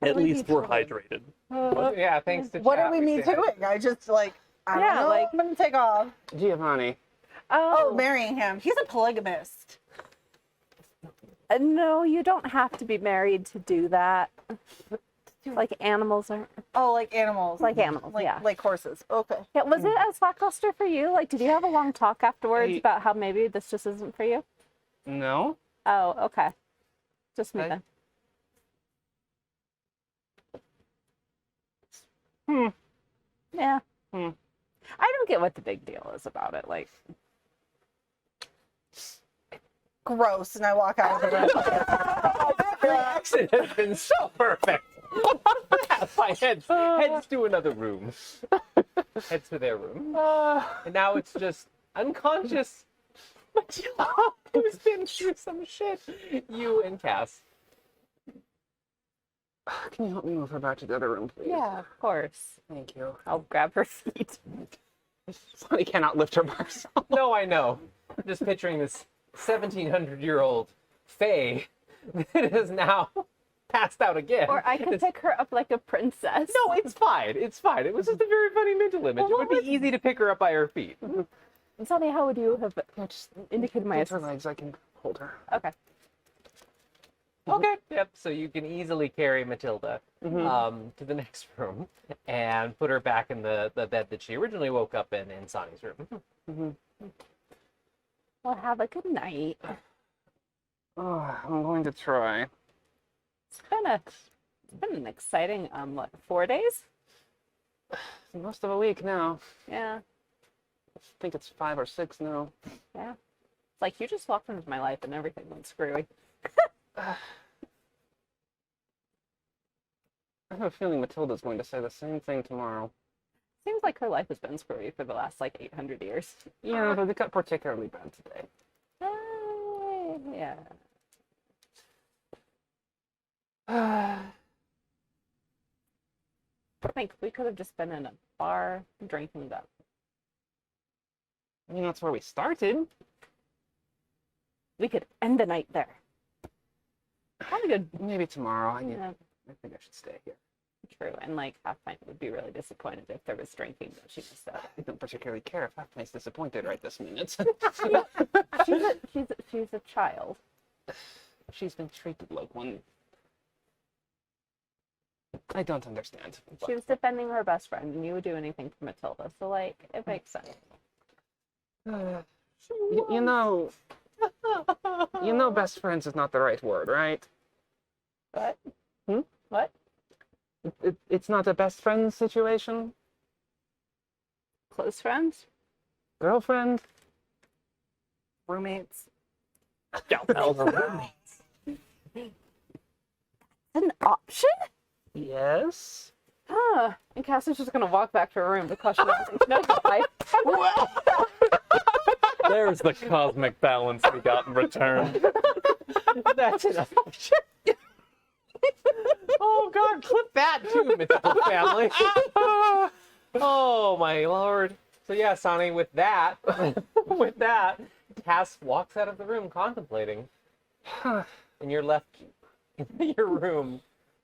At least we're hydrated. Yeah, thanks to What chat, are we me stayed doing? I just I don't Yeah, know. like- I'm gonna take off. Giovanni. Oh, marrying him. He's a polygamist. No, you don't have to be married to do that. Like animals aren't. Oh, like animals. Like animals, Like, yeah. like horses. Okay. Yeah, was it as lackluster for you? Like, did you have a long talk afterwards Hey. about how maybe this just isn't for you? No. Oh, okay. Just me Okay. then. Hmm. Yeah. Hmm. I don't get what the big deal is about it. Like, Gross, and I walk out of the room. Reaction has been so perfect. My heads to another room. Heads to their room. And now it's just unconscious Matilda who's been through some shit. You and Cass. Can you help me move her back to the other room, please? yeah, of course. Thank you. I'll grab her feet. Sonny cannot lift her by herself. No, I know. I'm just picturing this 1700-year-old fae that is now passed out again. Or I could pick her up like a princess. No, it's fine. It's fine. It was just a very funny mental image. Well, It would what be easy to pick her up by her feet. Tell me, how would you have Yeah, just indicated my lift her assist? legs. I can hold her. Okay. Okay. Yep. So you can easily carry Matilda to the next room and put her back in the bed that she originally woke up in Sonny's room. Well, have a good night. Oh, I'm going to try. It's been an exciting 4 days? Most of a week now. Yeah. I think it's 5 or 6 now. Yeah. It's like you just walked into my life and everything went screwy. I have a feeling Matilda's going to say the same thing tomorrow. Seems like her life has been screwy for the last like 800 years. Yeah, but it got particularly bad today. Yeah. I think we could have just been in a bar drinking it up. I mean, that's where we started. We could end the night there. Probably good. Maybe tomorrow. I Yeah, think I should stay here. true. And like Half-Pint would be really disappointed if there was drinking that she missed out. I don't particularly care if Half-Pint's disappointed right this minute. She's a child. She's been treated like one. I don't understand. She was defending her best friend, and you would do anything for Matilda. So like, it makes sense. You know, best friends is not the right word, right? What? Hmm? What? It's not a best friend situation. Close friends? Girlfriend. Roommates. An option? Yes. Huh. And Cassie's just gonna walk back to her room to question everything she knows about life. There's the cosmic balance we got in return. That's an option. Oh God, clip that too, Mythical Family. Oh my lord. So yeah, Sonny, with that, Cass walks out of the room contemplating, and you're left in your room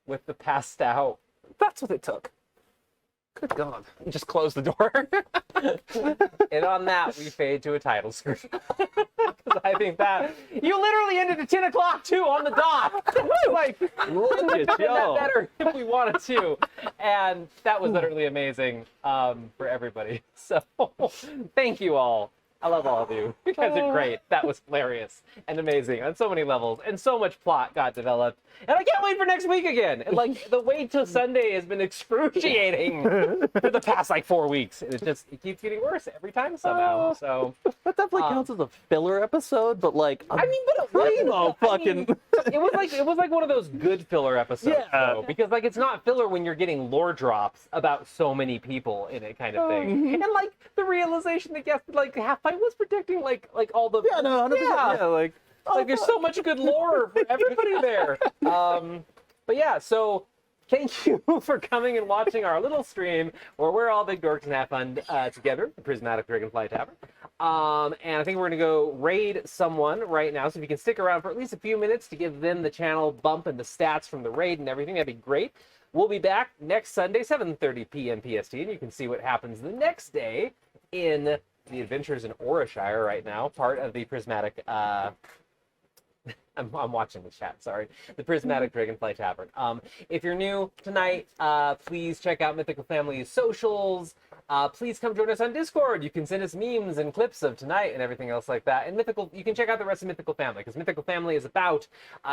with the passed out. That's what it took. Good God. Just close the door. And on that, we fade to a title screen. Because I think that you literally ended at 10 o'clock too on the dot. Like, Look at that y'all. better if we wanted to. And that was utterly amazing for everybody. So thank you all. I love all of you. You guys are great. That was hilarious and amazing on so many levels, and so much plot got developed. And I can't wait for next week again. And like the wait till Sunday has been excruciating for the past like 4 weeks. And it keeps getting worse every time somehow. So That definitely counts as a filler episode, but like I mean, but it wasn't. primo fucking. It was like one of those good filler episodes, Yeah. though, because like it's not filler when you're getting lore drops about so many people in it, kind of thing, and like the realization that yes, like Half-Pint was predicting like all the Yeah, no, 100%. Yeah, like. like there's so much good lore for everybody there. But yeah, so thank you for coming and watching our little stream where we're all big dorks and have fun together, the Prismatic Dragonfly Tavern. And I think we're gonna go raid someone right now. So if you can stick around for at least a few minutes to give them the channel bump and the stats from the raid and everything, that'd be great. We'll be back next Sunday, 7:30 p.m. PST, and you can see what happens the next day in the Adventures in Aurashire right now, part of the Prismatic. I'm watching the chat, sorry. The Prismatic Dragonfly Tavern. If you're new tonight, please check out Mythical Family's socials. please come join us on Discord. You can send us memes and clips of tonight and everything else like that. And you can check out the rest of Mythical Family, because Mythical Family is about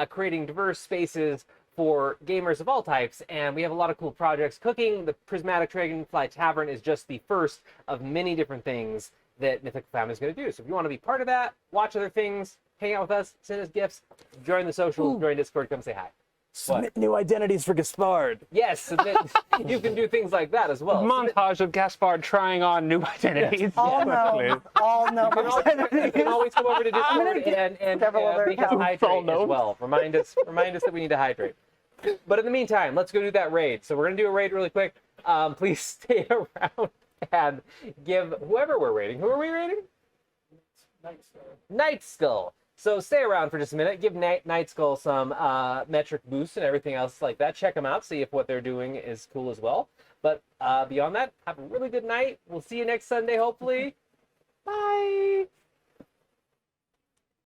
creating diverse spaces for gamers of all types, and we have a lot of cool projects cooking. The Prismatic Dragonfly Tavern is just the first of many different things that Mythical Family is going to do. So if you want to be part of that, watch other things, hang out with us, send us gifts, join the socials, join Discord, come say hi. Submit new identities for Gaspard. Yes, you can do things like that as well. Montage of Gaspard trying on new identities. All no. All no. You can always come over to Discord and several other we can accounts. hydrate as well. Remind us that we need to hydrate. But in the meantime, let's go do that raid. So we're going to do a raid really quick. Please stay around and give whoever we're raiding. Who are we raiding? Night Skull. So stay around for just a minute. Give Night Skull some metric boosts and everything else like that. Check them out. See if what they're doing is cool as well. But beyond that, have a really good night. We'll see you next Sunday, hopefully. Bye.